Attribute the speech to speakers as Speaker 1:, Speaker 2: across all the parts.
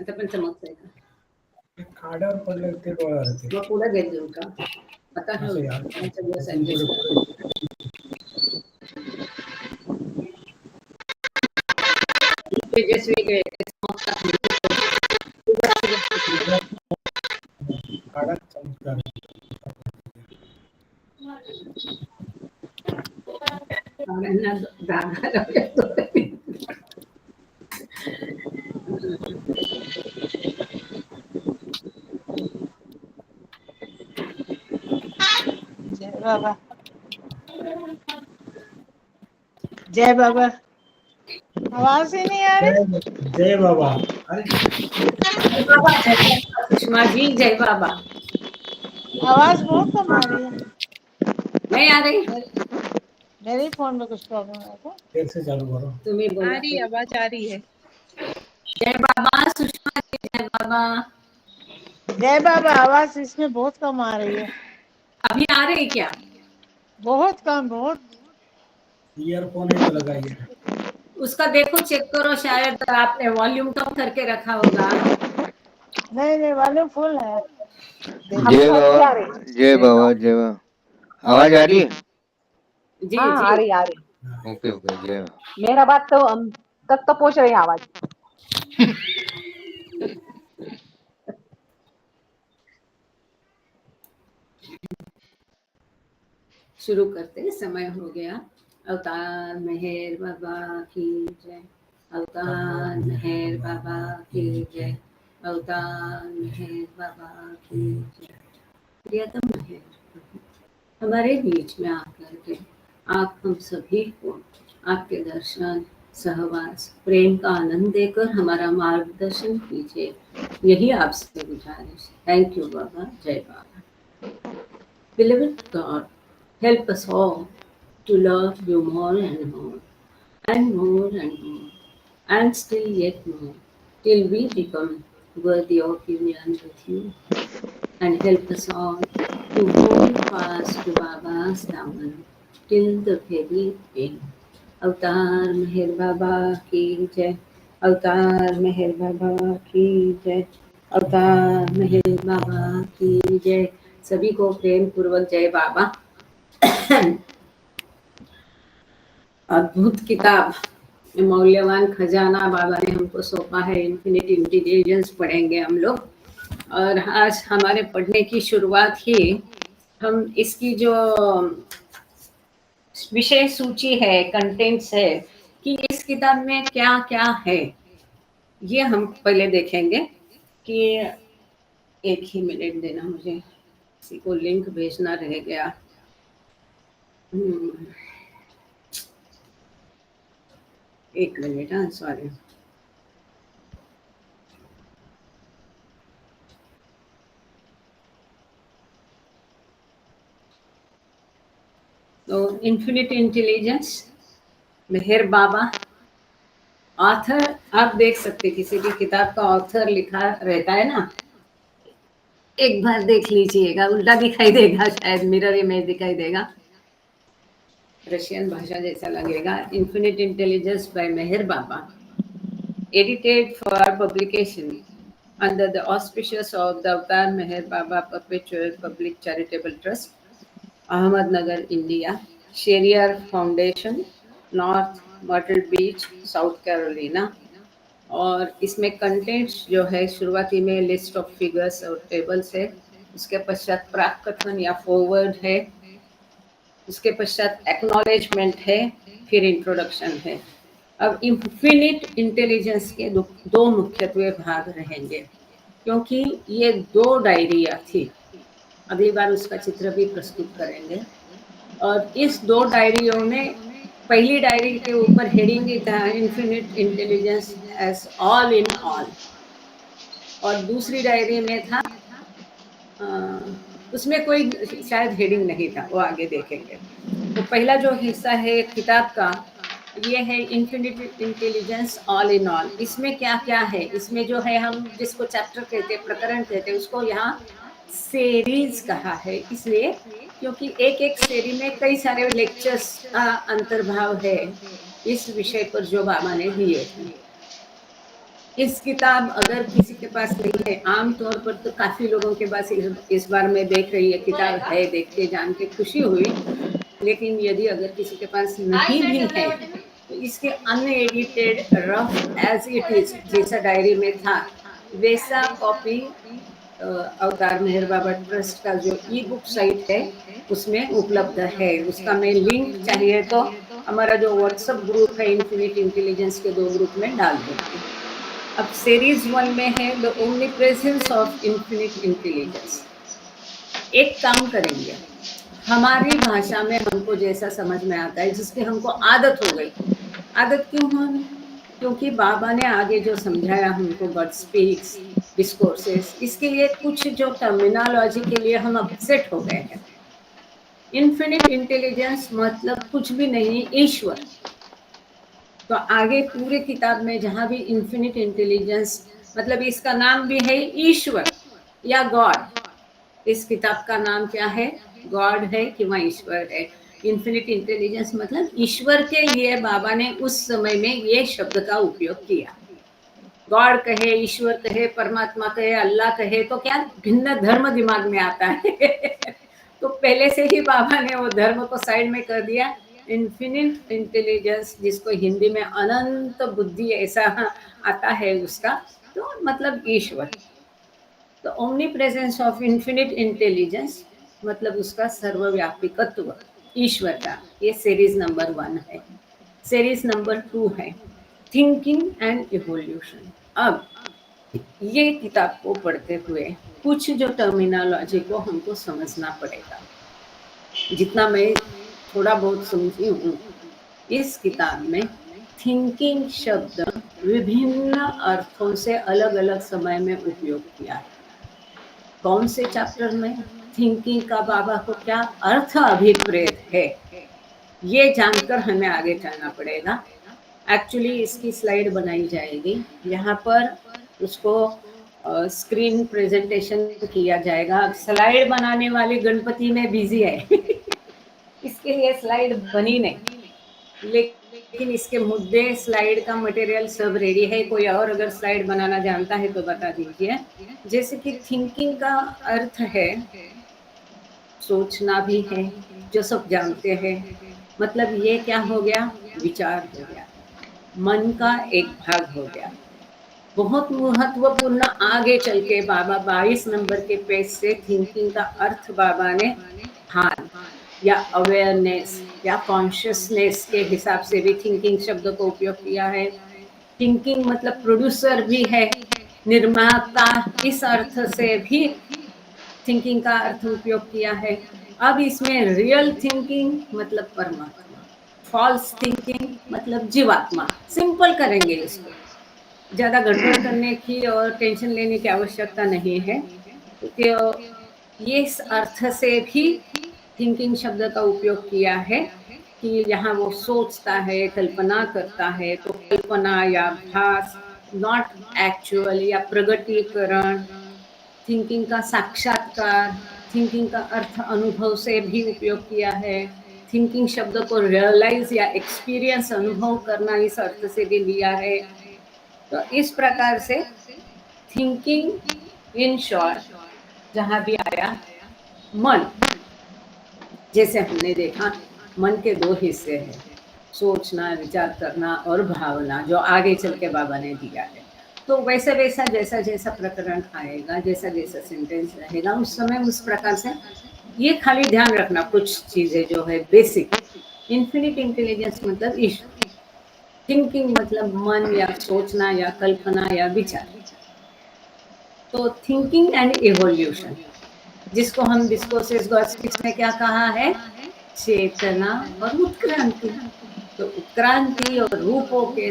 Speaker 1: आता पण चमकतंय का?
Speaker 2: खाड्यावर पडले ते डोळा राहते.
Speaker 1: मग पुढे घेत जाऊ का? आता हा
Speaker 2: असं यार
Speaker 1: आजचा दिवस
Speaker 2: इथून
Speaker 1: ऍडजस्ट
Speaker 2: पुढे
Speaker 1: कर. तेजस्वी वेगळे ते चमकतात.
Speaker 2: खाड्यात चमत्कार
Speaker 1: पाहुण्यांना जागा लागतो.
Speaker 3: जय बाबा, जय बाबा। आवाज ही नहीं आ रही।
Speaker 2: जय बाबा। अरे
Speaker 1: जय बाबा, जय बाबा, सुषमा जी जय बाबा।
Speaker 3: आवाज बहुत कम आ रही है।
Speaker 1: नहीं आ रही?
Speaker 3: मेरे फोन में कुछ प्रॉब्लम है क्या?
Speaker 2: फिर से चालू करो।
Speaker 1: तुम्ही
Speaker 4: आ
Speaker 1: बोला
Speaker 4: रही है, आवाज आ रही है।
Speaker 1: जय बाबा, सुषमा जी जय बाबा।
Speaker 3: जय बाबा, आवाज इसमें बहुत कम आ रही है।
Speaker 1: अभी आ रही क्या?
Speaker 3: बहुत कम, बहुत।
Speaker 2: ईयरफोन ही तो लगाइए।
Speaker 1: उसका देखो, चेक करो, शायद आपने वॉल्यूम कम करके रखा होगा।
Speaker 3: नहीं नहीं, वॉल्यूम फुल है।
Speaker 5: जय बाबा, जय बाबा, जय बाबा। आवाज आ रही है?
Speaker 1: जी
Speaker 6: हाँ
Speaker 1: जी
Speaker 6: आ रही है।
Speaker 5: ओके ओके, जय बाबा।
Speaker 6: मेरा बात तो तक तो पहुंच रही है आवाज।
Speaker 1: शुरू करते, समय हो गया। अवतार मेहर बाबा की जय। अवतार मेहर बाबा की जय। अवतार मेहर बाबा की जय। प्रियतम मेहर हमारे बीच में आकर के आप हम सभी को आपके दर्शन, सहवास, प्रेम का आनंद देकर हमारा मार्गदर्शन कीजिए, यही आपसे गुजारिश। थैंक यू बाबा, जय बाबा। Beloved God, help us all to love you more and more, and more and more, and still yet more, till we become worthy of union with you. And help us all to hold fast to Baba's daman till the very end. अवतार मेहर बाबा की जय। अवतार मेहर बाबा की जय। अवतार मेहर बाबा की जय। सभी को प्रेम पूर्वक जय बाबा। अद्भुत किताब, मौल्यवान खजाना बाबा ने हमको सौंपा है, इन्फिनिट इंटेलिजेंस पढ़ेंगे हम लोग। और आज हमारे पढ़ने की शुरुआत ही हम इसकी जो विषय सूची है, कंटेंट्स है कि इस किताब में क्या क्या है, ये हम पहले देखेंगे। कि एक ही मिनट देना मुझे, किसी को लिंक भेजना रह गया। एक मिनट, हाँ सॉरी। तो इन्फिनिट इंटेलिजेंस, मेहर बाबा। ऑथर आप देख सकते, किसी भी किताब का ऑथर लिखा रहता है ना, एक बार देख लीजिएगा, उल्टा दिखाई देगा, शायद मिरर इमेज दिखाई देगा, रशियन भाषा जैसा लगेगा। Infinite intelligence by Meher Baba, edited for publication under the auspices of the Avtar Meher Baba Perpetual Public Charitable Trust, Ahmednagar, India, Sharia Foundation, north Myrtle Beach, south Carolina. और इसमें कंटेंट्स जो है, शुरुआती में लिस्ट ऑफ फिगर्स और tables है, उसके पश्चात प्राक कथन या फॉरवर्ड है, उसके पश्चात एक्नॉलेजमेंट है, फिर इंट्रोडक्शन है। अब इन्फिनिट इंटेलिजेंस के दो मुख्यत्वे भाग रहेंगे, क्योंकि ये 2 डायरियाँ थी। अगली बार उसका चित्र भी प्रस्तुत करेंगे। और इस 2 डायरियों में पहली डायरी के ऊपर हेडिंग ही था infinite intelligence as all in all, और दूसरी डायरी में था उसमें कोई शायद हेडिंग नहीं था, वो आगे देखेंगे। तो पहला जो हिस्सा है किताब का, ये है infinite intelligence all in all. इसमें क्या क्या है, इसमें जो है, हम जिसको चैप्टर कहते, प्रकरण कहते, उसको यहाँ सीरीज कहा है, इसलिए क्योंकि एक एक सीरीज में कई सारे लेक्चर्स का अंतर्भाव है इस विषय पर जो बाबा ने दिए थे। इस किताब अगर किसी के पास नहीं है, आमतौर पर तो काफी लोगों के पास इस बार मैं देख रही है किताब है, देख के जान के खुशी हुई। लेकिन यदि अगर किसी के पास नहीं भी है तो इसके unedited rough as it is जैसा डायरी में था वैसा कॉपी अवतार मेहर बाबा ट्रस्ट का जो ई बुक साइट है उसमें उपलब्ध है। उसका मैं लिंक चाहिए तो हमारा जो व्हाट्सएप ग्रुप है इन्फिनिट इंटेलिजेंस के 2 ग्रुप में डाल दूंगी। अब सीरीज 1 में है the omni presence of infinite intelligence. एक काम करेंगे, हमारी भाषा में हमको जैसा समझ में आता है, जिसकी हमको आदत हो गई। आदत क्यों हो गई? क्योंकि बाबा ने आगे जो समझाया हमको, गॉड स्पीक्स, डिस्कोर्सेस, इसके लिए कुछ जो टर्मिनोलॉजी के लिए हम अपसेट हो गए हैं। इन्फिनिट इंटेलिजेंस मतलब कुछ भी नहीं, ईश्वर। तो आगे पूरे किताब में जहां भी इन्फिनिट इंटेलिजेंस मतलब इसका नाम भी है ईश्वर या गॉड। इस किताब का नाम क्या है? गॉड है कि वह ईश्वर है। इन्फिनिट इंटेलिजेंस मतलब ईश्वर के लिए बाबा ने उस समय में ये शब्द का उपयोग किया। गॉड कहे, ईश्वर कहे, परमात्मा कहे, अल्लाह कहे तो क्या भिन्न धर्म दिमाग में आता है। तो पहले से ही बाबा ने वो धर्म को साइड में कर दिया। इन्फिनिट इंटेलिजेंस, जिसको हिंदी में अनंत बुद्धि ऐसा आता है उसका, तो मतलब ईश्वर। तो omni presence of infinite intelligence मतलब उसका सर्वव्यापिकत्व ईश्वर का। ये सीरीज नंबर 1 है। सीरीज नंबर 2 है थिंकिंग एंड इवोल्यूशन। अब ये किताब को पढ़ते हुए कुछ जो टर्मिनोलॉजी को हमको समझना पड़ेगा। जितना मैं थोड़ा बहुत समझी हूँ, इस किताब में थिंकिंग शब्द विभिन्न अर्थों से अलग अलग समय में उपयोग किया है। कौन से चैप्टर में थिंकिंग का बाबा को क्या अर्थ अभिप्रेत है, ये जानकर हमें आगे चलना पड़ेगा। एक्चुअली इसकी स्लाइड बनाई जाएगी, यहाँ पर उसको स्क्रीन प्रेजेंटेशन किया जाएगा। अब स्लाइड बनाने वाले गणपति में बिजी है। इसके लिए स्लाइड बनी नहीं, लेकिन इसके मुद्दे, स्लाइड का मटेरियल सब रेडी है। कोई और अगर स्लाइड बनाना जानता है तो बता दीजिए। जैसे कि थिंकिंग का अर्थ है सोचना भी है, जो सब जानते हैं। मतलब ये क्या हो गया? विचार हो गया, मन का एक भाग हो गया। बहुत महत्वपूर्ण आगे चल के बाबा 22 नंबर के पेज से थिंकिंग का अर्थ बाबा ने ध्यान या अवेयरनेस या कॉन्शियसनेस के हिसाब से भी थिंकिंग शब्द को उपयोग किया है। थिंकिंग मतलब प्रोड्यूसर भी है, निर्माता, इस अर्थ से भी थिंकिंग का अर्थ उपयोग किया है। अब इसमें रियल थिंकिंग मतलब परमात्मा, फॉल्स थिंकिंग मतलब जीवात्मा। सिंपल करेंगे इसको, ज़्यादा गड़बड़ करने की और टेंशन लेने की आवश्यकता नहीं है, क्योंकि ये इस अर्थ से भी थिंकिंग शब्द का उपयोग किया है कि यहाँ वो सोचता है, कल्पना करता है। तो कल्पना या भास, नॉट एक्चुअल या प्रगटीकरण, थिंकिंग का साक्षात्कार, थिंकिंग का अर्थ अनुभव से भी उपयोग किया है। थिंकिंग शब्द को रियलाइज या एक्सपीरियंस, अनुभव करना, इस अर्थ से भी लिया है। तो इस प्रकार से थिंकिंग इन शॉर्ट जहाँ भी आया, मन, जैसे हमने देखा मन के 2 हिस्से हैं, सोचना, विचार करना और भावना, जो आगे चल के बाबा ने दिया है। तो वैसा वैसा जैसा जैसा प्रकरण आएगा, जैसा जैसा सेंटेंस रहेगा, उस समय उस प्रकार से ये खाली ध्यान रखना कुछ चीज़ें जो है बेसिक। इन्फिनिट इंटेलिजेंस मतलब ईश्वर, थिंकिंग मतलब मन या सोचना या कल्पना या विचार। तो थिंकिंग एंड इवोल्यूशन, जिसको हम डिस्कोर्सेस गॉड स्पीक्स में क्या कहा है? चेतना और उत्क्रांति। तो उत्क्रांति और रूपों के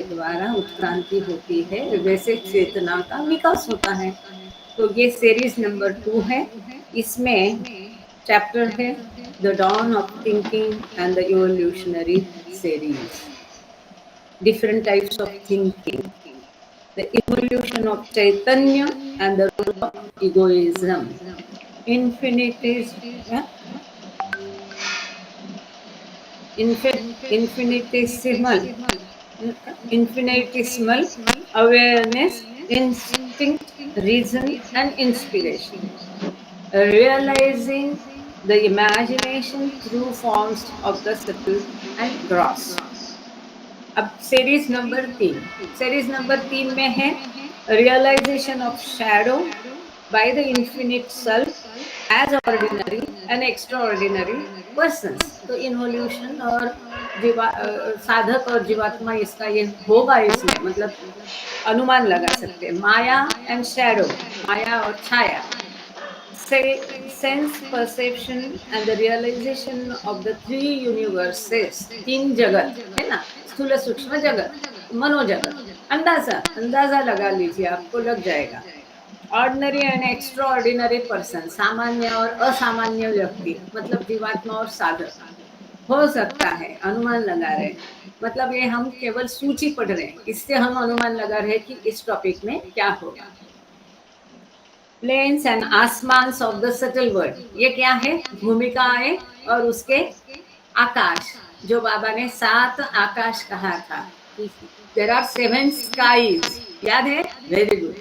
Speaker 1: द्वारा उत्क्रांति होती है, वैसे चेतना का विकास होता है। तो ये सीरीज नंबर 2 है। इसमें चैप्टर है the dawn of thinking and the evolutionary series, different types of thinking, the evolution of Chaitanya and the role of egoism, infinitesimal infinitesimal awareness, instinct, reason, and inspiration. Realizing the imagination through forms of the subtle and gross. अब series number 3 में है realisation of shadow by the infinite self as ordinary and extraordinary persons. तो involution और साधक और जीवात्मा इसका ये होगा, इसमें मतलब अनुमान लगा सकते हैं. माया एंड शैडो, माया और छाया, sense perception and the realization of the 3 universes, 3 जगत है ना, स्थूल सूक्ष्म जगत, मनोजगत. अंदाजा लगा लीजिए, आपको लग जाएगा. Ordinary and extra ordinary person, सामान्य और असामान्य व्यक्ति, मतलब जीवात्मा और साधक हो सकता है. अनुमान लगा रहे, मतलब ये हम केवल सूची पढ़ रहे हैं, इससे हम अनुमान लगा रहे कि इस टॉपिक में क्या होगा. प्लेन्स एंड आसमान्स ऑफ द सटल वर्ल्ड, ये क्या है, भूमिकाएं और उसके आकाश, जो बाबा ने 7 आकाश कहा था. देयर आर 7 स्काईज, याद है? Very good.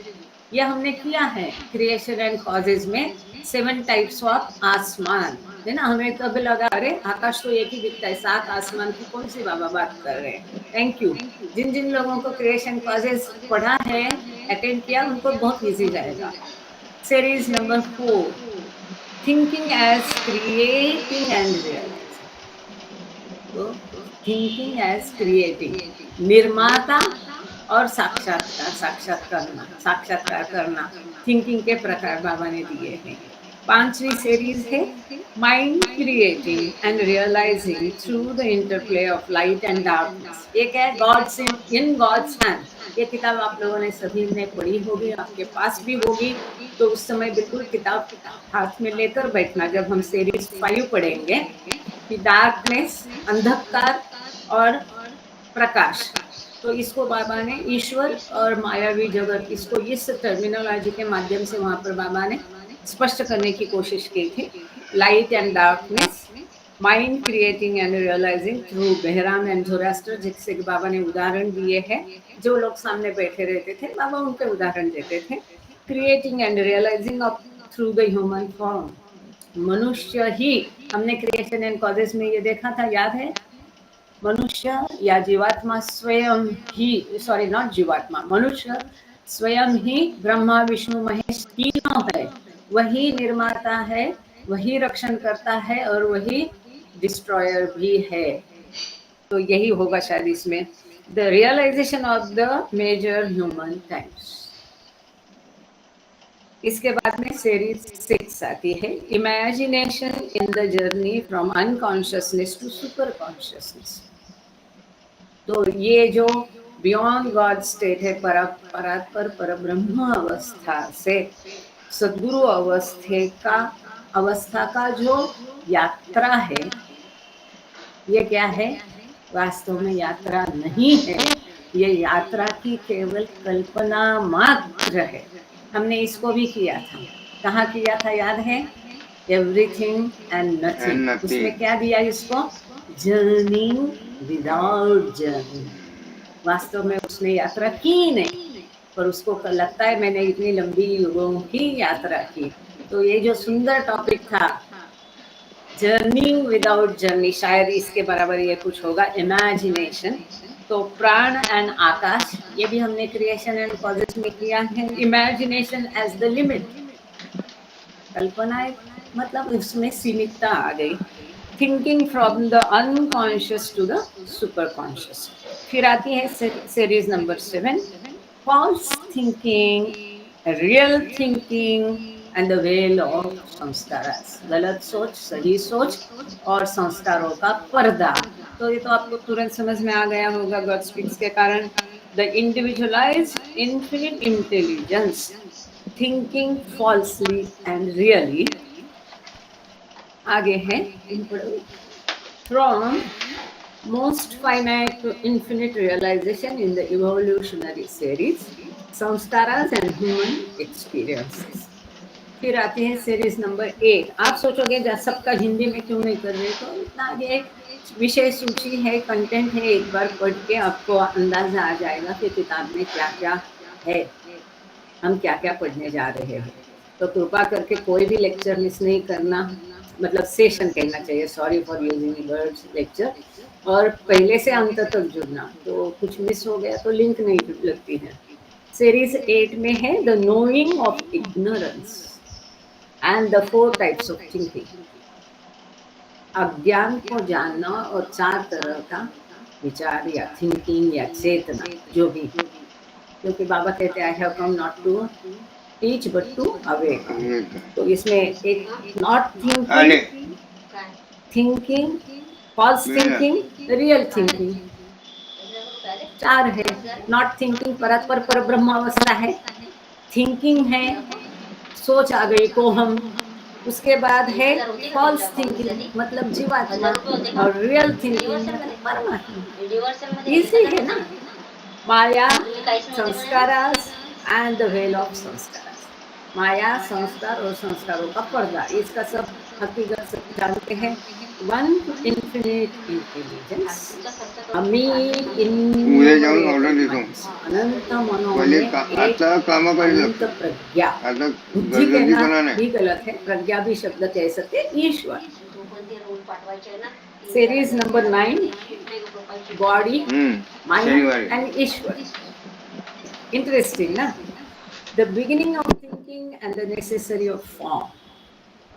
Speaker 1: ये हमने किया है क्रिएशन एंड कॉजेज में. 7 टाइप्स ऑफ आसमान है ना. हमें तब लगा अरे आकाश तो एक ही दिखता है, 7 आसमान की कौन सी बाबा बात कर रहे हैं. Thank you. जिन जिन लोगों को क्रिएशन कॉजेज पढ़ा है, अटेंड किया, उनको बहुत ईजी जाएगा. Series number 4, thinking as creating and realizing. तो thinking as creating, निर्माता और साक्षात्कार करना, थिंकिंग के प्रकार बाबा ने दिए हैं. 5वीं सीरीज है mind creating and realising through the interplay of light and darkness. एक है गॉड्स इन गॉड्स हैंड. ये किताब आप लोगों ने सभी ने पढ़ी होगी, आपके पास भी होगी. तो उस समय बिल्कुल किताब हाथ में लेकर बैठना जब हम सीरीज 5 पढ़ेंगे कि डार्कनेस, अंधकार और प्रकाश. तो इसको बाबा ने ईश्वर और मायावी जगत, इसको इस टर्मिनोलॉजी के माध्यम से वहाँ पर बाबा ने स्पष्ट करने की कोशिश की थी. Light and darkness, mind creating and realising through Bahram and Zoroaster, जिससे कि बाबा ने उदाहरण दिए हैं. जो लोग सामने बैठे रहते थे, बाबा उनके उदाहरण देते थे. Creating and realising of through the human form, मनुष्य ही, हमने क्रिएशन एंड कॉजेज में ये देखा था, याद है? मनुष्य या जीवात्मा स्वयं ही, सॉरी नॉट जीवात्मा, मनुष्य स्वयं ही ब्रह्मा विष्णु महेश तीनों है. वही निर्माता है, वही रक्षण करता है और वही डिस्ट्रॉयर भी है. तो यही होगा शायद इसमें. The realisation of the major human types. इसके बाद में सीरीज 6 आती है imagination in the journey from unconsciousness to super consciousness. तो ये जो बियॉन्ड गॉड स्टेट है, परात्पर परब्रह्म अवस्था से सद्गुरु अवस्था का जो यात्रा है, ये क्या है? वास्तव में यात्रा नहीं है, ये यात्रा की केवल कल्पना मात्र है. हमने इसको भी किया था. कहाँ किया था, याद है? Everything and nothing. उसमें क्या दिया इसको? Journey without journey. वास्तव में उसने यात्रा की नहीं, पर उसको लगता है मैंने इतनी लंबी युगों की यात्रा की. तो ये जो सुंदर टॉपिक था जर्नी विदाउट जर्नी, शायद इसके बराबर ये कुछ होगा, इमेजिनेशन. तो प्राण एंड आकाश, ये भी हमने क्रिएशन एंड कॉजेज में किया है. इमेजिनेशन एज द लिमिट, कल्पना मतलब उसमें सीमितता आ गई. Thinking from the unconscious to the super conscious. फिर आती है series number 7, false thinking, real thinking and the well of sanskaras. गलत सोच, सही सोच और संस्कारों का पर्दा. तो ये तो आपको तुरंत समझ में आ गया होगा गॉड स्पीक्स के कारण. The individualized infinite intelligence, thinking falsely and really. आगे है from most finite to infinite realization in the evolutionary series, sanskaras and human experiences. फिर आती है सीरीज नंबर 8. आप सोचोगे सबका हिंदी में क्यों नहीं कर रहे, तो इतना आगे विषय सूची है, कंटेंट है, एक बार पढ़ के आपको अंदाजा आ जाएगा कि किताब में क्या क्या है, हम क्या क्या पढ़ने जा रहे हैं। तो कृपा करके कोई भी लेक्चर मिस नहीं करना, मतलब सेशन कहना चाहिए, sorry for using words lecture, और पहले से अंत तक जुड़ना। तो कुछ मिस हो गया तो लिंक नहीं लगती है। सीरीज 8 में है the knowing of ignorance and the 4 types of thinking. अज्ञान को जानना और 4 तरह का विचार या थिंकिंग या चेतना, जो भी, क्योंकि बाबा कहते हैं I have come not to teach but to awaken. तो इसमें एक not thinking, thinking, false thinking, real thinking, 4 है। नॉट थिंकिंग परात्पर पर ब्रह्म अवस्था है, थिंकिंग है सोच आ गई को हम, उसके बाद है फॉल्स थिंकिंग मतलब जीवात्मा, और रियल थिंकिंग मतलब परमात्मा। इजी है ना, माया, samskaras and the well of samskaras. माया, संस्कार और संस्कारों का पर्दा, इसका सब हकीकत सब जानते हैं। वन इन्फिनिट इंटेलिजेंस,
Speaker 5: उद्या जाऊन ऑर्डर देतो.
Speaker 1: अनंत
Speaker 5: पहिले
Speaker 1: मनोमय,
Speaker 5: आता कामा पाहिजे
Speaker 1: अनंत प्रज्ञा।
Speaker 5: आता
Speaker 1: बुद्धि
Speaker 5: गरजेपणा
Speaker 1: कहना
Speaker 5: नाही.
Speaker 1: भी गलत है, प्रज्ञा भी शब्द कह सकते हैं, ईश्वर। सीरीज नंबर 9, बॉडी, माइंड
Speaker 5: शनिवारी.
Speaker 1: And Ishwar. इंटरेस्टिंग ना, the beginning of thinking and the necessary of form.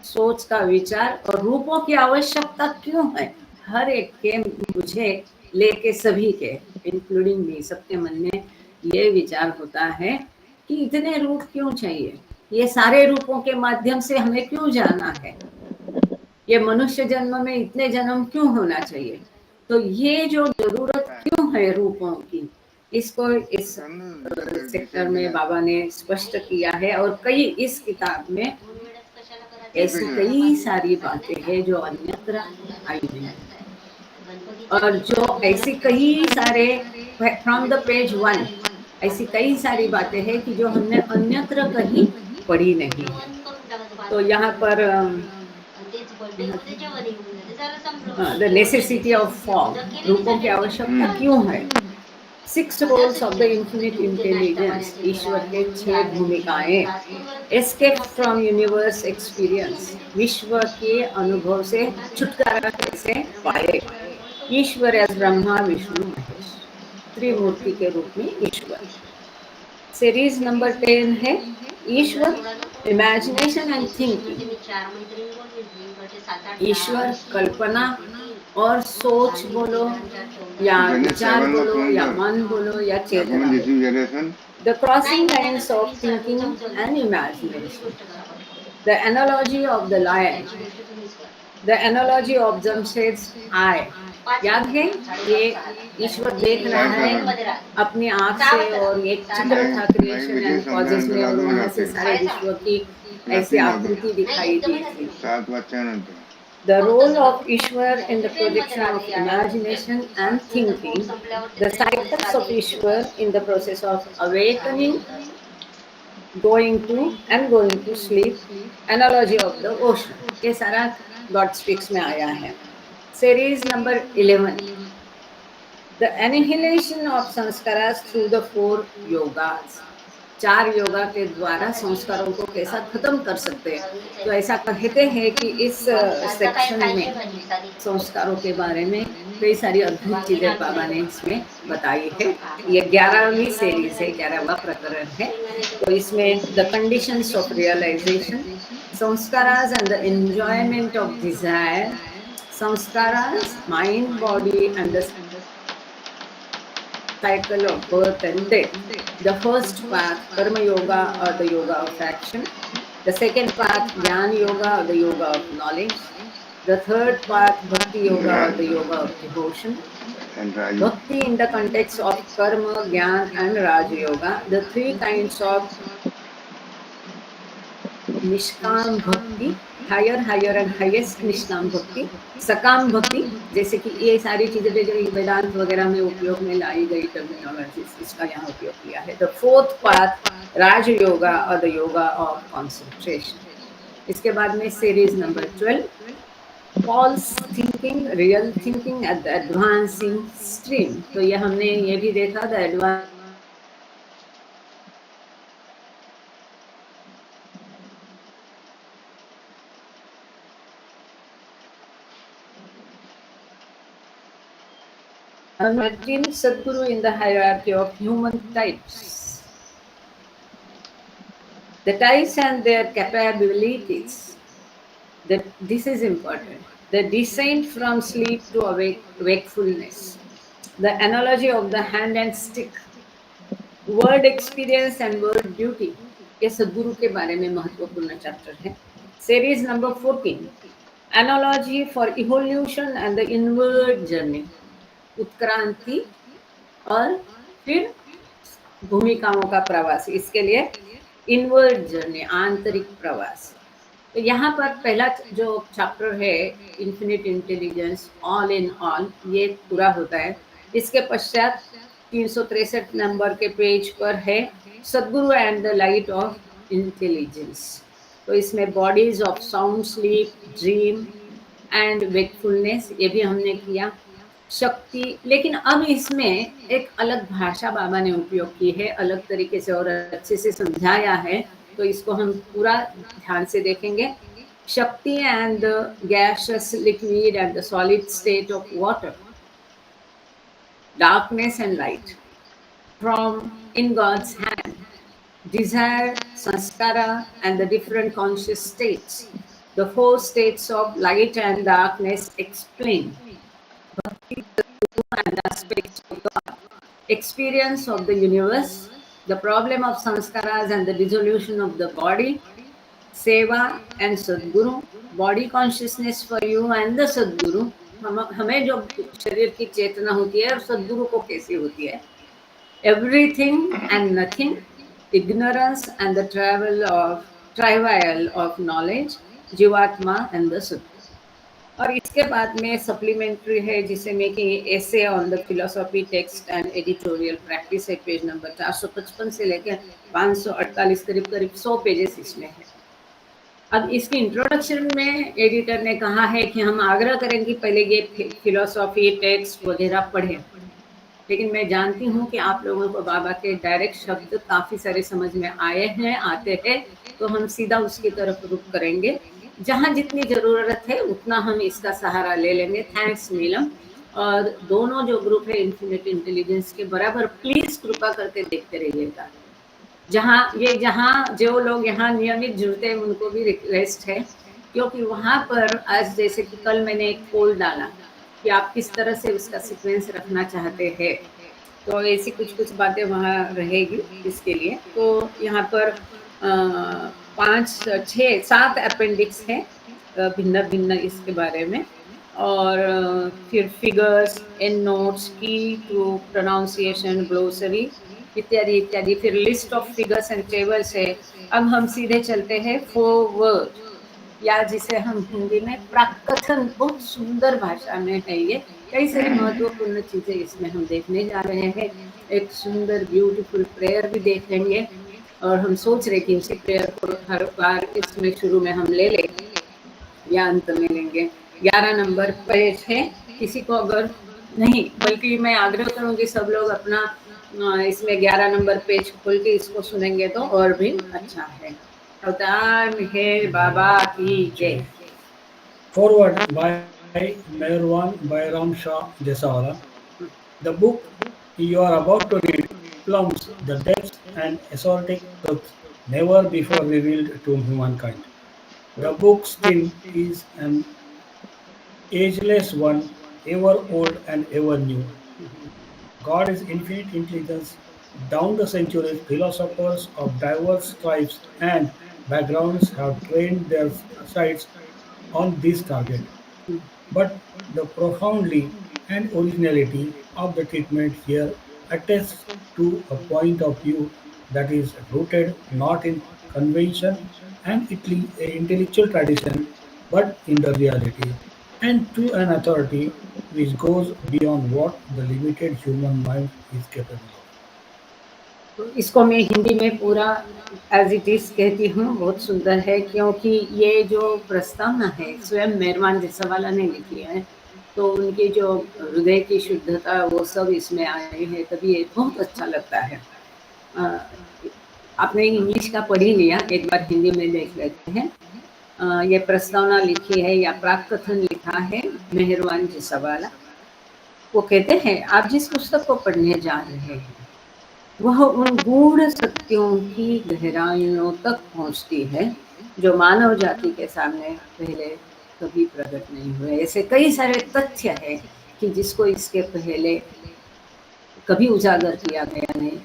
Speaker 1: सोच का विचार और रूपों की आवश्यकता क्यों है, हर एक के, मुझे लेके सभी के, इंक्लूडिंग मी, सबके मन में ये विचार होता है कि इतने रूप क्यों चाहिए, ये सारे रूपों के माध्यम से हमें क्यों जाना है, ये मनुष्य जन्म में इतने जन्म क्यों होना चाहिए। तो ये जो जरूरत क्यों है रूपों की, इसको इस सेक्टर में बाबा ने स्पष्ट किया है। और कई इस किताब में ऐसी कई सारी बातें हैं जो अन्यत्र आई नहीं, और जो ऐसी कई सारे फ्रॉम द पेज 1 ऐसी कई सारी बातें हैं कि जो हमने अन्यत्र कहीं पढ़ी नहीं है। तो यहाँ पर द नेसेसिटी ऑफ फॉर्म, रूपों की आवश्यकता क्यों है। 6 roles of the infinite intelligence, ईश्वर के 6 भूमिकाएं। एस्केप फ्रॉम यूनिवर्स एक्सपीरियंस, विश्व के अनुभव से छुटकारा कैसे पाए। ईश्वर एज ब्रह्मा विष्णु महेश, त्रिमूर्ति के रूप में ईश्वर। सीरीज नंबर 10 है ईश्वर, इमेजिनेशन एंड थिंकिंग। ईश्वर कल्पना और सोच बोलो या विचार बोलो या मन बोलो या चेतना। The crossing lines of thinking and imagination. The analogy of the lion. The analogy of Jamshed's eye. याद है, ये ईश्वर देख रहा है अपनी आँख से, और एक चित्र था क्रिएशन एंड कॉजेस में, और वहाँ से सारे विश्व की ऐसी आकृति दिखाई दी थी।
Speaker 5: 7 वाजल्यानंतर.
Speaker 1: The role of Ishwar in the projection of imagination and thinking, the cycles of Ishwar in the process of awakening, going to sleep, analogy of the ocean, ये सारा God Speaks में आया है। Series number 11, the annihilation of sanskaras through the 4 yogas, 4 yoga के द्वारा संस्कारों को कैसा खत्म कर सकते हैं। तो ऐसा कहते हैं कि इस सेक्शन में संस्कारों के बारे में कई सारी अद्भुत चीजें बाबा ने इसमें बताई है। ये 11वीं सीरीज है, 11वां प्रकरण है। तो इसमें the conditions of realization, sanskaras and the enjoyment of desire, sanskaras, mind, body and the cycle of birth and death. The first path, Karma Yoga or the Yoga of Action. The second path, Jnana Yoga or the Yoga of Knowledge. The third path, Bhakti Yoga or the Yoga of Devotion. Bhakti in the context of Karma, Jnana and Raja Yoga. The 3 kinds of निष्काम भक्ति, higher and highest निष्काम भक्ति, सकाम भक्ति, जैसे कि ये सारी चीजें जो वेदांत वगैरह में उपयोग में लाई गई टर्मिनोलॉजी, इसका यहाँ उपयोग किया है। द 4th पाथ, राज योगा और द योगा ऑफ कॉन्सेंट्रेशन। इसके बाद में series number 12, false thinking, real thinking at the advancing stream. तो ये हमने ये भी देखा the advanced Sadhguru in the hierarchy of human types. The types and their capabilities. This is important. The descent from sleep to wakefulness. The analogy of the hand and stick. Word experience and word duty. ये सद्गुरु के बारे में महत्वपूर्ण chapter है. Series number 14. Analogy for evolution and the inward journey. उत्क्रांति और फिर भूमिकाओं का प्रवास. इसके लिए इनवर्ड जर्नी, आंतरिक प्रवास. तो यहाँ पर पहला जो चैप्टर है infinite intelligence, all in all, ये पूरा होता है. इसके पश्चात 363 नंबर के पेज पर है Sadguru and the light of intelligence. तो इसमें bodies of sound sleep, dream and wakefulness, ये भी हमने किया. शक्ति, लेकिन अब इसमें एक अलग भाषा बाबा ने उपयोग की है, अलग तरीके से और अच्छे से समझाया है. तो इसको हम पूरा ध्यान से देखेंगे. शक्ति and the gaseous, liquid and the solid state of water. Darkness and light from in God's hand. Desire, sanskara and the different conscious states. The 4 states of light and darkness explained. Bhakti, the guru and the aspects of God. Experience of the universe. The problem of sanskaras and the dissolution of the body. Seva and Sadguru. Body consciousness for you and the Sadguru. हमें जो शरीर की चेतना होती है और सद्गुरु को कैसी होती है. Everything and nothing, ignorance and the travail of knowledge, जीवात्मा एंड द सद्गुरु. और इसके बाद में सप्लीमेंट्री है जिसमें कि essay on the philosophy, text and editorial practice है. पेज नंबर 455 से लेकर 548, करीब 100 पेजेस इसमें है. अब इसकी इंट्रोडक्शन में एडिटर ने कहा है कि हम आग्रह करेंगे पहले ये फिलोसॉफी, टेक्स्ट वगैरह पढ़ें. लेकिन मैं जानती हूँ कि आप लोगों को बाबा के डायरेक्ट शब्द काफ़ी सारे समझ में आए हैं, आते हैं. तो हम सीधा उसकी तरफ रुख करेंगे. जहाँ जितनी ज़रूरत है उतना हम इसका सहारा ले लेंगे. थैंक्स नीलम. और दोनों जो ग्रुप है इन्फिनिट इंटेलिजेंस के, बराबर प्लीज़ कृपा करके देखते रहिएगा. जहाँ जो लोग यहाँ नियमित जुड़ते हैं उनको भी रिक्वेस्ट है, क्योंकि वहाँ पर आज जैसे कि कल मैंने एक पोल डाला कि आप किस तरह से उसका सीक्वेंस रखना चाहते हैं. तो ऐसी कुछ बातें वहाँ रहेगी इसके लिए. तो यहाँ पर 5, 6, 7 अपेंडिक्स हैं भिन्न भिन्न इसके बारे में. और फिर फिगर्स, एंड नोट्स, की टू प्रोनाउंसिएशन, ग्लोसरी इत्यादि इत्यादि. फिर list of figures and tables है. अब हम सीधे चलते हैं फॉरवर्ड, या जिसे हम हिंदी में प्राकथन, बहुत सुंदर भाषा में है ये. कई सारी महत्वपूर्ण चीज़ें इसमें हम देखने जा रहे हैं. एक सुंदर ब्यूटीफुल प्रेयर भी देखेंगे. और हम सोच रहे कि इसी प्रेयर को हर बार इसमें शुरू में हम ले लें या अंत में लेंगे. 11 नंबर पेज है. किसी को अगर नहीं, बल्कि मैं आग्रह करूँगी सब लोग अपना इसमें 11 नंबर पेज खोल के इसको सुनेंगे तो और भी अच्छा है. अवतार मेहर बाबा की जय.
Speaker 2: Forward by Meherwan Bairam Shah Jesawala. The book you are about to read plumbs the depths and esoteric truths never before revealed to humankind. The book's theme is an ageless one, ever old and ever new. God is infinite intelligence. Down the centuries, philosophers of diverse tribes and backgrounds have trained their sights on this target. But the profoundly and originality of the treatment here attests to a point of view that is rooted not in convention and intellectual tradition, but in the reality, and to an authority which goes beyond what the limited human mind is capable of.
Speaker 1: तो इसको मैं हिंदी में पूरा as it is कहती हूँ। बहुत सुंदर है, क्योंकि ये जो प्रस्तावना है स्वयं मेहरबान जैसावाला ने लिखी है, तो उनकी जो हृदय की शुद्धता वो सब इसमें आए हैं, तभी ये बहुत अच्छा लगता है। आपने इंग्लिश का पढ़ ही लिया, एक बार हिंदी में देख लेते हैं। ये प्रस्तावना लिखी है या प्राकथन लिखा है मेहरबान जैसावाला। वो कहते हैं, आप जिस पुस्तक को पढ़ने जा रहे हैं वह उन गूढ़ सत्यों की गहराइयों तक पहुंचती है जो मानव जाति के सामने पहले कभी प्रकट नहीं हुए। ऐसे कई सारे तथ्य हैं कि जिसको इसके पहले कभी उजागर किया गया नहीं।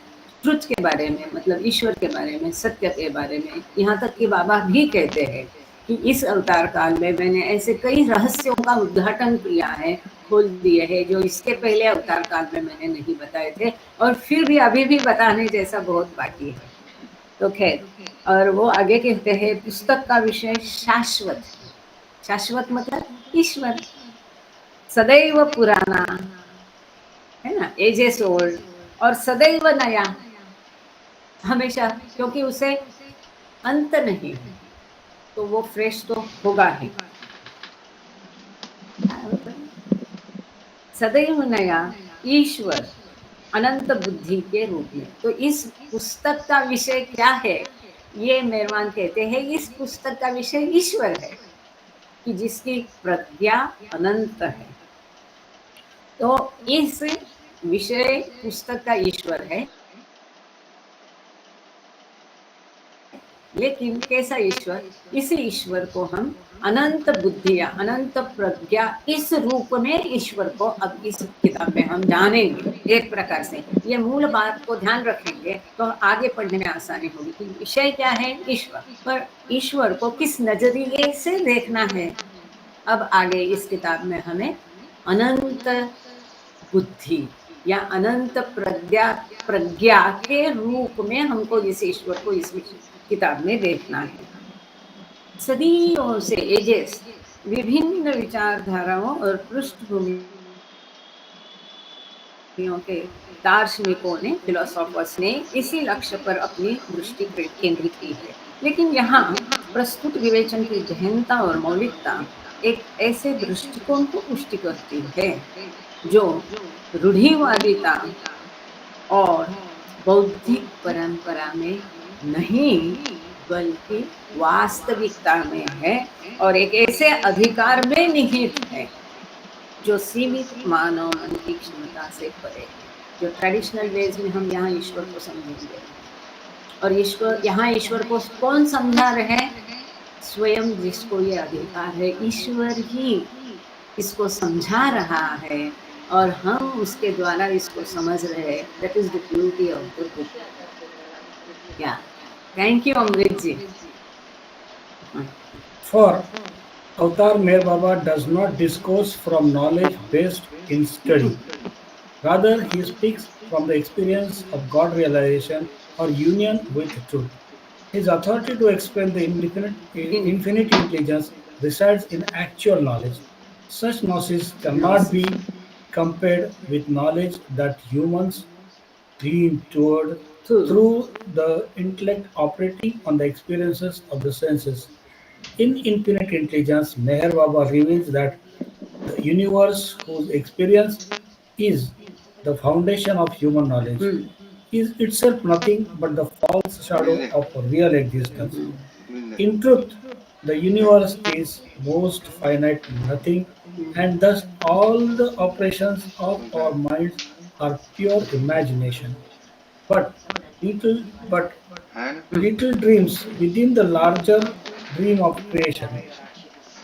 Speaker 1: ट्रुथ के बारे में, मतलब ईश्वर के बारे में, सत्य के बारे में, यहाँ तक कि बाबा भी कहते हैं कि इस अवतार काल में मैंने ऐसे कई रहस्यों का उद्घाटन किया है, खोल दिए हैं, जो इसके पहले अवतार काल में मैंने नहीं बताए थे, और फिर भी अभी भी बताने जैसा बहुत बाकी है। तो खैर, और वो आगे कहते हैं, पुस्तक का विषय शाश्वत। शाश्वत मतलब ईश्वर, सदैव पुराना है ना, एजेस ओल्ड, और सदैव नया, हमेशा, क्योंकि उसे अंत नहीं है, तो वो फ्रेश तो होगा ही। सदैव नया ईश्वर अनंत बुद्धि के रूप में। तो इस पुस्तक का विषय क्या है? ये मेहरबान कहते हैं, इस पुस्तक का विषय ईश्वर है, कि जिसकी प्रज्ञा अनंत है। तो इस विषय पुस्तक का ईश्वर है, लेकिन कैसा ईश्वर? इस ईश्वर को हम अनंत बुद्धि या अनंत प्रज्ञा, इस रूप में ईश्वर को अब इस किताब में हम जानेंगे। एक प्रकार से ये मूल बात को ध्यान रखेंगे तो आगे पढ़ने में आसानी होगी कि विषय क्या है, ईश्वर। पर ईश्वर को किस नजरिए से देखना है, अब आगे इस किताब में हमें अनंत बुद्धि या अनंत प्रज्ञा के रूप में हमको इस ईश्वर को इस किताब में देखना है। सदियों से, एजेस, विभिन्न विचारधाराओं और पृष्ठभूमियों के दार्शनिकों ने, फिलोसोफर्स ने इसी लक्ष्य पर अपनी दृष्टि केंद्रित की है। लेकिन यहाँ प्रस्तुत विवेचन की गहनता और मौलिकता एक ऐसे दृष्टिकोण को पुष्टि करती है जो रूढ़िवादिता और बौद्धिक परंपरा में नहीं, बल्कि वास्तविकता में है, और एक ऐसे अधिकार में निहित है जो सीमित मानव मन की क्षमता से परे है। जो ट्रेडिशनल वेज में हम यहाँ ईश्वर को समझेंगे, और ईश्वर, यहाँ ईश्वर को कौन समझा रहे? स्वयं जिसको ये अधिकार है, ईश्वर ही इसको समझा रहा है, और हम उसके द्वारा इसको समझ रहे हैं। That is the beauty of the book. या thank you Amrit ji.
Speaker 2: For Avatar Meher Baba does not discourse from knowledge based in study. Rather, he speaks from the experience of God realization or union with truth. His authority to explain the infinite intelligence resides in actual knowledge. Such gnosis cannot be compared with knowledge that humans dream toward through the intellect operating on the experiences of the senses. In Infinite Intelligence, Meher Baba reveals that the universe, whose experience is the foundation of human knowledge, is itself nothing but the false shadow of real existence. In truth, the universe is most finite nothing, and thus all the operations of our minds are pure imagination. But little, but little dreams within the larger dream of creation.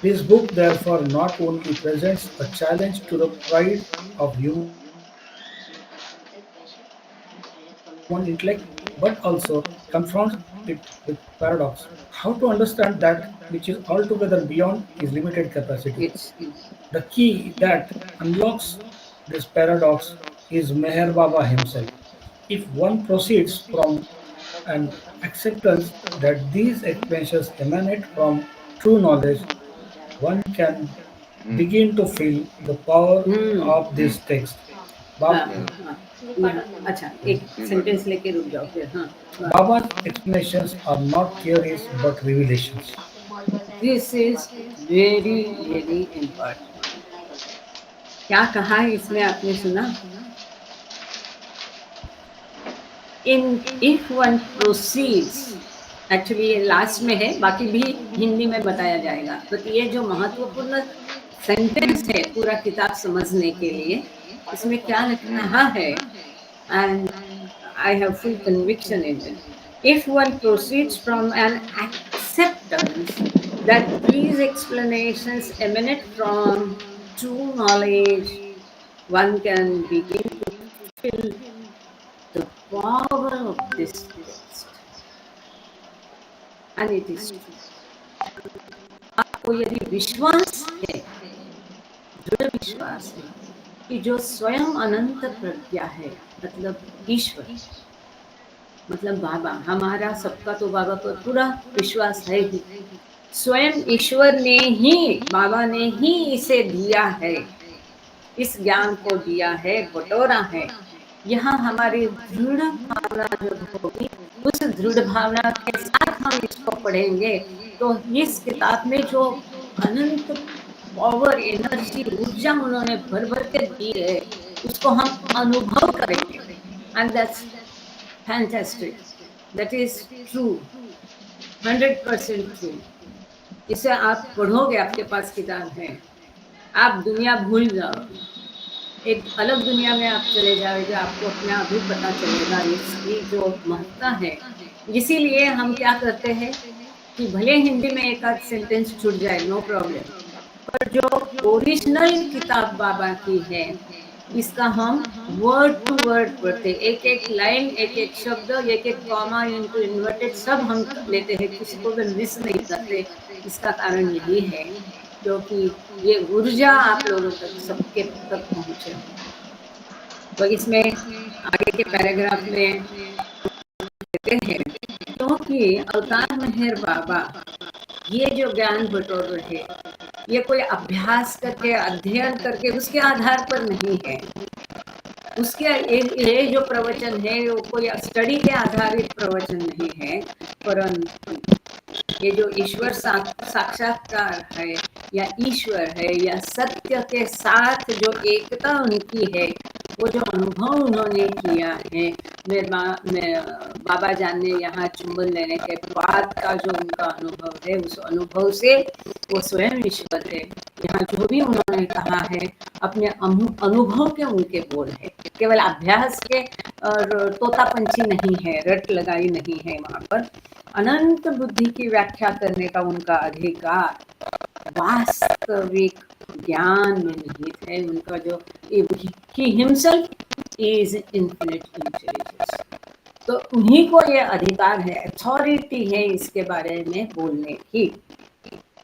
Speaker 2: This book, therefore, not only presents a challenge to the pride of human intellect, but also confronts it with paradox. How to understand that which is altogether beyond his limited capacity? The key that unlocks this paradox is Meher Baba himself. If one proceeds from an acceptance that these explanations emanate from true knowledge, one can begin to feel the power of this text.
Speaker 1: अच्छा एक sentence लेके रुक जाओ फिर। हाँ,
Speaker 2: Baba's explanations are not theories but revelations.
Speaker 1: This is very very important. क्या कहा है इसमें, आपने सुना? In if one proceeds, actually ये लास्ट में है, बाकी भी हिंदी में बताया जाएगा। तो ये जो महत्वपूर्ण सेंटेंस है पूरा किताब समझने के लिए, इसमें क्या लिखना है, and I have full conviction in it. If one proceeds from an acceptance that these explanations emanate from true knowledge, one can begin to feel the power of this text. And it is true. आपको यदि विश्वास है, दृढ़ विश्वास है कि जो स्वयं अनंत प्रज्ञा है, मतलब ईश्वर, मतलब बाबा, हमारा सबका तो बाबा पर पूरा विश्वास है ही। स्वयं ईश्वर ने ही, बाबा ने ही इसे दिया है, इस ज्ञान को दिया है, बटोरा है। यहाँ हमारी दृढ़ भावना जो होगी, उस दृढ़ भावना के साथ हम इसको पढ़ेंगे तो इस किताब में जो अनंत पावर, एनर्जी, ऊर्जा उन्होंने भर भर के दी है, उसको हम अनुभव करेंगे। And that's fantastic, that is true, 100% true. इसे आप पढ़ोगे, आपके पास किताब है, आप दुनिया भूल जाओ, एक अलग दुनिया में आप चले जाओगे, आपको अपने आप ही पता चलेगा इसकी जो महत्ता है। इसीलिए हम क्या करते हैं कि भले हिंदी में एक आध सेंटेंस छूट जाए, नो प्रॉब्लम, पर जो ओरिजिनल किताब बाबा की है, इसका हम वर्ड टू वर्ड पढ़ते, एक एक लाइन, एक एक शब्द, एक एक कॉमा, इनटू इन्वर्टेड, सब हम लेते हैं, किसी को भी मिस नहीं करते। इसका कारण यही है क्योंकि ये ऊर्जा आप लोगों तक, सबके तक पहुंचे। तो इसमें आगे के पैराग्राफ में कहते हैं, क्योंकि अवतार मेहर बाबा ये जो ज्ञान बटोर रहे, ये कोई अभ्यास करके, अध्ययन करके उसके आधार पर नहीं है। उसके ये जो प्रवचन है वो कोई स्टडी के आधारित प्रवचन नहीं है, परंतु ये जो ईश्वर साक्षात्कार है, या ईश्वर है, या सत्य के साथ जो एकता उनकी है, वो जो अनुभव उन्होंने किया है, बाबा जान ने यहाँ चुंबन लेने के बाद का जो उनका अनुभव है, उस अनुभव से वो स्वयं ईश्वर है। यहाँ जो भी उन्होंने कहा है, अपने अनुभव के उनके बोल है, केवल अभ्यास के और तोतापंछी नहीं है, रट लगाई नहीं है। वहाँ पर अनंत बुद्धि की व्याख्या करने का उनका अधिकार वास्तविक ज्ञान में निहित है। उनका जो he himself is infinite intelligence, तो उन्हीं को ये अधिकार है, अथॉरिटी है इसके बारे में बोलने की।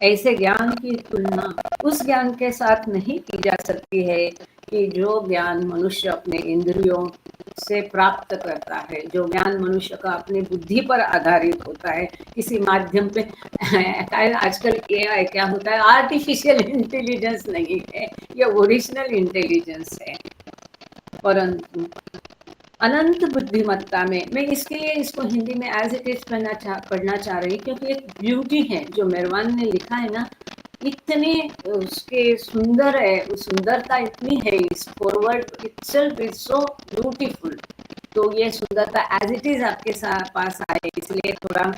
Speaker 1: ऐसे ज्ञान की तुलना उस ज्ञान के साथ नहीं की जा सकती है कि जो ज्ञान मनुष्य अपने इंद्रियों से प्राप्त करता है, जो ज्ञान मनुष्य का अपनी बुद्धि पर आधारित होता है, किसी माध्यम पे। आजकल AI क्या होता है, आर्टिफिशियल इंटेलिजेंस नहीं है, ये ओरिजिनल इंटेलिजेंस है। परंतु अनंत बुद्धिमत्ता में, मैं इसके इसको हिंदी में एज इट इज पढ़ना चाह रही, क्योंकि एक ब्यूटी है जो मेहरबान ने लिखा है ना, इतने उसके सुंदर है, उस सुंदरता इतनी है, इस forward itself is so beautiful. तो ये सुंदरता एज इट इज आपके पास आए, इसलिए थोड़ा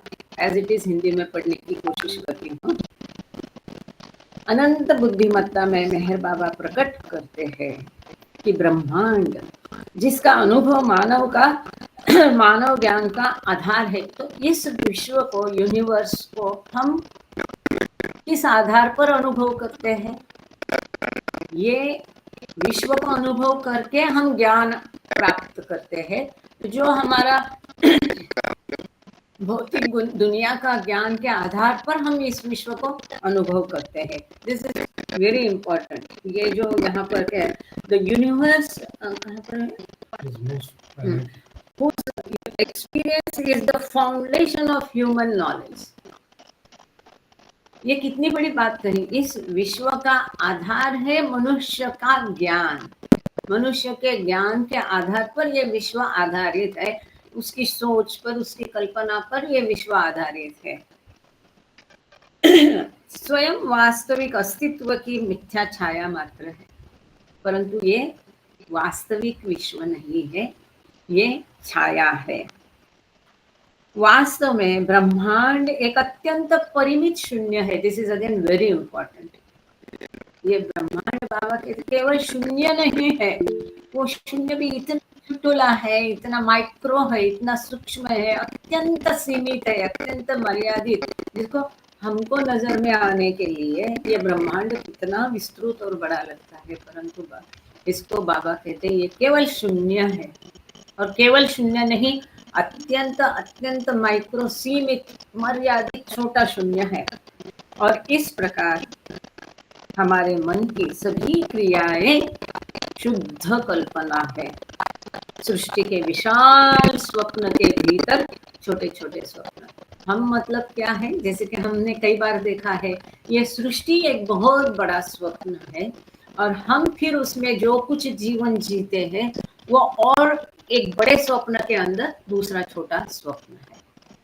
Speaker 1: एज इट इज हिंदी में पढ़ने की कोशिश करती हूँ। अनंत बुद्धिमत्ता में मेहर बाबा प्रकट करते हैं कि ब्रह्मांड जिसका अनुभव मानव ज्ञान का आधार है, तो इस विश्व को, यूनिवर्स को हम किस आधार पर अनुभव करते हैं? ये विश्व को अनुभव करके हम ज्ञान प्राप्त करते हैं। तो जो हमारा भौतिक दुनिया का ज्ञान के आधार पर हम इस विश्व को अनुभव करते हैं। This is very important. ये जो यहाँ पर है, द यूनिवर्स कहाँ पर है, experience is the foundation of human knowledge. ये कितनी बड़ी बात कही, इस विश्व का आधार है मनुष्य का ज्ञान। मनुष्य के ज्ञान के आधार पर ये विश्व आधारित है, उसकी सोच पर, उसकी कल्पना पर ये विश्व आधारित है। स्वयं वास्तविक अस्तित्व की मिथ्या छाया मात्र है, परंतु ये वास्तविक विश्व नहीं है, ये छाया है। वास्तव में ब्रह्मांड एक अत्यंत परिमित शून्य है। This is again very important. ये ब्रह्मांड बाबा के केवल शून्य नहीं है, वो शून्य भी इतना टुटुला है, इतना माइक्रो है, इतना सूक्ष्म है, अत्यंत सीमित है, अत्यंत मर्यादित, जिसको हमको नजर में आने के लिए ये ब्रह्मांड कितना विस्तृत और बड़ा लगता है, परंतु इसको बाबा कहते हैं ये केवल शून्य है। और केवल शून्य नहीं, अत्यंत अत्यंत माइक्रो सीमित मर्यादित छोटा शून्य है। और इस प्रकार हमारे मन की सभी क्रियाएं शुद्ध कल्पना है। सृष्टि के विशाल स्वप्न के भीतर छोटे छोटे स्वप्न। हम मतलब क्या है, जैसे कि हमने कई बार देखा है, ये सृष्टि एक बहुत बड़ा स्वप्न है और हम फिर उसमें जो कुछ जीवन जीते हैं वो और एक बड़े स्वप्न के अंदर दूसरा छोटा स्वप्न है।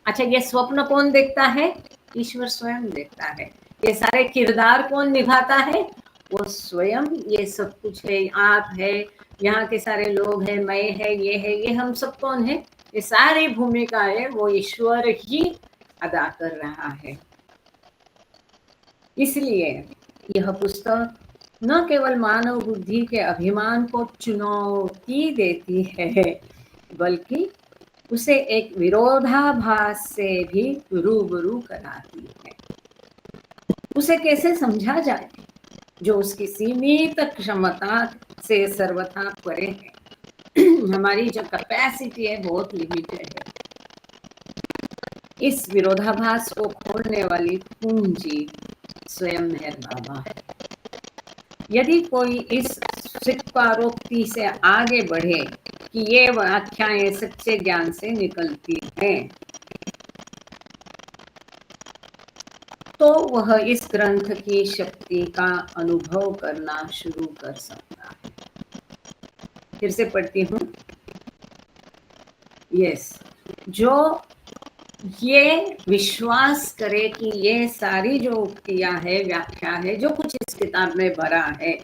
Speaker 1: अच्छा, ये स्वप्न कौन देखता है? ईश्वर स्वयं देखता है। ये सारे किरदार कौन निभाता है? वो स्वयं। ये सब कुछ है, आप है, यहाँ के सारे लोग हैं, मैं है, ये हम सब कौन है? ये सारी भूमिकाएं वो ईश्वर ही अदा कर रहा है। इसलिए यह पुस्तक न केवल मानव बुद्धि के अभिमान को चुनौती देती है, बल्कि उसे एक विरोधाभास से भी रूबरू कराती है। उसे कैसे समझा जाए जो उसकी सीमित क्षमता से सर्वथा परे है। हमारी जो कैपेसिटी है बहुत लिमिटेड है। इस विरोधाभास को खोलने वाली पूंजी स्वयं मेहर बाबा है। यदि कोई इस स्वीकारोक्ति से आगे बढ़े कि ये व्याख्याएं सच्चे ज्ञान से निकलती हैं, तो वह इस ग्रंथ की शक्ति का अनुभव करना शुरू कर सकता है। फिर से पढ़ती हूँ। यस, जो ये विश्वास करे कि ये सारी जो उक्तियां है, व्याख्या है, जो कुछ इस किताब में भरा है,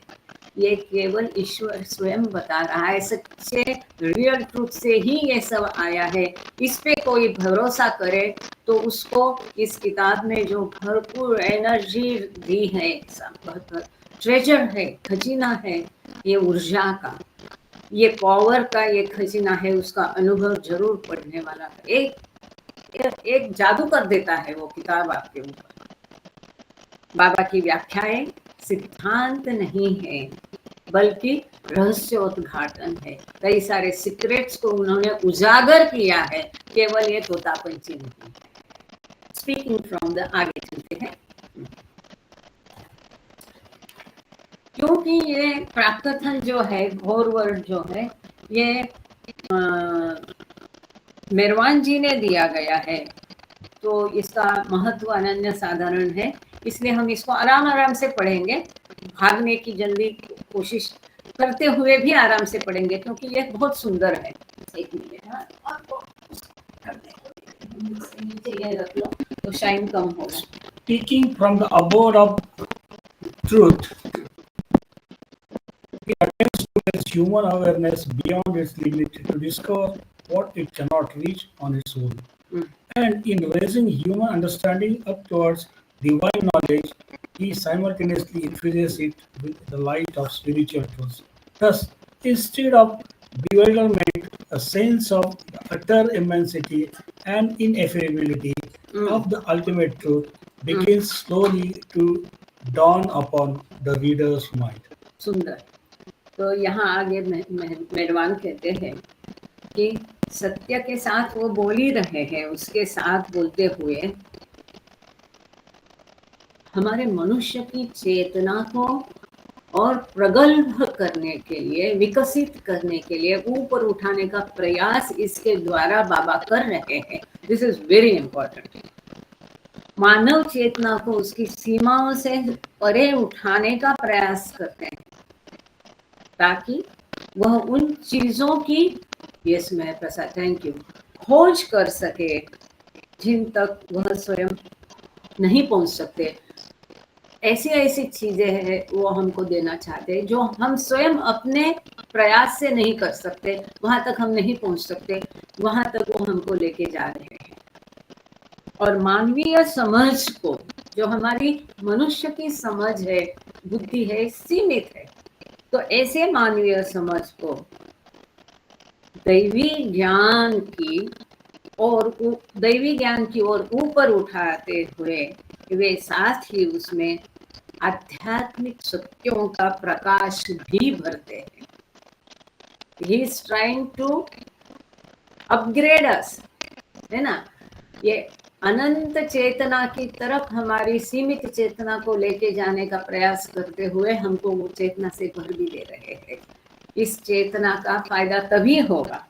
Speaker 1: ये केवल ईश्वर स्वयं बता रहा है। सच्चे रियल ट्रूथ से ही ये सब आया है। इस पे कोई भरोसा करे तो उसको इस किताब में जो भरपूर एनर्जी दी है, ट्रेजर है, खजीना है, ये ऊर्जा का, ये पावर का ये खजीना है, उसका अनुभव जरूर पढ़ने वाला एक जादू कर देता है वो किताब आपके ऊपर। बाबा की व्याख्याएं सिद्धांत नहीं है, बल्कि रहस्योद्घाटन है। कई सारे सीक्रेट्स को उन्होंने उजागर किया है, केवल ये तोतापंची नहीं है। स्पीकिंग फ्रॉम द, आगे चलते हैं। क्योंकि ये प्राकथन जो है, घोर वर्ड जो है, ये मेहरवान जी ने दिया गया है, तो इसका महत्व अनन्य साधारण है। इसलिए हम इसको आराम आराम से पढ़ेंगे, भागने की जल्दी कोशिश करते हुए भी आराम से पढ़ेंगे, क्योंकि ये बहुत सुंदर है। एक मिनट, नीचे ये रख लो तो शाइन कम होगा।
Speaker 2: Speaking from the abode of truth, it attempts to raise human awareness beyond its limit to discover what it cannot reach on its own. And in raising human understanding up towards divine knowledge, he simultaneously infuses it with the light of spiritual truth. Thus, instead of bewilderment, a sense of the utter immensity and ineffability of the ultimate truth begins slowly to dawn upon the reader's mind.
Speaker 1: सुंदर। तो यहाँ आगे मेहरबान कहते हैं कि सत्य के साथ वो बोल ही रहे हैं, उसके साथ बोलते हुए हमारे मनुष्य की चेतना को और प्रगल्भ करने के लिए, विकसित करने के लिए, ऊपर उठाने का प्रयास इसके द्वारा बाबा कर रहे हैं। This is very important. मानव चेतना को उसकी सीमाओं से परे उठाने का प्रयास करते हैं, ताकि वह उन चीजों की, यस मैं प्रसाद थैंक यू, खोज कर सके जिन तक वह स्वयं नहीं पहुंच सकते। ऐसी ऐसी चीजें हैं वो हमको देना चाहते हैं जो हम स्वयं अपने प्रयास से नहीं कर सकते, वहां तक हम नहीं पहुंच सकते, वहां तक वो हमको लेके जा रहे हैं। और मानवीय समझ को, जो हमारी मनुष्य की समझ है, बुद्धि है, सीमित है, तो ऐसे मानवीय समझ को दैवी ज्ञान की और दैवी ज्ञान की ओर ऊपर उठाते हुए वे साथ ही उसमें आध्यात्मिक सत्यों का प्रकाश भी भरते हैं। He is trying to upgrade us, है ना। ये अनंत चेतना की तरफ हमारी सीमित चेतना को लेके जाने का प्रयास करते हुए हमको वो चेतना से भर भी दे रहे हैं। इस चेतना का फायदा तभी होगा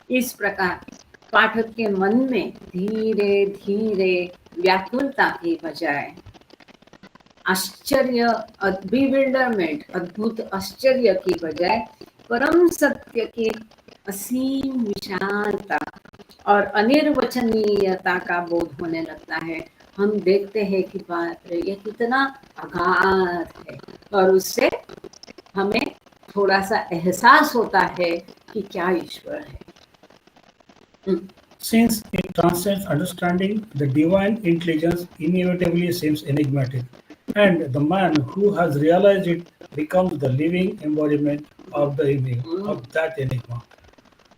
Speaker 1: इस प्रकार पाठक के मन में धीरे धीरे व्याकुलता की बजाय आश्चर्य, बिविल्डरमेंट, अद्भुत आश्चर्य की बजाय परम सत्य की असीम विशालता और अनिर्वचनीयता का बोध होने लगता है। हम देखते हैं कि बात ये कितना अगाध है, और उससे हमें थोड़ा सा एहसास होता है कि क्या ईश्वर है।
Speaker 2: Since it transcends understanding, the divine intelligence inevitably seems enigmatic, and the man who has realized it becomes the living embodiment of that enigma.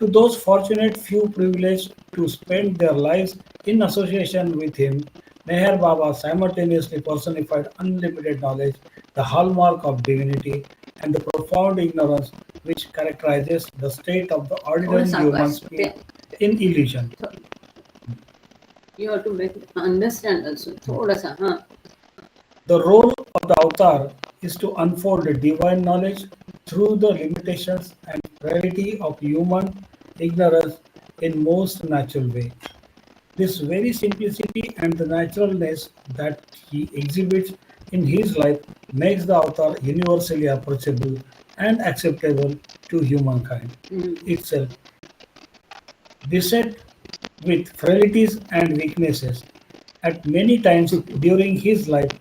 Speaker 2: To those fortunate few privileged to spend their lives in association with him, Meher Baba simultaneously personified unlimited knowledge, the hallmark of divinity, and the profound ignorance which characterizes the state of the ordinary human spirit in illusion.
Speaker 1: You have to make understand also थोड़ा सा, हाँ।
Speaker 2: The role of the avatar is to unfold divine knowledge through the limitations and frailty of human ignorance in most natural way. This very simplicity and the naturalness that he exhibits in his life makes the avatar universally approachable and acceptable to humankind itself. Beset with frailties and weaknesses, at many times during his life,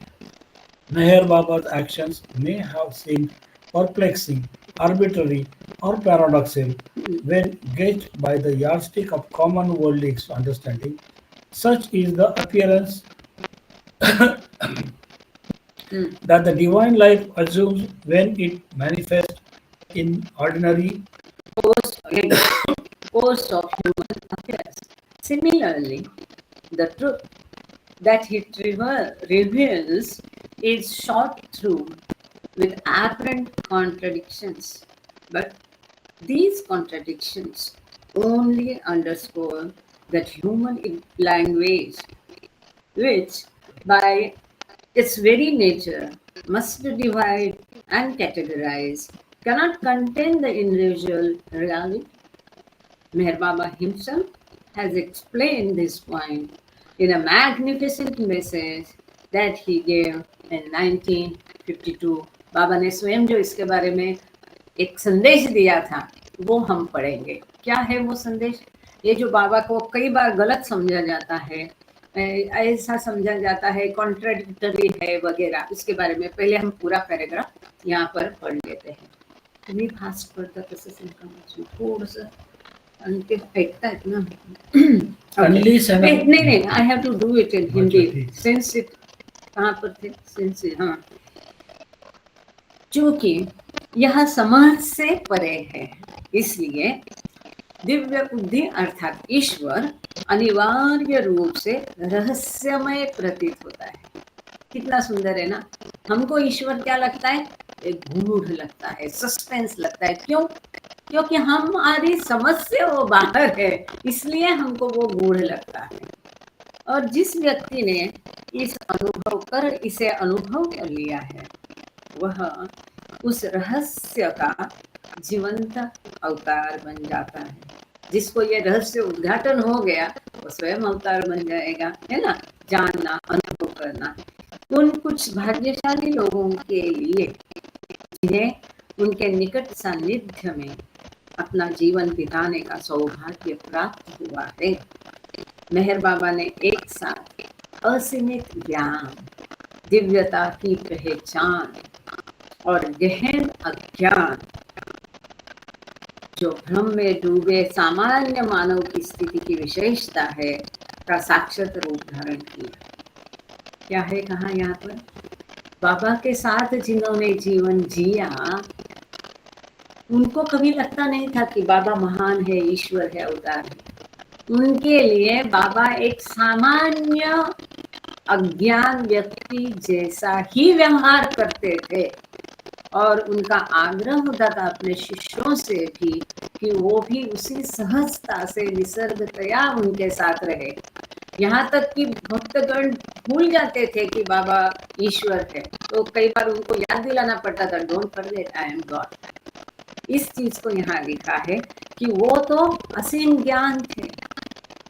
Speaker 2: Meher Baba's actions may have seemed perplexing, arbitrary, or paradoxical when gauged by the yardstick of common worldly understanding. Such is the appearance that the divine life assumes when it manifests in ordinary
Speaker 1: Course of human affairs. Similarly, the truth that it reveals is shot through with apparent contradictions, but these contradictions only underscore that human language, which by its very nature must divide and categorize, cannot contain the individual reality. Meher Baba himself has explained this point in a magnificent message that he gave in 1952. बाबा ने स्वयं जो इसके बारे में एक संदेश दिया था वो हम पढ़ेंगे। क्या है वो संदेश? ये जो बाबा को कई बार गलत समझा जाता है, ऐसा समझा जाता है, कॉन्ट्राडिक्टरी है वगैरह, उसके बारे में पहले हम पूरा पैराग्राफ यहाँ पर पढ़ लेते हैं। तुम्ही फास्ट पढ़ता तसं थोडंसं आणि ते ऐकतायत ना। नहीं, I have to do it in Hindi since it कहाँ पर थे, सिंस, हाँ। चूंकि यह समझ से परे है, इसलिए दिव्य बुद्धि अर्थात ईश्वर अनिवार्य रूप से रहस्यमय प्रतीत होता है। कितना सुंदर है ना। हमको ईश्वर क्या लगता है? एक गूढ़ लगता है, सस्पेंस लगता है। क्यों? क्योंकि हमारी समझ से वो बाहर है, इसलिए हमको वो गूढ़ लगता है। और जिस व्यक्ति ने इसे अनुभव कर लिया है, वह उस रहस्य का जीवंत अवतार बन जाता है। जिसको ये रहस्य उद्घाटन हो गया वो स्वयं अवतार बन जाएगा, है ना। जानना, अनुभव करना। उन कुछ भाग्यशाली लोगों के लिए जिन्हें उनके निकट सानिध्य में अपना जीवन बिताने का सौभाग्य प्राप्त हुआ है। मेहर बाबा ने एक साथ असीमित ज्ञान, दिव्यता की पहचान और गहन अज्ञान, जो भ्रम में डूबे सामान्य मानव की स्थिति की विशेषता है, का साक्षात रूप धारण किया। क्या है कहा यहाँ पर? बाबा के साथ जिन्होंने जीवन जिया, उनको कभी लगता नहीं था कि बाबा महान है, ईश्वर है, अवतार है। उनके लिए बाबा एक सामान्य अज्ञान व्यक्ति जैसा ही व्यवहार करते थे और उनका आग्रह होता था अपने शिष्यों से भी कि वो भी उसी सहजता से निसर्गतया उनके साथ रहे। यहाँ तक कि भक्तगण भूल जाते थे कि बाबा ईश्वर है, तो कई बार उनको याद दिलाना पड़ता था, don't forget I am God. इस चीज को यहाँ लिखा है कि वो तो असीम ज्ञान थे,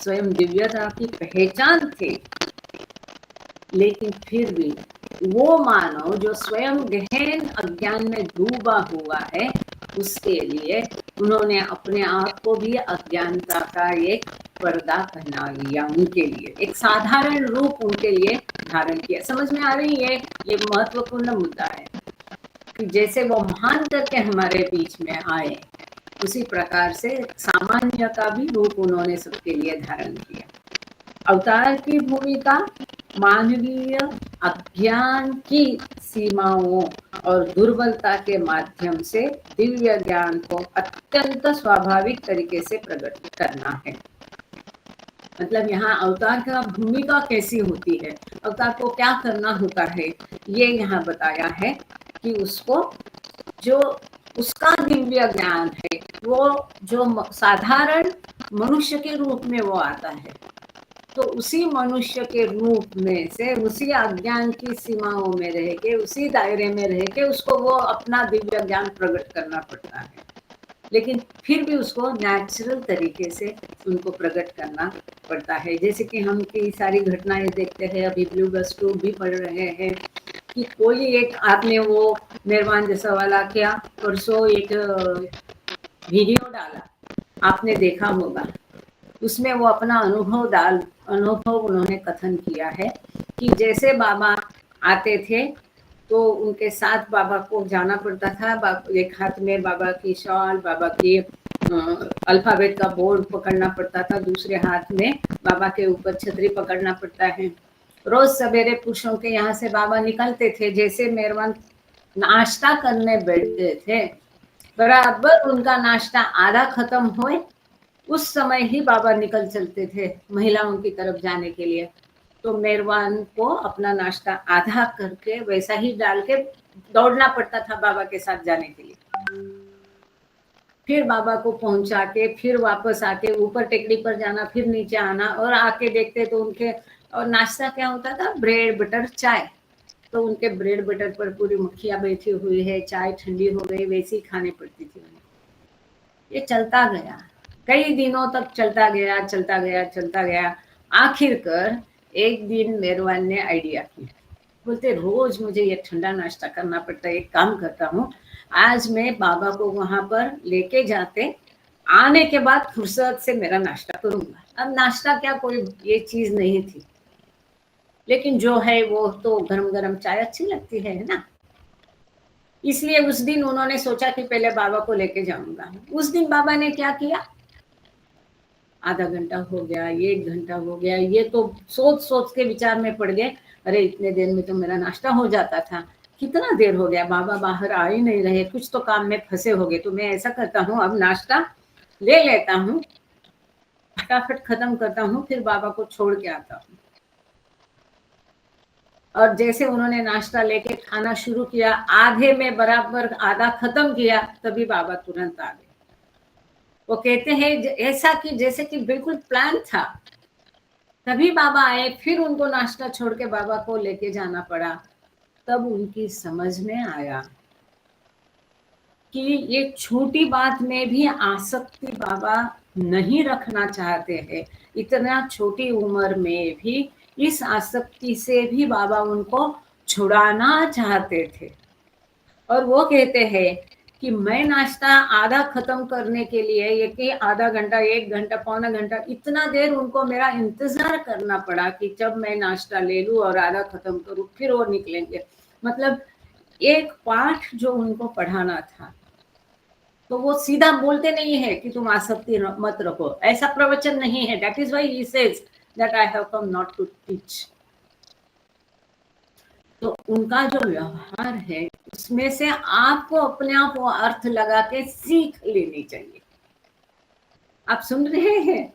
Speaker 1: स्वयं दिव्यता की पहचान थे, लेकिन फिर भी वो मानव जो स्वयं गहन अज्ञान में डूबा हुआ है, उसके लिए उन्होंने अपने आप को भी अज्ञानता का एक पर्दा पहना लिया। उनके लिए एक साधारण रूप उनके लिए धारण किया। समझ में आ रही है? ये महत्वपूर्ण मुद्दा है कि जैसे वो महान करके हमारे बीच में आए, उसी प्रकार से सामान्य का भी रूप उन्होंने सबके लिए धारण किया। अवतार की भूमिका मानवीय अज्ञान की सीमाओं और दुर्बलता के माध्यम से दिव्य ज्ञान को अत्यंत स्वाभाविक तरीके से प्रकट करना है। मतलब यहाँ अवतार का भूमिका कैसी होती है, अवतार को क्या करना होता है, ये यहाँ बताया है कि उसको जो उसका दिव्य ज्ञान है, वो जो साधारण मनुष्य के रूप में वो आता है, तो उसी मनुष्य के रूप में से उसी अज्ञान की सीमाओं में रह के, उसी दायरे में रह के उसको वो अपना दिव्य ज्ञान प्रकट करना पड़ता है। लेकिन फिर भी उसको नेचुरल तरीके से उनको प्रकट करना पड़ता है। जैसे कि हम कई सारी घटनाएं देखते हैं, अभी ब्लू बस टू भी पढ़ रहे हैं कि कोई एक आपने वो मेहरबान जैसा वाला क्या परसों एक वीडियो डाला, आपने देखा होगा, उसमें वो अपना अनुभव उन्होंने कथन किया है कि जैसे बाबा आते थे तो उनके साथ बाबा को जाना पड़ता था। एक हाथ में बाबा की शॉल, बाबा की अल्फाबेट का बोर्ड पकड़ना पड़ता था, दूसरे हाथ में बाबा के ऊपर छतरी पकड़ना पड़ता है। रोज सवेरे पुरुषों के यहाँ से बाबा निकलते थे, जैसे मेहरबान नाश्ता करने बैठते थे, बराबर उनका नाश्ता आधा खत्म हुए उस समय ही बाबा निकल चलते थे महिलाओं की तरफ जाने के लिए। तो मेहरबान को अपना नाश्ता आधा करके वैसा ही डाल के दौड़ना पड़ता था बाबा के साथ जाने के लिए। फिर बाबा को पहुंचा के फिर वापस आके ऊपर टेकड़ी पर जाना, फिर नीचे आना, और आके देखते तो उनके और नाश्ता क्या होता था, ब्रेड बटर चाय। तो उनके ब्रेड बटर पर पूरी मक्खियां बैठी हुई है, चाय ठंडी हो गई, वैसी खानी पड़ती थी उन्हें। ये चलता गया, कई दिनों तक चलता गया। आखिरकार एक दिन मेहरबान ने आइडिया किया, बोलते रोज मुझे ये ठंडा नाश्ता करना पड़ता है, एक काम करता हूँ, आज मैं बाबा को वहां पर लेके जाते, आने के बाद फुर्सत से मेरा नाश्ता करूंगा। अब नाश्ता क्या कोई ये चीज नहीं थी, लेकिन जो है वो तो गरम गरम चाय अच्छी लगती है ना। इसलिए उस दिन उन्होंने सोचा कि पहले बाबा को लेके जाऊंगा। उस दिन बाबा ने क्या किया, आधा घंटा हो गया, 1 घंटा हो गया, ये तो सोच के विचार में पड़ गए, अरे इतने देर में तो मेरा नाश्ता हो जाता था, कितना देर हो गया, बाबा बाहर आ ही नहीं रहे, कुछ तो काम में फंसे हो गए। तो मैं ऐसा करता हूँ, अब नाश्ता ले लेता हूँ, फटाफट खत्म करता हूँ, फिर बाबा को छोड़ के आता हूँ। और जैसे उन्होंने नाश्ता लेके खाना शुरू किया, आधे में बराबर आधा खत्म किया, तभी बाबा तुरंत आ गए। वो कहते हैं ऐसा कि जैसे कि बिल्कुल प्लान था, तभी बाबा आए, फिर उनको नाश्ता छोड़ के बाबा को लेके जाना पड़ा। तब उनकी समझ में आया कि ये छोटी बात में भी आसक्ति बाबा नहीं रखना चाहते हैं, इतना छोटी उम्र में भी इस आसक्ति से भी बाबा उनको छुड़ाना चाहते थे। और वो कहते हैं कि मैं नाश्ता आधा खत्म करने के लिए ये कि आधा घंटा, 1 घंटा, पौना घंटा, इतना देर उनको मेरा इंतजार करना पड़ा कि जब मैं नाश्ता ले लूं और आधा खत्म करूं फिर वो निकलेंगे। मतलब एक पाठ जो उनको पढ़ाना था, तो वो सीधा बोलते नहीं है कि तुम आसक्ति मत रखो, ऐसा प्रवचन नहीं है। That is why he says that I have come not to teach. तो उनका जो व्यवहार है उसमें से आपको अपने आप वो अर्थ लगा के सीख लेनी चाहिए। आप सुन रहे हैं?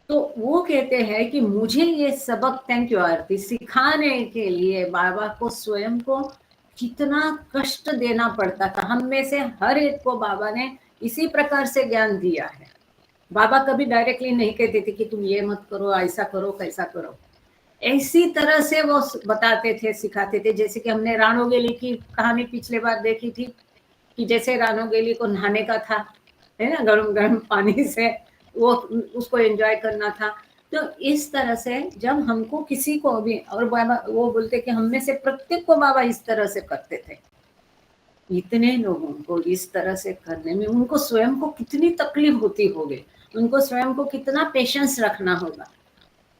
Speaker 1: तो वो कहते हैं कि मुझे ये सबक, थैंक यू आरती, सिखाने के लिए बाबा को स्वयं को कितना कष्ट देना पड़ता था। हम में से हर एक को बाबा ने इसी प्रकार से ज्ञान दिया है। बाबा कभी डायरेक्टली नहीं कहते थे कि तुम ये मत करो, ऐसा करो, कैसा करो। ऐसी तरह से वो बताते थे, सिखाते थे। जैसे कि हमने रानोगेली की कहानी पिछले बार देखी थी कि जैसे रानोगेली को नहाने का था, है ना, गर्म गर्म पानी से वो उसको एंजॉय करना था। तो इस तरह से जब हमको किसी को भी, और बाबा वो बोलते कि हम में से प्रत्येक को बाबा इस तरह से करते थे। इतने लोगों को इस तरह से करने में उनको स्वयं को कितनी तकलीफ होती होगी, उनको स्वयं को कितना पेशेंस रखना होगा।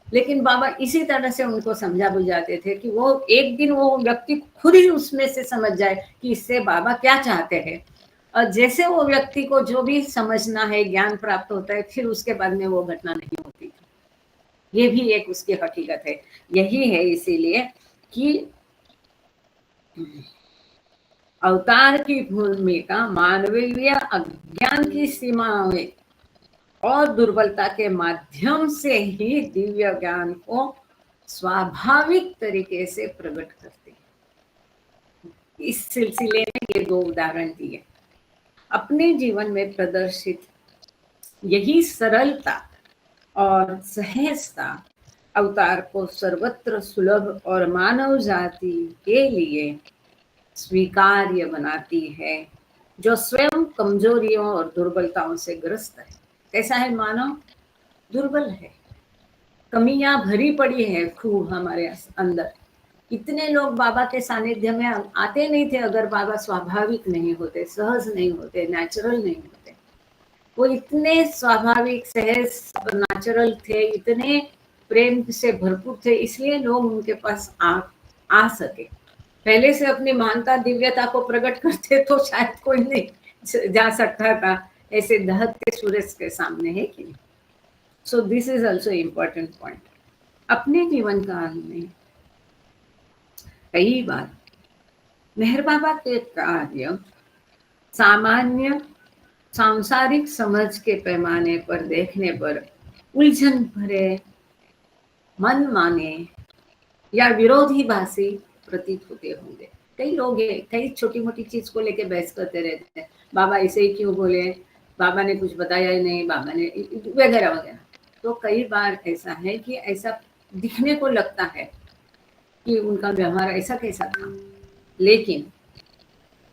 Speaker 1: लेकिन बाबा इसी तरह से उनको समझा बुझाते थे कि वो एक दिन वो व्यक्ति खुद ही उसमें से समझ जाए कि इससे बाबा क्या चाहते हैं। और जैसे वो व्यक्ति को जो भी समझना है, ज्ञान प्राप्त होता है, फिर उसके बाद में वो घटना नहीं होती थी। ये भी एक उसकी हकीकत है। यही है इसीलिए कि अवतार की भूमिका मानवीय अज्ञान की सीमाएं और दुर्बलता के माध्यम से ही दिव्य ज्ञान को स्वाभाविक तरीके से प्रकट करती है। इस सिलसिले में ये 2 उदाहरण दिए। अपने जीवन में प्रदर्शित यही सरलता और सहजता अवतार को सर्वत्र सुलभ और मानव जाति के लिए स्वीकार्य बनाती है, जो स्वयं कमजोरियों और दुर्बलताओं से ग्रस्त है। कैसा है मानव? दुर्बल है, कमियां भरी पड़ी है खूब हमारे अंदर। इतने लोग बाबा के सानिध्य में आते नहीं थे अगर बाबा स्वाभाविक नहीं होते, सहज नहीं होते, नेचुरल नहीं होते। वो इतने स्वाभाविक, सहज, नेचुरल थे, इतने प्रेम से भरपूर थे, इसलिए लोग उनके पास आ सके। पहले से अपनी महानता, दिव्यता को प्रकट करते तो शायद कोई नहीं जा सकता था ऐसे दहकते सूरज के सामने, है कि नहीं? So this is also important point. अपने जीवन काल में कई बार मेहर बाबा के कार्य सामान्य सांसारिक समझ के पैमाने पर देखने पर उलझन भरे, मन माने या विरोधीभासी प्रतीत होते होंगे। कई लोग कई छोटी मोटी चीज को लेके बहस करते रहते हैं, बाबा ऐसे ही क्यों बोले, बाबा ने कुछ बताया ही नहीं, बाबा ने वगैरह वगैरह। तो कई बार ऐसा है कि ऐसा दिखने को लगता है कि उनका व्यवहार ऐसा कैसा था। लेकिन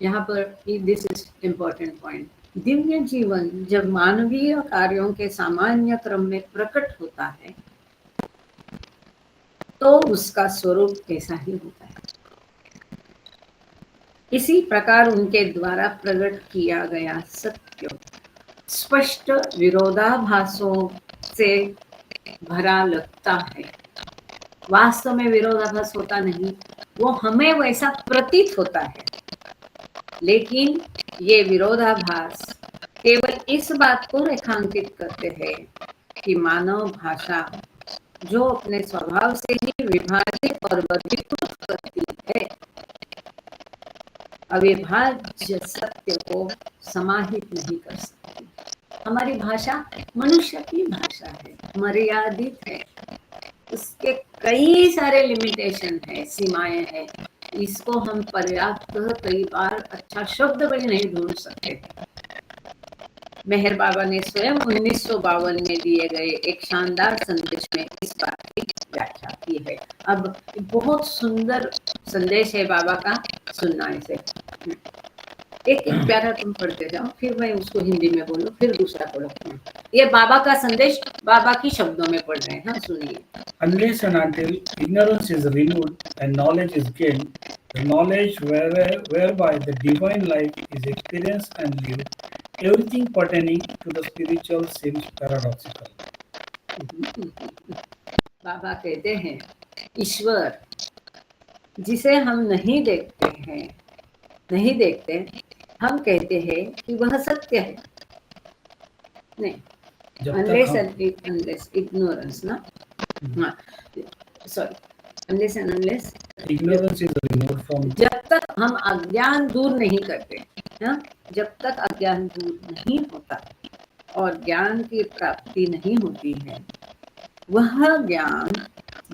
Speaker 1: यहाँ पर this is important point, Divya जीवन जब मानवीय कार्यों के सामान्य क्रम में प्रकट होता है तो उसका स्वरूप कैसा ही होता है। इसी प्रकार उनके द्वारा प्रकट किया गया सत्य स्पष्ट विरोधाभासों से भरा लगता है। वास्तव में विरोधाभास होता नहीं, वो हमें वैसा प्रतीत होता है। लेकिन ये विरोधाभास केवल इस बात को रेखांकित करते हैं कि मानव भाषा जो अपने स्वभाव से ही विभाजित और वर्गीकृत करती है, अविभाज्य सत्य को समाहित नहीं कर सकती। हमारी भाषा मनुष्य की भाषा है, मर्यादित है, उसके कई सारे लिमिटेशन है, सीमाएं हैं। इसको हम पर्याप्त कई बार अच्छा शब्द भी नहीं ढूंढ सकते। मेहर बाबा ने स्वयं 1952 में दिए गए एक शानदार संदेश में इस बात की व्याख्या की है। अब बहुत सुंदर संदेश है बाबा का, सुनना इसे। एक एक प्यारा तुम पढ़ते जाओ, फिर मैं उसको हिंदी में बोलूं, फिर दूसरा पढ़ो। ये बाबा का संदेश बाबा की शब्दों में पढ़ रहे हैं, हाँ सुनिए।
Speaker 2: Unless and until ignorance is removed and knowledge is gained, The knowledge whereby the divine life is experienced and lived, everything pertaining to the spiritual seems paradoxical.
Speaker 1: बाबा कहते हैं ईश्वर जिसे हम नहीं देखते, हम कहते हैं कि वह सत्य है। नहीं, unless ignorance, ना? हाँ, sorry, unless and unless
Speaker 2: Ignorance is removed from.
Speaker 1: जब तक हम अज्ञान दूर नहीं करते, हाँ, जब तक अज्ञान दूर नहीं होता और ज्ञान की प्राप्ति नहीं होती है, वह ज्ञान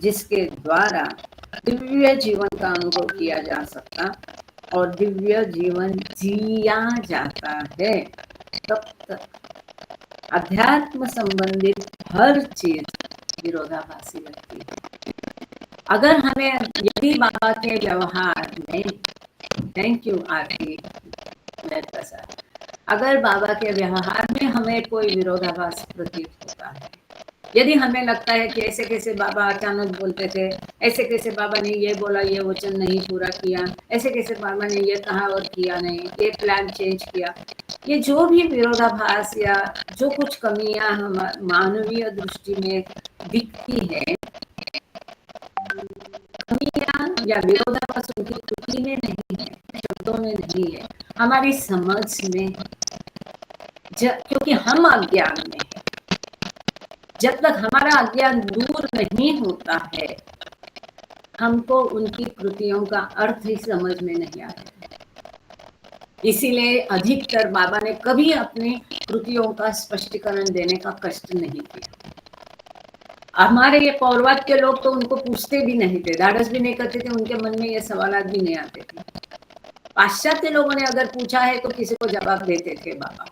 Speaker 1: जिसके द्वारा दिव्य जीवन का अनुभव किया जा सकता और दिव्य जीवन जिया जाता है, तब तक अध्यात्म संबंधित हर चीज विरोधाभासी लगती है। अगर हमें यदि बाबा के व्यवहार में, थैंक यू आरती प्रसाद, अगर बाबा के व्यवहार में हमें कोई विरोधाभास प्रतीत होता है, यदि हमें लगता है कि ऐसे कैसे बाबा अचानक बोलते थे, ऐसे कैसे बाबा ने ये बोला, ये वचन नहीं पूरा किया, ऐसे कैसे बाबा ने ये कहा और किया नहीं, ये प्लान चेंज किया, ये जो भी विरोधाभास या जो कुछ कमियां हम मानवीय दृष्टि में दिखती है, कमियां या विरोधाभास उनकी कृति में नहीं है, शब्दों में नहीं है, हमारी समझ में, क्योंकि हम अज्ञान में है। जब तक हमारा अज्ञान दूर नहीं होता है, हमको उनकी कृतियों का अर्थ ही समझ में नहीं आता। इसीलिए अधिकतर बाबा ने कभी अपनी कृतियों का स्पष्टीकरण देने का कष्ट नहीं किया। हमारे ये पौरवाद के लोग तो उनको पूछते भी नहीं थे, धाड़स भी नहीं करते थे, उनके मन में ये सवालात भी नहीं आते थे। पाश्चात्य लोगों ने अगर पूछा है तो किसी को जवाब देते थे बाबा।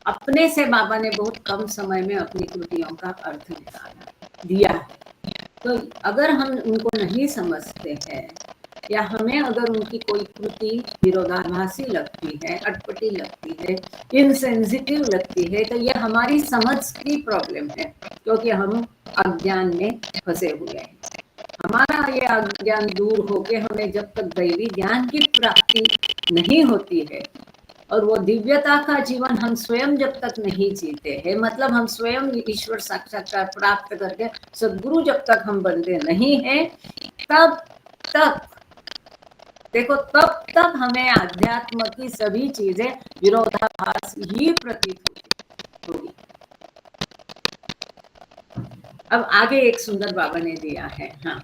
Speaker 1: अपने से बाबा ने बहुत कम समय में अपनी कृतियों का अर्थ दिया। तो अगर हम उनको नहीं समझते हैं या हमें अगर उनकी कोई कृति विरोधाभासी लगती है, अटपटी लगती है, इनसेंसिटिव लगती है, तो ये हमारी समझ की प्रॉब्लम है, क्योंकि हम अज्ञान में फंसे हुए हैं। हमारा ये अज्ञान दूर होके हमें जब तक दैवी ज्ञान की प्राप्ति नहीं होती है और वो दिव्यता का जीवन हम स्वयं जब तक नहीं जीते हैं, मतलब हम स्वयं ईश्वर साक्षात्कार प्राप्त करके सद्गुरु जब तक हम बनते नहीं हैं, तब तक देखो, तब तक हमें अध्यात्म की सभी चीजें विरोधाभास ही प्रतीत होगी। अब आगे एक सुंदर बाबा ने दिया है, हाँ,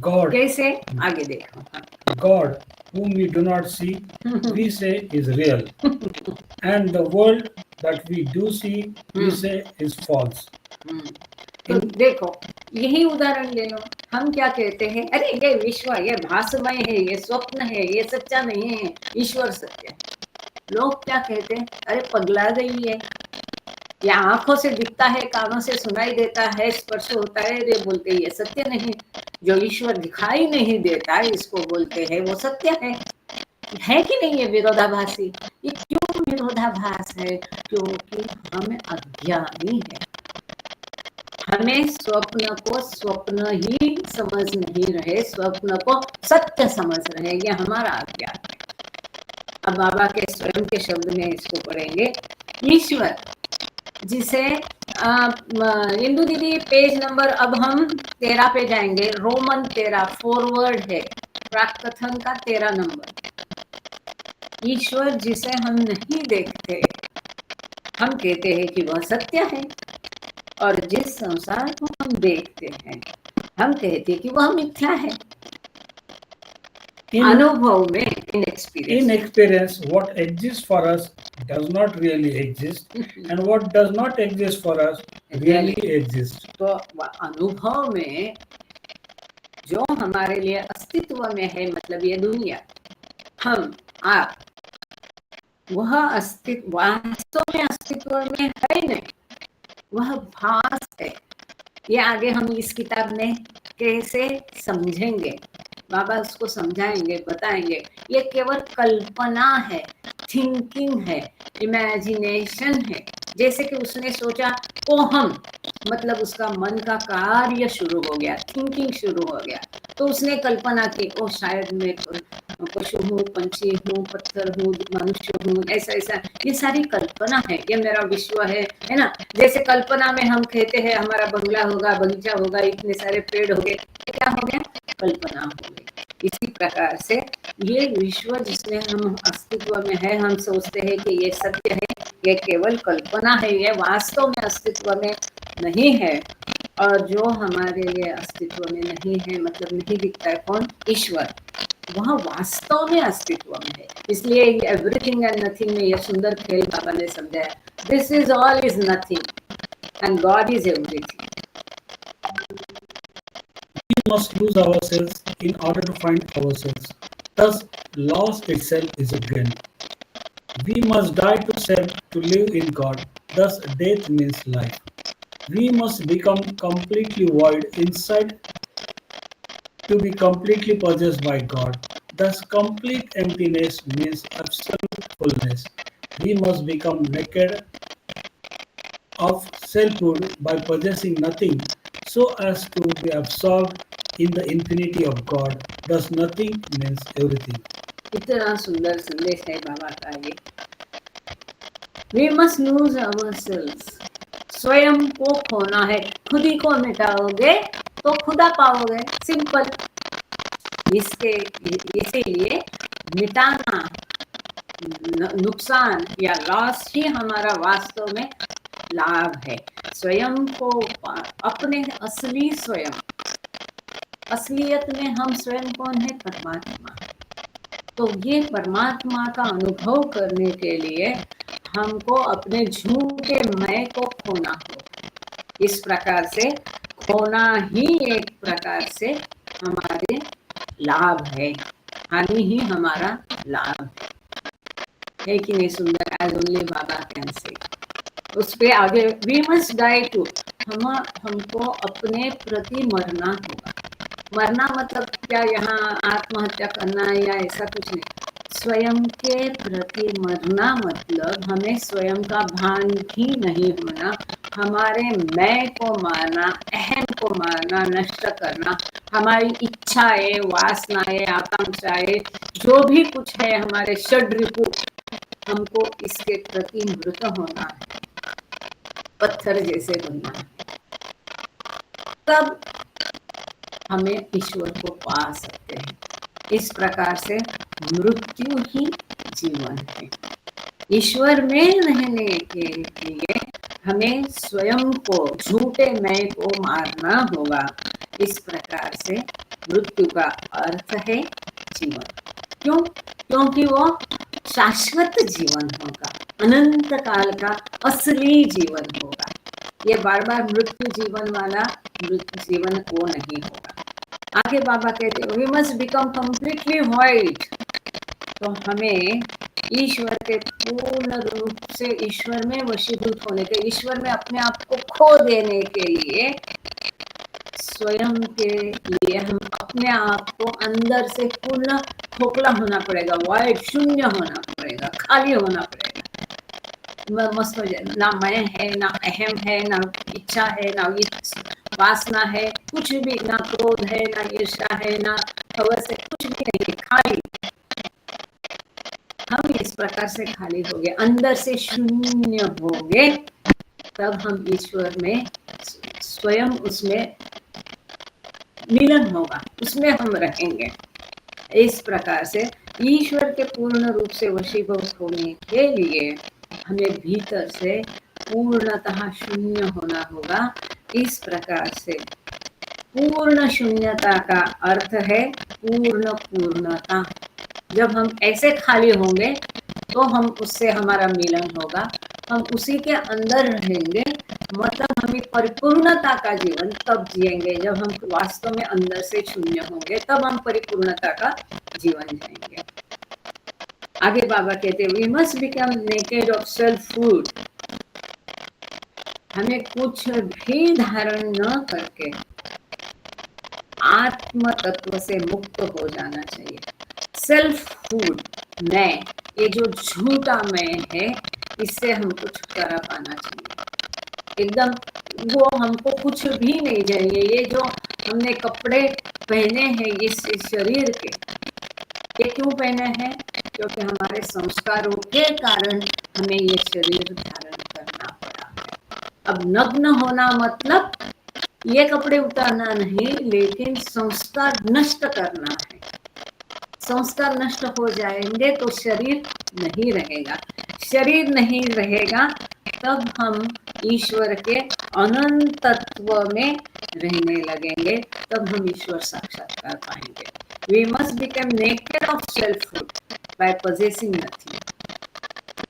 Speaker 2: God,
Speaker 1: कैसे आगे देखो। हाँ।
Speaker 2: God whom we do not see, we say is real, and the world that we do see, we say is false.
Speaker 1: तो देखो, यही उदाहरण ले लो। हम क्या कहते हैं, अरे ये विश्व, ये भासमय है, ये स्वप्न है, ये सच्चा नहीं है, ईश्वर सत्य है। लोग क्या कहते हैं, अरे पगला गई है, या आंखों से दिखता है, कानों से सुनाई देता है, स्पर्श होता है, ये बोलते हैं ये सत्य नहीं। जो ईश्वर दिखाई नहीं देता इसको बोलते हैं वो सत्य है कि नहीं? ये विरोधाभासी। ये क्यों विरोधाभास है? क्योंकि हम अज्ञानी है, हमें स्वप्न को स्वप्न ही समझ नहीं रहे, स्वप्न को सत्य समझ रहे, ये हमारा अज्ञान है। अब बाबा के स्वयं के शब्द में इसको पढ़ेंगे। ईश्वर जिसे इंदु दीदी पेज नंबर, अब हम 13 पे जाएंगे, रोमन 13 फॉरवर्ड है, प्राकथन का 13 नंबर। ईश्वर जिसे हम नहीं देखते, हम कहते हैं कि वह सत्य है, और जिस संसार को हम देखते हैं हम कहते हैं कि वह मिथ्या है। अनुभव में, इन
Speaker 2: experience, what exists for us does not really exist, and what does not exist for us really exists.
Speaker 1: तो अनुभव में जो हमारे लिए अस्तित्व में है, मतलब ये दुनिया, हम, आप, वह अस्तित्व वास्तव में अस्तित्व में है नहीं, वह भास है। ये आगे हम इस किताब में कैसे समझेंगे, बाबा उसको समझाएंगे, बताएंगे। ये केवल कल्पना है, थिंकिंग है, इमेजिनेशन है। जैसे कि उसने सोचा तो हम, मतलब उसका मन का कार्य शुरू हो गया, थिंकिंग शुरू हो गया, तो उसने कल्पना की ओ शायद मैं पशु हूँ, पंछी हूँ, पत्थर हूँ, मनुष्य हूँ, ऐसा ऐसा, ये सारी कल्पना है, ये मेरा विश्व है ना। जैसे कल्पना में हम कहते हैं हमारा बंगला होगा, बगीचा होगा, इतने सारे पेड़ हो गए, क्या हो गया, कल्पना हो गई। इसी प्रकार से ये विश्व जिसमें हम अस्तित्व में है, हम सोचते हैं कि ये सत्य है, ये केवल कल्पना है, ये वास्तव में अस्तित्व में नहीं है। और जो हमारे लिए अस्तित्व में नहीं है, मतलब नहीं दिखता है, कौन, ईश्वर, वह वास्तव में अस्तित्व में है। इसलिए एवरीथिंग एंड नथिंग में यह सुंदर खेल बाबा ने समझाया, this is all is nothing and God is everything.
Speaker 2: We must lose ourselves in order to find ourselves. Thus, loss itself is a gain. We must die to self to live in God. Thus, death means life. We must become completely void inside to be completely possessed by God. Thus, complete emptiness means absolute fullness. We must become naked of selfhood by possessing nothing, so as to be absorbed in the infinity of God. Thus, nothing means everything.
Speaker 1: इतना सुंदर संदेश है बाबा का ये। We must lose ourselves. स्वयं को खोना है, खुद ही को मिटाओगे तो खुदा पाओगे, सिंपल। इसके इसीलिए मिटाना, नुकसान या लॉस ही हमारा वास्तव में लाभ है। स्वयं को, अपने असली स्वयं, असलियत में हम स्वयं कौन है, परमात्मा। तो ये परमात्मा का अनुभव करने के लिए हमको अपने झूठे मैं को खोना हो। इस प्रकार से खोना ही एक प्रकार से हमारे लाभ है, हानि ही हमारा लाभ है कि नहीं। सुंदर, as only Baba can say. उस पे आगे वी मस्ट डाई टू, हमको अपने प्रति मरना होगा। मरना मतलब क्या, यहाँ आत्महत्या करना या ऐसा कुछ नहीं। स्वयं के प्रति मरना मतलब हमें स्वयं का भान भी नहीं होना, हमारे मैं को मारना, अहम को मारना, नष्ट करना, हमारी इच्छाएं, वासनाएं, आकांक्षाएं, जो भी कुछ है हमारे षड्रिपु, हमको इसके प्रति मृत होना है, पत्थर जैसे बनना है। तब हमें ईश्वर को पा सकते हैं। इस प्रकार से मृत्यु ही जीवन है। ईश्वर में रहने के लिए हमें स्वयं को, झूठे मैं को मारना होगा। इस प्रकार से मृत्यु का अर्थ है जीवन। क्यों? क्योंकि वो शाश्वत जीवन होगा, अनंत काल का असली जीवन होगा। ये बार बार मृत्यु जीवन वाला मृत्यु जीवन वो नहीं होगा। आगे बाबा कहते हैं we must become completely void. तो हमें ईश्वर के पूर्ण रूप से ईश्वर में वशीभूत होने के, ईश्वर में अपने आप को खो देने के लिए, स्वयं के लिए हम अपने आप को अंदर से पूर्ण खोखला होना पड़ेगा, वॉइड, शून्य होना पड़ेगा, खाली होना पड़ेगा। मस्त हो जाए, ना मैं है, ना अहम है, ना इच्छा है, ना वासना है, कुछ भी, ना क्रोध है, ना ईर्ष्या है, ना हवस है, कुछ भी नहीं, खाली। हम इस प्रकार से खाली हो गए, अंदर से शून्य हो गए, तब हम ईश्वर में स्वयं उसमें मिलन होगा, उसमें हम रहेंगे। इस प्रकार से ईश्वर के पूर्ण रूप से वशीभूत होने के लिए हमें भीतर से पूर्णतः शून्य होना होगा। इस प्रकार से पूर्ण शून्यता का अर्थ है पूर्ण पूर्णता। जब हम ऐसे खाली होंगे तो हम उससे हमारा मिलन होगा, हम उसी के अंदर रहेंगे, मतलब हमें परिपूर्णता का जीवन तब जिएंगे जब हम वास्तव में अंदर से शून्य होंगे, तब हम परिपूर्णता का जीवन जिएंगे। आगे बाबा कहते हैं we must become naked of selfhood. हमें कुछ भी धारण न करके आत्म तत्व से मुक्त हो जाना चाहिए। सेल्फ फूड, मैं, ये जो झूठा मैं है, इससे हमको छुटकारा पाना चाहिए। एकदम वो हमको कुछ भी नहीं चाहिए। ये जो हमने कपड़े पहने हैं इस शरीर के, ये क्यों पहने हैं? क्योंकि हमारे संस्कारों के कारण हमें ये शरीर धारण करना पड़ा है। अब नग्न होना मतलब ये कपड़े उतारना नहीं, लेकिन संस्कार नष्ट करना है। संस्कार नष्ट हो जाएंगे तो शरीर नहीं रहेगा। शरीर नहीं रहेगा तब हम ईश्वर के अनंतत्व में रहने लगेंगे, तब हम ईश्वर साक्षात्कार पाएंगे। We must become naked of selfhood by possessing nothing.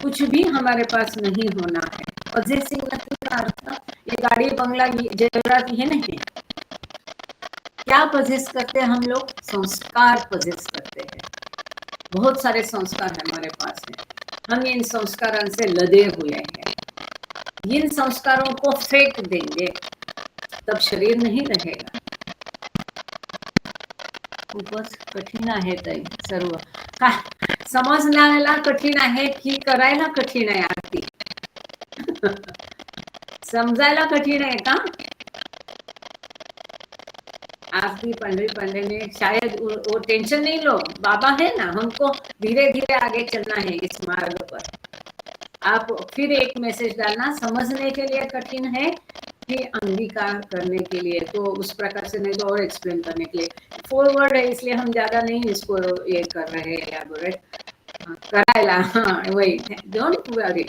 Speaker 1: कुछ भी हमारे पास नहीं होना है। Possessing nothing का अर्थ ये गाड़ी बंगला जेवरात है नहीं, क्या पजेस करते हैं हम लोग? संस्कार पजेस करते हैं। बहुत सारे संस्कार हमारे पास हैं, हम इन संस्कारों से लदे हुए हैं। इन संस्कारों को फेंक देंगे तब शरीर नहीं रहेगा। खूपच कठीण आहे ताई सर्व, का समजण्याला कठीण आहे की करायला कठीण आहे? आरती समजायला कठीण आहे का? आरती पंडे ने शायद वो टेंशन नहीं लो, बाबा है ना, हमको धीरे धीरे आगे चलना है इस मार्ग पर। आप फिर एक मैसेज डालना, समझने के लिए कठिन है कि अंगीकार करने के लिए, तो उस प्रकार से नहीं तो और एक्सप्लेन करने के लिए। फॉरवर्ड है इसलिए हम ज्यादा नहीं इसको ये कर रहे हैं, एलैबोरेट करायला। हाँ वही, डोंट वरी,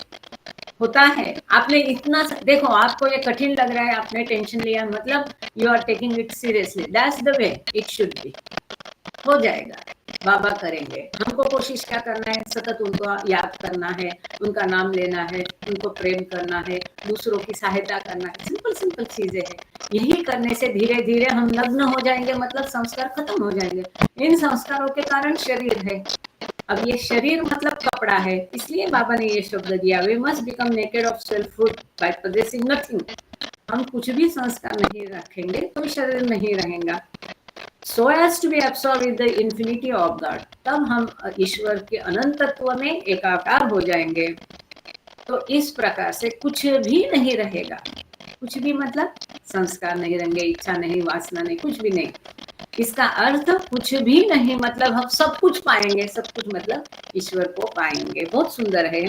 Speaker 1: होता है। आपने इतना देखो, आपको ये कठिन लग रहा है, आपने टेंशन लिया, मतलब you are taking it seriously, that's the way it should be. हो जाएगा, बाबा करेंगे। हमको कोशिश क्या करना है? सतत उनको याद करना है, उनका नाम लेना है, उनको प्रेम करना है, दूसरों की सहायता करना है। सिंपल सिंपल चीजें हैं। यही करने से धीरे धीरे हम नग्न हो जाएंगे, मतलब संस्कार खत्म हो जाएंगे। इन संस्कारों के कारण शरीर है। अब ये शरीर मतलब कपड़ा है, इसलिए बाबा ने ये शब्द दिया, we must become naked of selfhood by possessing nothing. हम कुछ भी संस्कार नहीं रखेंगे तो शरीर नहीं रहेगा। So as to be absorbed in the infinity of God, तब हम ईश्वर के अनंतत्व में एकाकार हो जाएंगे। तो इस प्रकार से कुछ भी नहीं रहेगा। कुछ भी मतलब संस्कार नहीं रहेंगे, इच्छा नहीं, वासना नहीं, कुछ भी नहीं। इसका अर्थ कुछ भी नहीं मतलब हम सब कुछ पाएंगे। सब कुछ मतलब ईश्वर को पाएंगे। बहुत सुंदर है।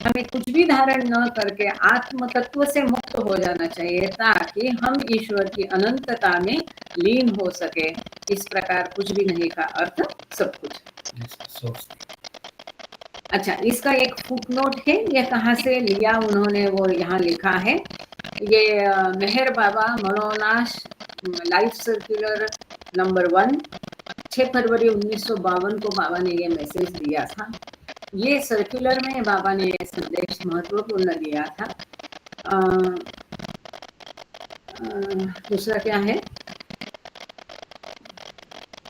Speaker 1: हमें कुछ भी धारण न करके आत्म तत्व से मुक्त हो जाना चाहिए, ताकि हम ईश्वर की अनंतता में लीन हो सके। इस प्रकार कुछ भी नहीं का अर्थ सब कुछ। अच्छा, इसका एक फुटनोट है, ये कहाँ से लिया उन्होंने वो यहाँ लिखा है। ये मेहर बाबा मनोनाश लाइफ सर्कुलर नंबर 1, 6 फरवरी 1952 को बाबा ने ये मैसेज दिया था। ये सर्कुलर में बाबा ने ये संदेश महत्वपूर्ण दिया था। दूसरा क्या है?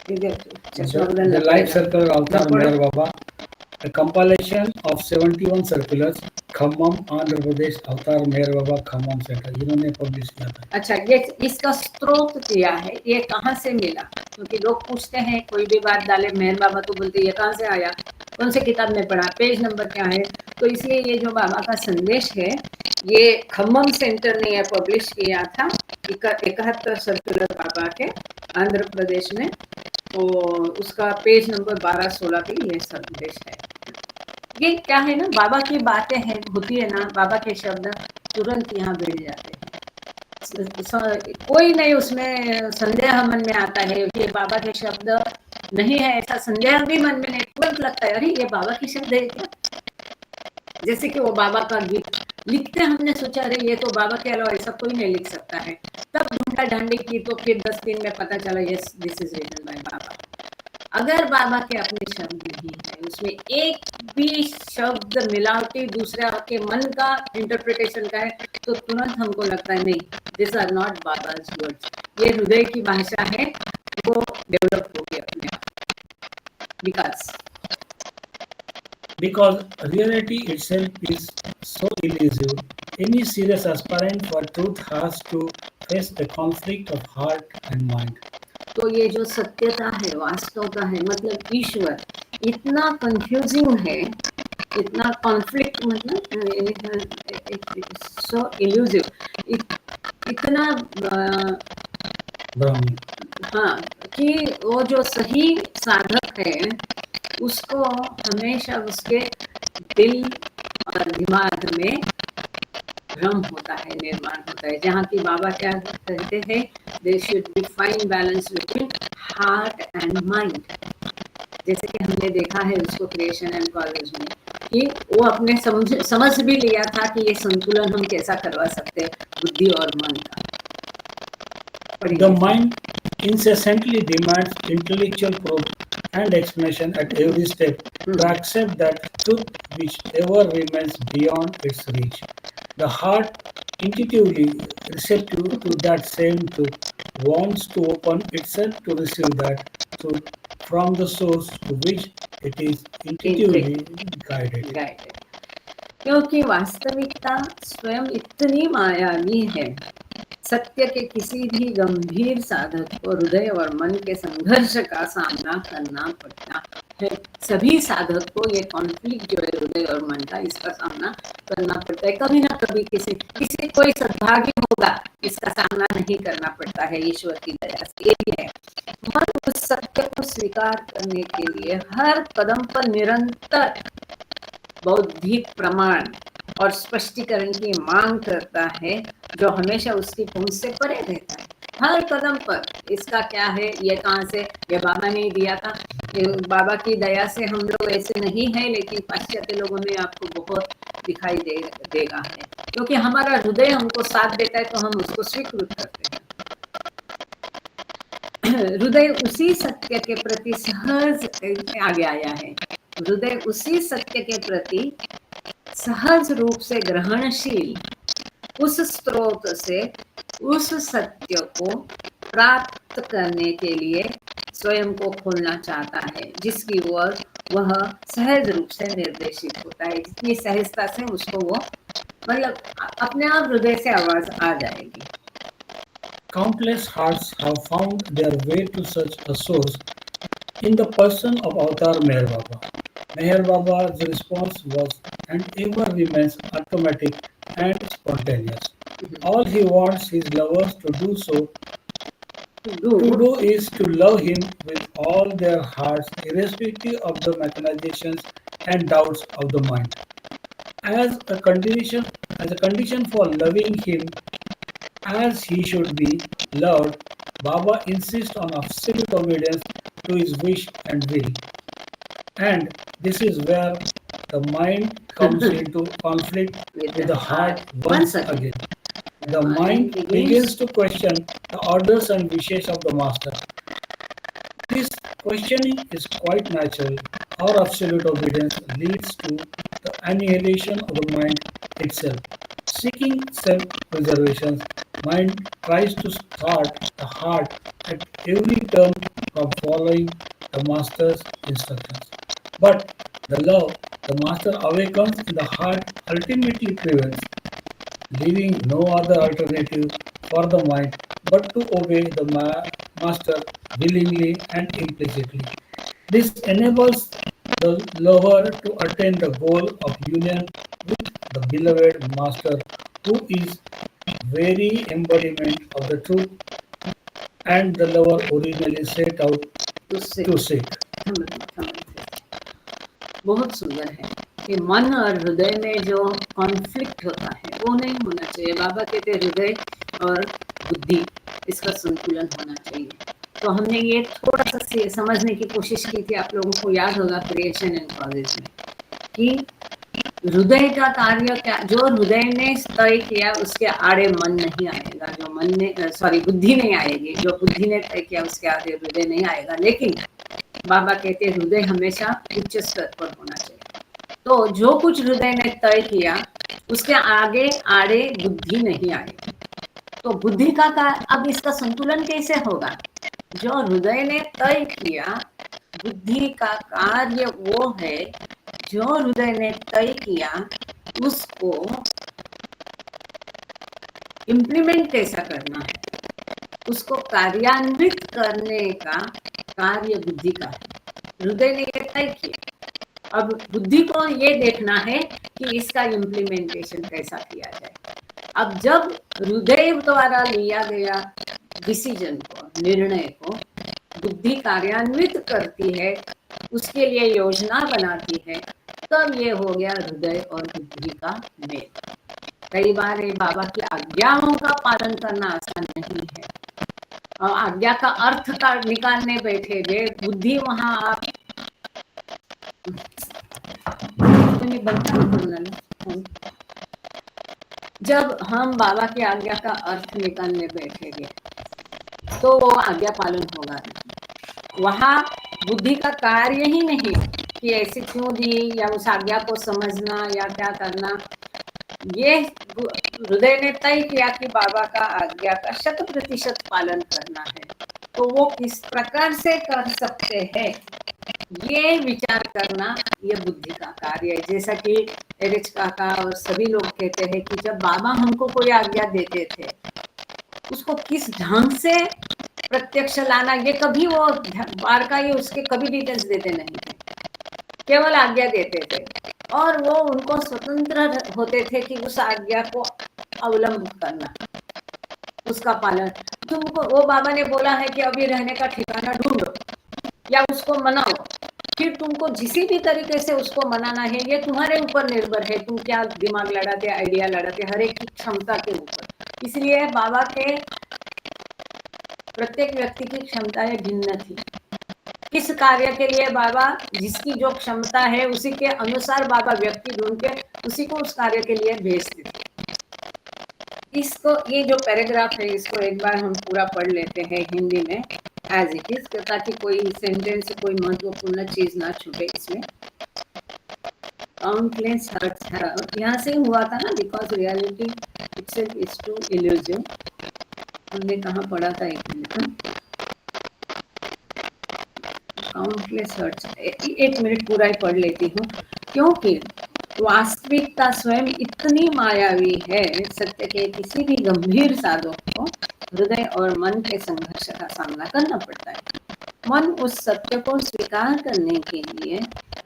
Speaker 2: The life circular Avatar Meher Baba, a compilation of 71 circulars, Khammam Andhra Pradesh, अवतार मेहर बाबा खम्मम सेंटर, इन्होंने पब्लिश किया था।
Speaker 1: अच्छा, ये इसका स्रोत दिया है, ये कहाँ से मिला? क्योंकि लोग पूछते हैं, कोई भी बात डाले मेहर बाबा तो बोलते ये कहाँ से आया, कौन से किताब में पढ़ा, पेज नंबर क्या है। तो इसलिए ये जो बाबा का संदेश है, ये खम्मम सेंटर ने यह पब्लिश किया था। 71 सर्कुलर बाबा के आंध्र प्रदेश में, और उसका पेज नंबर 12-16 पे ये संदेश है। ये क्या है ना, बाबा की बातें हैं, होती है ना, बाबा के शब्द तुरंत यहाँ बैठ जाते हैं। कोई नहीं उसमें संदेह मन में आता है कि बाबा के शब्द नहीं है, ऐसा संदेह भी मन में नहीं, तुरंत लगता है अरे ये बाबा के शब्द है क्या। जैसे कि वो बाबा का गीत लिखते, हमने सोचा अरे ये तो बाबा के अलावा ऐसा कोई नहीं लिख सकता है। तब ढूंढा ढांडी की तो फिर 10 दिन में पता चला yes this is written by Baba. अगर बाबा के अपने शब्द नहीं है, उसमें एक भी शब्द मिलावटी दूसरा के मन का इंटरप्रिटेशन का है, तो तुरंत हमको लगता है नहीं, दिस आर नॉट बाबाज वर्ड्स। ये हृदय की भाषा है, वो डेवलप होगी अपने आप।
Speaker 2: Because reality itself is so elusive, any serious aspirant for truth has to face the conflict of heart and mind.
Speaker 1: तो ये जो सत्यता है, वास्तवता है, मतलब ईश्वर इतना कंफ्यूजिंग है, इतना कॉन्फ्लिक्ट, मतलब सो इल्यूसिव, इतना
Speaker 2: Brahmi.
Speaker 1: हाँ, कि वो जो सही साधक है उसको हमेशा उसके दिल और दिमाग में भ्रम होता है, निर्माण होता है, जहाँ की बाबा क्या कहते हैं, they should be fine balance between heart and mind. जैसे कि हमने देखा है उसको क्रिएशन एंड कॉलेज में कि वो अपने समझ भी लिया था कि ये संतुलन हम कैसा करवा सकते हैं बुद्धि और मन का।
Speaker 2: The mind incessantly demands intellectual proof and explanation at every step to accept that truth which ever remains beyond its reach. The heart, intuitively receptive to that same truth, wants to open itself to receive that truth from the source to which it is intuitively guided.
Speaker 1: क्योंकि वास्तविकता स्वयं इतनी मायावी है, सत्य के किसी भी गंभीर साधक को हृदय और मन के संघर्ष का सामना करना पड़ता है। सभी साधक को ये कॉन्फ्लिक्ट जो है हृदय और मन का, इसका सामना करना पड़ता है। कभी ना कभी किसी कोई सद्भाग्य होगा इसका सामना नहीं करना पड़ता है, ईश्वर की दया से। ये है मन उस सत्य को स्वीकार करने के लिए हर कदम पर निरंतर बौद्धिक प्रमाण और स्पष्टीकरण की मांग करता है, जो हमेशा उसकी पहुंच से परे रहता है। हर कदम पर इसका क्या है, ये कहाँ से, ये बाबा ने दिया था, बाबा की दया से हम लोग ऐसे नहीं है, लेकिन पाश्चात्य लोगों में आपको बहुत दिखाई देगा है, क्योंकि हमारा हृदय हमको साथ देता है तो हम उसको स्वीकृत करते हैं। हृदय उसी सत्य के प्रति सहज आगे आया है, हृदय उसी सत्य के प्रति सहज रूप से ग्रहणशील, उस स्रोत से उस सत्य को प्राप्त करने के लिए स्वयं को खोलना चाहता है, जिसकी ओर वह सहज रूप से निर्देशित होता है। इतनी सहजता से उसको वो मतलब अपने आप हृदय से आवाज आ जाएगी।
Speaker 2: Countless hearts have found their way to such a source in the person of Avatar Meher Baba. Meher Baba's response was and ever remains automatic and spontaneous. All he wants his lovers to do is to love him with all their hearts, irrespective of the machinations and doubts of the mind. As a condition for loving him as he should be loved, Baba insists on absolute obedience to his wish and will. And this is where the mind comes into conflict with the heart once again. The mind begins to question the orders and wishes of the master. This questioning is quite natural. Our absolute obedience leads to the annihilation of the mind itself. Seeking self-preservation, mind tries to start the heart at every turn from following the master's instructions. But the love the master awakens in the heart ultimately prevails, leaving no other alternative for the mind but to obey the master willingly and implicitly. This enables the lover to attain the goal of union with the beloved master, who is very embodiment of the truth and the lover originally set out to seek.
Speaker 1: बहुत सुंदर है कि मन और हृदय में जो conflict होता है वो नहीं होना चाहिए। बाबा कहते हृदय और बुद्धि इसका संतुलन होना चाहिए। तो हमने ये थोड़ा सा समझने की कोशिश की थी, आप लोगों को याद होगा क्रिएशन एंड कॉलेज में, कि हृदय का कार्य क्या, जो हृदय ने तय किया उसके आड़े मन नहीं आएगा, जो मन ने बुद्धि नहीं आएगी, जो बुद्धि ने तय किया उसके आड़े हृदय नहीं आएगा। लेकिन बाबा कहते हैं हृदय हमेशा उच्च स्तर पर होना चाहिए। तो जो कुछ हृदय ने तय किया उसके आगे आड़े बुद्धि नहीं आएगी। तो बुद्धि का अब इसका संतुलन कैसे होगा? जो हृदय ने तय किया, बुद्धि का कार्य वो है जो हृदय ने तय किया उसको इम्प्लीमेंट कैसा करना है, उसको कार्यान्वित करने का कार्य बुद्धि का है। हृदय ने ये तय किया, अब बुद्धि को ये देखना है कि इसका इम्प्लीमेंटेशन कैसा किया जाए। अब जब हृदय द्वारा लिया गया डिसीजन को, निर्णय को बुद्धि कार्यान्वित करती है, उसके लिए योजना बनाती है, तब ये हो गया हृदय और बुद्धि का मेल। कई बार ये बाबा की आज्ञाओं का पालन करना आसान नहीं है, और आज्ञा का अर्थ का निकालने बैठे गए, बुद्धि वहां आप जब हम बाबा की आज्ञा का अर्थ निकालने बैठेंगे तो वो आज्ञा पालन होगा नहीं। वहां बुद्धि का कार्य ही नहीं कि ऐसे क्यों दी या उस आज्ञा को समझना या क्या करना। ये हृदय ने तय किया कि बाबा का आज्ञा का 100% पालन करना है, तो वो किस प्रकार से कर सकते हैं ये विचार करना, ये बुद्धि का कार्य है। जैसा कि एरिच काका और सभी लोग कहते हैं कि जब बाबा हमको कोई आज्ञा देते थे उसको किस ढंग से प्रत्यक्ष लाना, ये कभी वो बारकाई उसके कभी डिटेल्स देते नहीं थे, केवल आज्ञा देते थे और वो उनको स्वतंत्र होते थे कि उस आज्ञा को अवलंब करना, उसका पालन। तुमको वो बाबा ने बोला है कि अभी रहने का ठिकाना ढूंढो या उसको मनाओ, फिर तुमको जिस भी तरीके से उसको मनाना है ये तुम्हारे ऊपर निर्भर है, तुम क्या दिमाग लड़ाते, आइडिया लड़ाते, हर एक की क्षमता के ऊपर। इसलिए बाबा के प्रत्येक व्यक्ति की क्षमताएं भिन्न थी। किस कार्य के लिए बाबा जिसकी जो क्षमता है उसी के अनुसार बाबा व्यक्ति ढूंढ के उसी को उस कार्य के लिए भेजते थे। इसको, ये जो पैराग्राफ है इसको एक बार हम पूरा पढ़ लेते हैं हिंदी में एज इट इज, ताकि कोई सेंटेंस, कोई महत्वपूर्ण चीज ना छूटे इसमें। काउंटलेस हर्ट्स, यहाँ से हुआ था ना, because reality itself is to illusion. हमने कहाँ पढ़ा था एक मिनट, काउंटलेस हर्ट्स, एक मिनट पूरा ही पढ़ लेती हूँ, क्योंकि वास्तविकता स्वयं इतनी मायावी है, सत्य के किसी भी गंभीर साधक को हृदय और मन के संघर्ष का सामना करना पड़ता है। मन उस सत्य को स्वीकार करने के लिए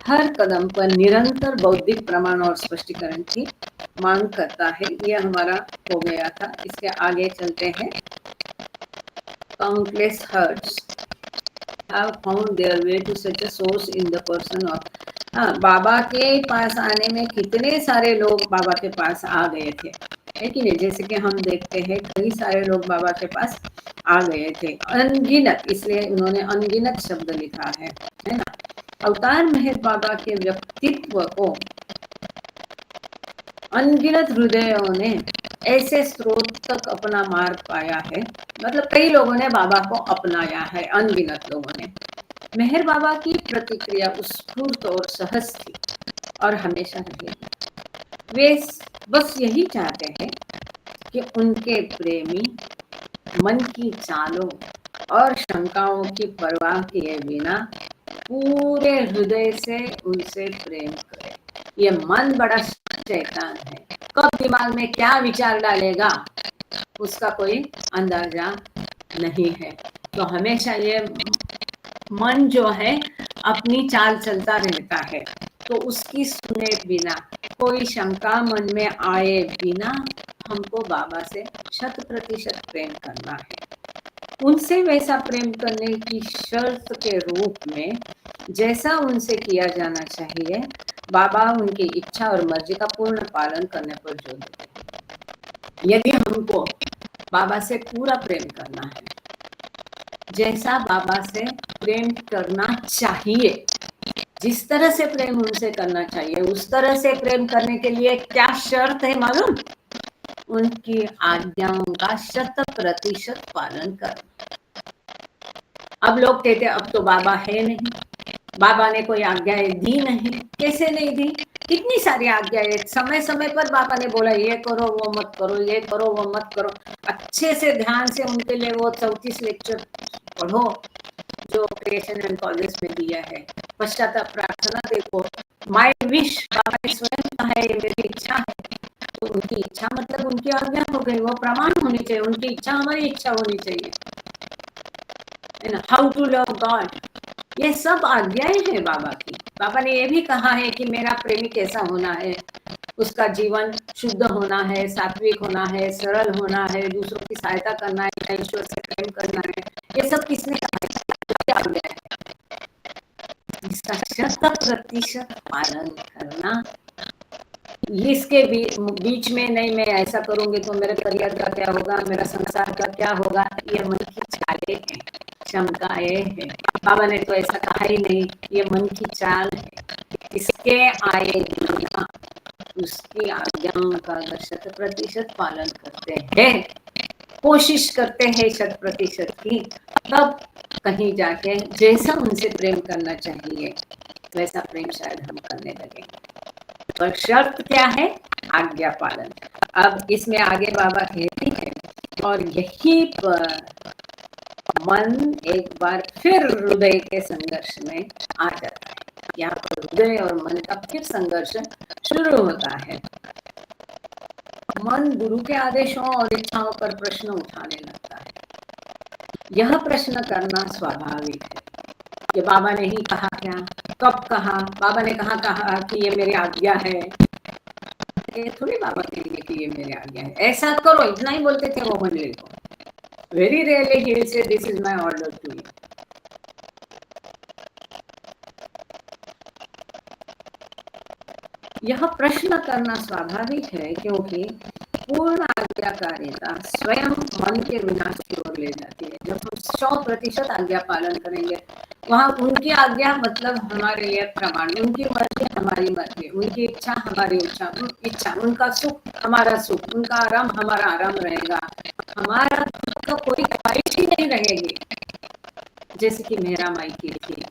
Speaker 1: हर कदम पर निरंतर बौद्धिक प्रमाण और स्पष्टीकरण की मांग करता है। यह हमारा हो गया था, इसके आगे चलते हैं। Countless hearts have found their way to such a source in the person of, बाबा के पास आने में कितने सारे लोग बाबा के पास आ गए थे, है कि नहीं। जैसे कि हम देखते हैं कई सारे लोग बाबा के पास आ गए थे, अनगिनत, इसलिए उन्होंने अनगिनत शब्द लिखा है ना। अवतार मेहर बाबा के व्यक्तित्व को अनगिनत हृदयों ने ऐसे स्रोत तक अपना मार्ग पाया है, मतलब कई लोगों ने बाबा को अपनाया है, अनगिनत लोगों ने। मेहर बाबा की प्रतिक्रिया उत्स्फूर्त और सहज थी और हमेशा रहेगी। वे बस यही चाहते हैं कि उनके प्रेमी मन की चालों और शंकाओं की परवाह किए बिना पूरे हृदय से उनसे प्रेम करें। ये मन बड़ा शैतान है, कब दिमाग में क्या विचार डालेगा उसका कोई अंदाजा नहीं है। तो हमेशा ये मन जो है अपनी चाल चलता रहता है, तो उसकी सुने बिना, कोई शंका मन में आए बिना हमको बाबा से 100% प्रेम करना है। उनसे वैसा प्रेम करने की शर्त के रूप में जैसा उनसे किया जाना चाहिए, बाबा उनकी इच्छा और मर्जी का पूर्ण पालन करने पर जोर देते हैं। यदि हमको बाबा से पूरा प्रेम करना है, जैसा बाबा से प्रेम करना चाहिए, जिस तरह से प्रेम उनसे करना चाहिए, उस तरह से प्रेम करने के लिए क्या शर्त है मालूम? उनकी आज्ञाओं का 100% पालन करना। अब लोग कहते अब तो बाबा है नहीं, बाबा ने कोई आज्ञाएं दी नहीं। कैसे नहीं दी? कितनी सारी आज्ञाएं समय समय पर बाबा ने बोला, ये करो वो मत करो, ये करो वो मत करो। अच्छे से ध्यान से उनके लिए वो 34 लेक्चर पढ़ो जो क्रिएशन एंड कॉलेज में दिया है। पश्चाताप प्रार्थना देखो, माय विश, बाबा ने स्वयं कहा है ये मेरी इच्छा है, तो उनकी इच्छा मतलब उनकी आज्ञा हो गई, वो प्रमाण होनी चाहिए। उनकी इच्छा हमारी इच्छा होनी चाहिए, है ना। हाउ टू लव गॉड, ये सब आज्ञाएं हैं बाबा की। बाबा ने ये भी कहा है कि मेरा प्रेमी कैसा होना है, उसका जीवन शुद्ध होना है, सात्विक होना है, सरल होना है, दूसरों की सहायता करना है, ईश्वर से प्रेम करना है, ये सब किसने कहा है? इसका 100% पालन करना। इसके बीच में नहीं, मैं ऐसा करूंगी तो मेरे करियर का क्या होगा, मेरा संसार का क्या होगा, ये मन की चालें हैं, शंकाएं हैं। बाबा ने तो ऐसा कहा ही नहीं, ये मन की चाल है। इसके आए दुनिया उसकी आज्ञाओं का 100% पालन करते हैं, कोशिश करते हैं 100% की, तब कहीं जाके जैसा उनसे प्रेम करना चाहिए वैसा प्रेम शायद हम करने लगेंगे। पर शर्त क्या है? आज्ञा पालन। अब इसमें आगे बाबा कहती है, और यहीं पर मन एक बार फिर हृदय के संघर्ष में आ जाता है। यहाँ पर हृदय और मन का फिर संघर्ष शुरू होता है। मन गुरु के आदेशों और इच्छाओं पर प्रश्न उठाने लगता है। यह प्रश्न करना स्वाभाविक है कि बाबा ने ही कहा क्या, कब कहा, बाबा ने कहा कि ये मेरी आज्ञा है। ये थोड़ी बाबा कहेंगे कि ये मेरी आज्ञा है, ऐसा करो, इतना ही बोलते थे वो मंडली को। Very rarely he will say this is my order to you. यह प्रश्न करना स्वाभाविक है, क्योंकि पूर्ण आज्ञाकारिता स्वयं मन के विनाश की ओर ले जाती है। जब हम 100% आज्ञा पालन करेंगे, वहाँ उनकी आज्ञा मतलब हमारे लिए प्रमाण, उनकी मर्जी हमारी मर्जी, उनकी इच्छा हमारी इच्छा, उनका सुख हमारा सुख, उनका आराम हमारा आराम रहेगा, हमारा दुख का कोई ख्वाहिश ही नहीं रहेगी, जैसे कि मेहरा माई की थी।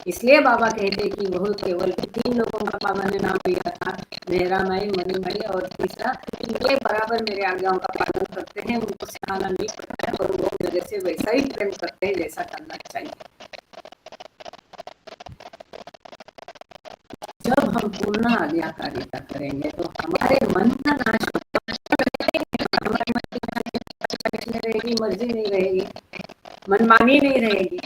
Speaker 1: इसलिए बाबा कहते कि वो केवल 3 लोगों का बाबा ने नाम लिया था, मेहरा माई, मनी माई और तीसरा, ये बराबर मेरे आज्ञाओं का पालन करते हैं, उनको सिखाना नहीं पड़ता है और वो मेरे से वैसा ही प्रेम करते हैं जैसा करना चाहिए। जब हम पूर्ण आज्ञाकारिता करेंगे तो हमारे मन का नाश होगा, हमारे मन की नाश रहेगी, मर्जी नहीं रहेगी, मनमानी नहीं रहेगी।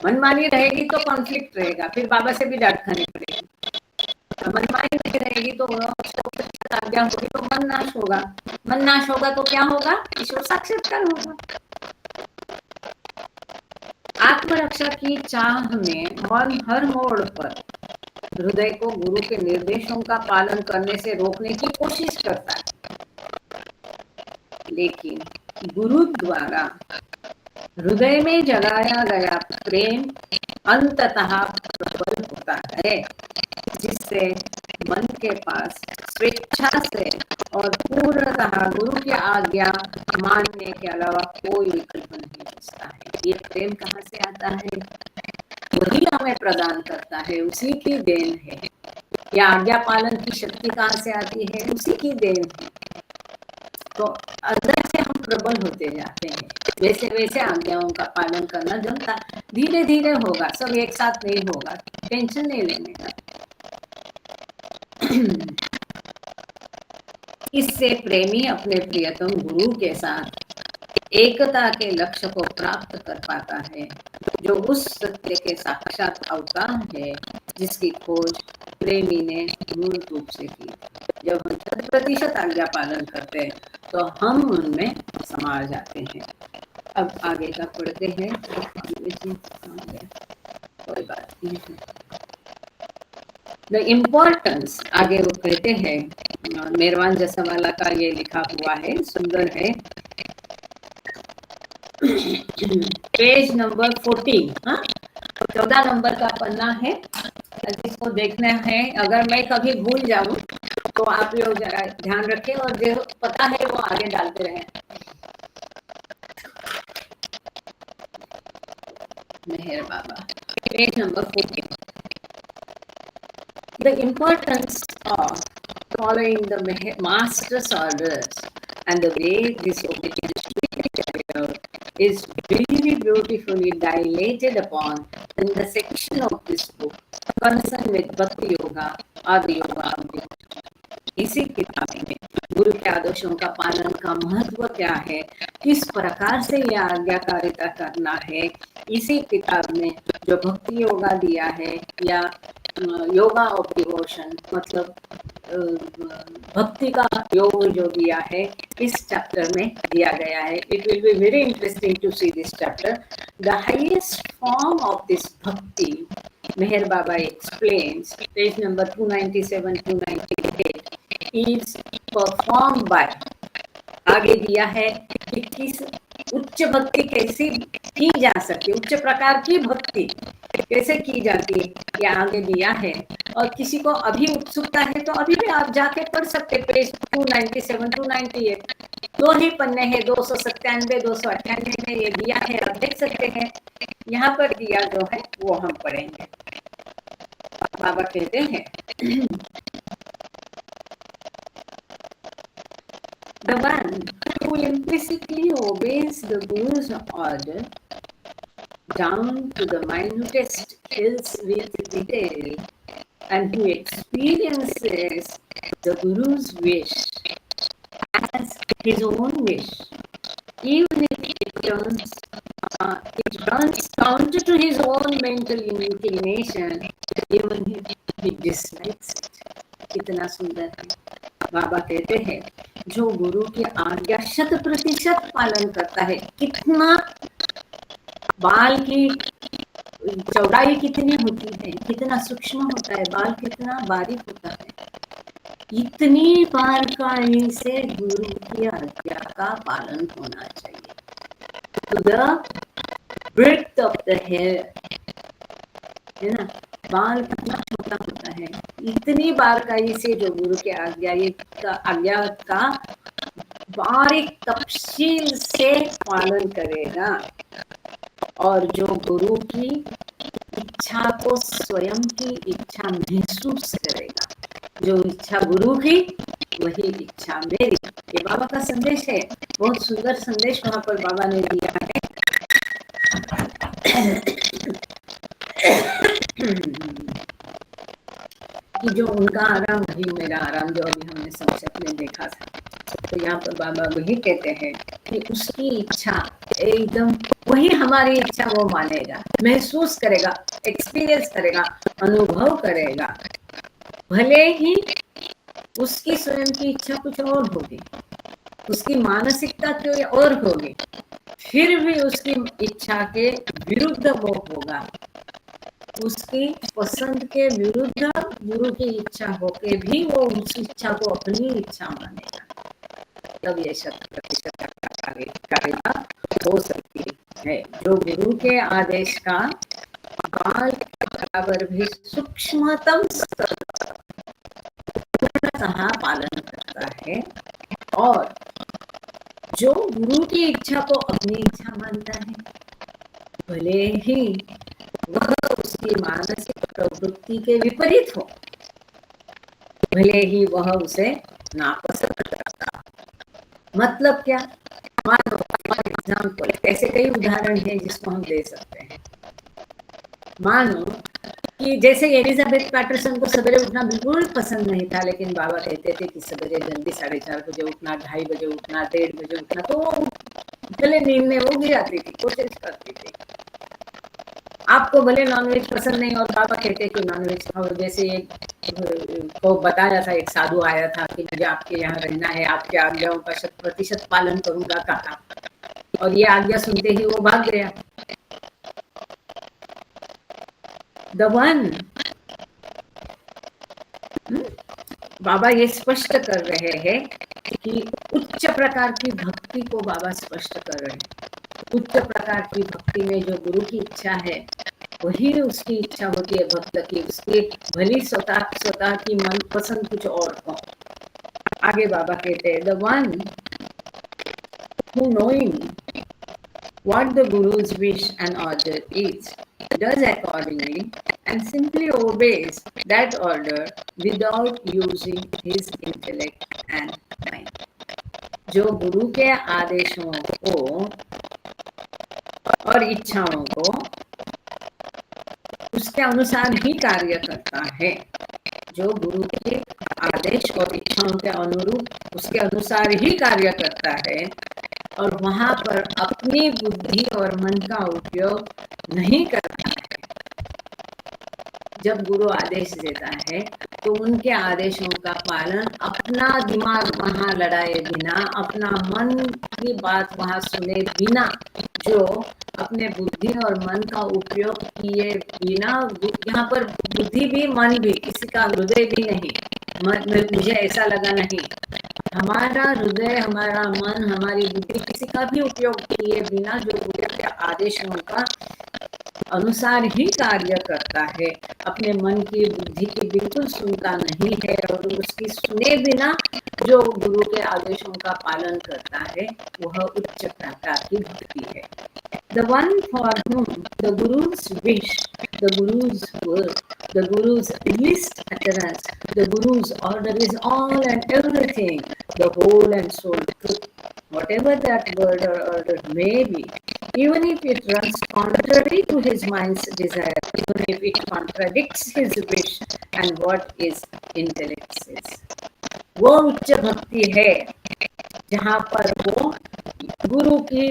Speaker 1: मनमानी रहेगी तो कॉन्फ्लिक्ट रहेगा, फिर बाबा से भी डांट खानी पड़ेगी। मनमानी नहीं रहेगी तो आज्ञा होगी तो मन नाश होगा, मन नाश होगा तो क्या होगा? ईश्वर साक्षात्कार होगा। आत्मरक्षा की चाह में मन हर मोड़ पर हृदय को गुरु के निर्देशों का पालन करने से रोकने की कोशिश करता है, लेकिन गुरु द्वारा हृदय में जगाया गया प्रेम अंततः प्रबल होता है, जिससे मन के पास स्वेच्छा से और पूर्णतः गुरु की आज्ञा मानने के अलावा कोई विकल्प नहीं बचता है। ये प्रेम कहाँ से आता है? वही हमें प्रदान करता है, उसी की देन है। या आज्ञा पालन की शक्ति कहाँ से आती है? उसी की देन है। तो अंदर से हम प्रबल होते जाते हैं, वैसे वैसे आज्ञाओं का पालन करना जमता, धीरे धीरे होगा, सब एक साथ नहीं होगा, टेंशन नहीं लेने का। इससे प्रेमी अपने प्रियतम गुरु के साथ एकता के लक्ष्य को प्राप्त कर पाता है, जो उस सत्य के साक्षात अवतार है जिसकी खोज प्रेमी ने मूल रूप से की। जब हम 100% आज्ञा पालन करते हैं तो हम उनमें समा जाते हैं। अब आगे का पढ़ते हैं, कोई बात नहीं है। द इम्पोर्टेंस, आगे वो कहते हैं, मेहरवान जसवाला का ये लिखा हुआ है, सुंदर है, पेज नंबर 14, हाँ 14 नंबर का पन्ना है, जिसको देखना है। अगर मैं कभी भूल जाऊं तो आप लोग जरा ध्यान रखें और जो पता है वो आगे डालते रहें। मेहर बाबा, page number 14। The importance of following the master's orders and the way this obedience should be carried out is very beautifully dilated upon in the section of this book concerned with Bhakti Yoga, Adi Yoga. इसी किताब में गुरु के आदेशों का पालन का महत्व क्या है, किस प्रकार से यह आज्ञाकारिता करना है, इसी किताब में जो भक्ति योगा दिया है, या योगा ऑफ डिवोशन, मतलब भक्ति का योग जो दिया है इस चैप्टर में दिया गया है. It will be very interesting to see this chapter. The highest form of this bhakti, Meher Baba explains, page number 297-298, is perform by. आगे दिया है कि किस उच्च भक्ति कैसे की जा सकती, उच्च प्रकार की भक्ति कैसे की जाती है, ये आगे दिया है. और किसी को अभी उत्सुकता है तो अभी भी आप जाके पढ़ सकते. पेज 297-298 दो ही पन्ने हैं, 297-298 में ये दिया है, आप देख सकते हैं. यहाँ पर दिया जो है वो हम पढ़ेंगे. बाबा कहते हैं the one who implicitly obeys the Guru's order down to the minutest details with detail, and who experiences the Guru's wish as his own wish, even if it runs counter to his own mental inclination, even if he dislikes it. कितना सुंदर है. बाबा कहते हैं जो गुरु की आज्ञा 100% पालन करता है. कितना बाल की चौड़ाई कितनी होती है, कितना सूक्ष्म होता है, बाल कितना बारीक होता है, इतनी बारीकाई से गुरु की आज्ञा का पालन होना चाहिए. The width of the hair, है ना, बाल कितना छोटा होता है, इतनी बारीकाई से जो गुरु के आज्ञा का बारीक तफसील से पालन करेगा, और जो गुरु की इच्छा को स्वयं की इच्छा महसूस करेगा. जो इच्छा गुरु की वही इच्छा मेरी. ये बाबा का संदेश है. बहुत सुंदर संदेश वहां पर बाबा ने दिया है. कि जो उनका आराम वही मेरा आराम, जो अभी हमने संक्षेप में देखा था. तो यहाँ पर बाबा वही कहते हैं कि उसकी इच्छा एकदम वही हमारी इच्छा वो मानेगा, महसूस करेगा, एक्सपीरियंस करेगा, अनुभव करेगा. भले ही उसकी स्वयं की इच्छा कुछ और होगी, उसकी मानसिकता कोई और होगी, फिर भी उसकी इच्छा के विरुद्ध वो होगा. उसकी पसंद के विरुद्ध गुरु की इच्छा होके भी वो उस इच्छा को अपनी इच्छा मानेगा. तब ये 100% कार्यता हो सकती है. जो गुरु के आदेश का बाल के बराबर भी सूक्ष्मतम स्तर पूर्णतः पालन करता है, और जो गुरु की इच्छा को अपनी इच्छा मानता है, भले ही वह उसकी मानसिक प्रवृत्ति के विपरीत हो, भले ही वह उसे नापसंद करता. मतलब क्या? मानो एग्जाम्पल, ऐसे कई उदाहरण हैं जिसको हम दे सकते हैं. मानो कि जैसे एलिजाबेथ पैटरसन को सवेरे उठना बिल्कुल पसंद नहीं था, लेकिन बाबा कहते थे कि सवेरे जल्दी 4:30 बजे उठना, 2:30 बजे उठना, 1:30 बजे उठना, तो वो भले नींद में वो गिराती थी, कोशिश करती थी. आपको भले नॉनवेज पसंद नहीं और बाबा कहते कि नॉनवेज खाओ. जैसे एक को बताया था, एक साधु आया था कि मुझे आपके यहाँ रहना है, आपके आज्ञाओं का 100% पालन करूंगा कहा, और ये आज्ञा सुनते ही वो भाग गया. The one, बाबा ये स्पष्ट कर रहे हैं कि उच्च प्रकार की भक्ति को बाबा स्पष्ट कर रहे हैं. उच्च प्रकार की भक्ति में जो गुरु की इच्छा है वही उसकी इच्छा होती है भक्त की. उसकी भली स्वतः की मन पसंद कुछ और हो. आगे बाबा कहते हैं the one who knowing what the Guru's wish and order is does accordingly and simply obeys that order without using his intellect and mind. जो गुरु के आदेशों को और इच्छाओं को उसके अनुसार ही कार्य करता है, जो गुरु के आदेश और इच्छाओं के अनुरूप उसके अनुसार ही कार्य करता है, और वहां पर अपनी बुद्धि और मन का उपयोग नहीं करता है. जब गुरु आदेश देता है तो उनके आदेशों का पालन अपना दिमाग वहाँ लड़ाए बिना, अपना मन की बात वहाँ सुने बिना, जो अपने बुद्धि और मन का उपयोग किए बिना, यहाँ पर बुद्धि भी मन भी, किसी का हृदय भी नहीं, मुझे ऐसा लगा नहीं, हमारा हृदय, हमारा मन, हमारी बुद्धि किसी का भी उपयोग किए बिना जो गुरु के आदेशों का अनुसार ही कार्य करता है, अपने मन की बुद्धि की बिल्कुल सुनता नहीं है और उसकी सुने बिना जो गुरु के आदेशों का पालन करता है, वह उच्च प्रकार की भक्ति है। The one for whom the Guru's wish, the Guru's word, the Guru's least utterance, the Guru's order is all and everything, the whole and sole truth, whatever that word or order may be, even if it runs contrary to his mind's desire, even if it contradicts his wish and what his intellect says. वो उच्च भक्ति है जहाँ पर वो गुरु की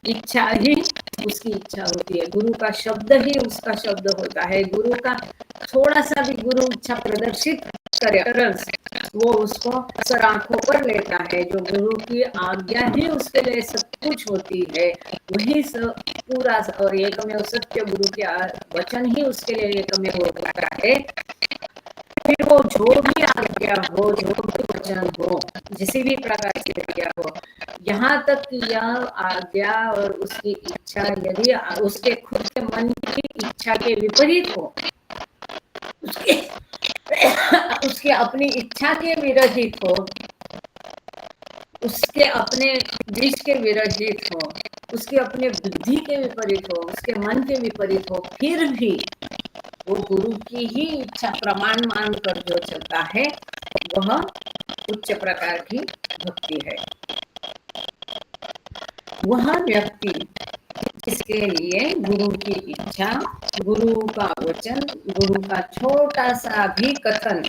Speaker 1: इच्छा ही उसकी इच्छा होती है, गुरु का शब्द ही उसका शब्द होता है, गुरु का थोड़ा सा भी गुरु इच्छा प्रदर्शित करे वो उसको सर आंखों पर लेता है, जो गुरु की आज्ञा ही उसके लिए सब कुछ होती है, वही सब पूरा और एकमेव सत्य गुरु के वचन ही उसके लिए एकमेव होता है। फिर वो जो भी आज्ञा हो, जो भी वचन हो, जिसी भी प्रकार से किया हो, यहाँ तक कि यह आज्ञा और उसकी इच्छा यदि उसके खुद के मन की इच्छा के विपरीत हो, उसकी अपनी इच्छा के विरोधित हो, उसके अपने विष के विरोधित हो, उसके अपने बुद्धि के विपरीत हो, उसके मन के विपरीत हो, फिर भी वो गुरु की ही इच्छा प्रमाण मानकर जो चलता है, वह उच्च प्रकार की भक्ति है। वह व्यक्ति जिसके लिए गुरु की इच्छा, गुरु का वचन, गुरु का छोटा सा भी कथन,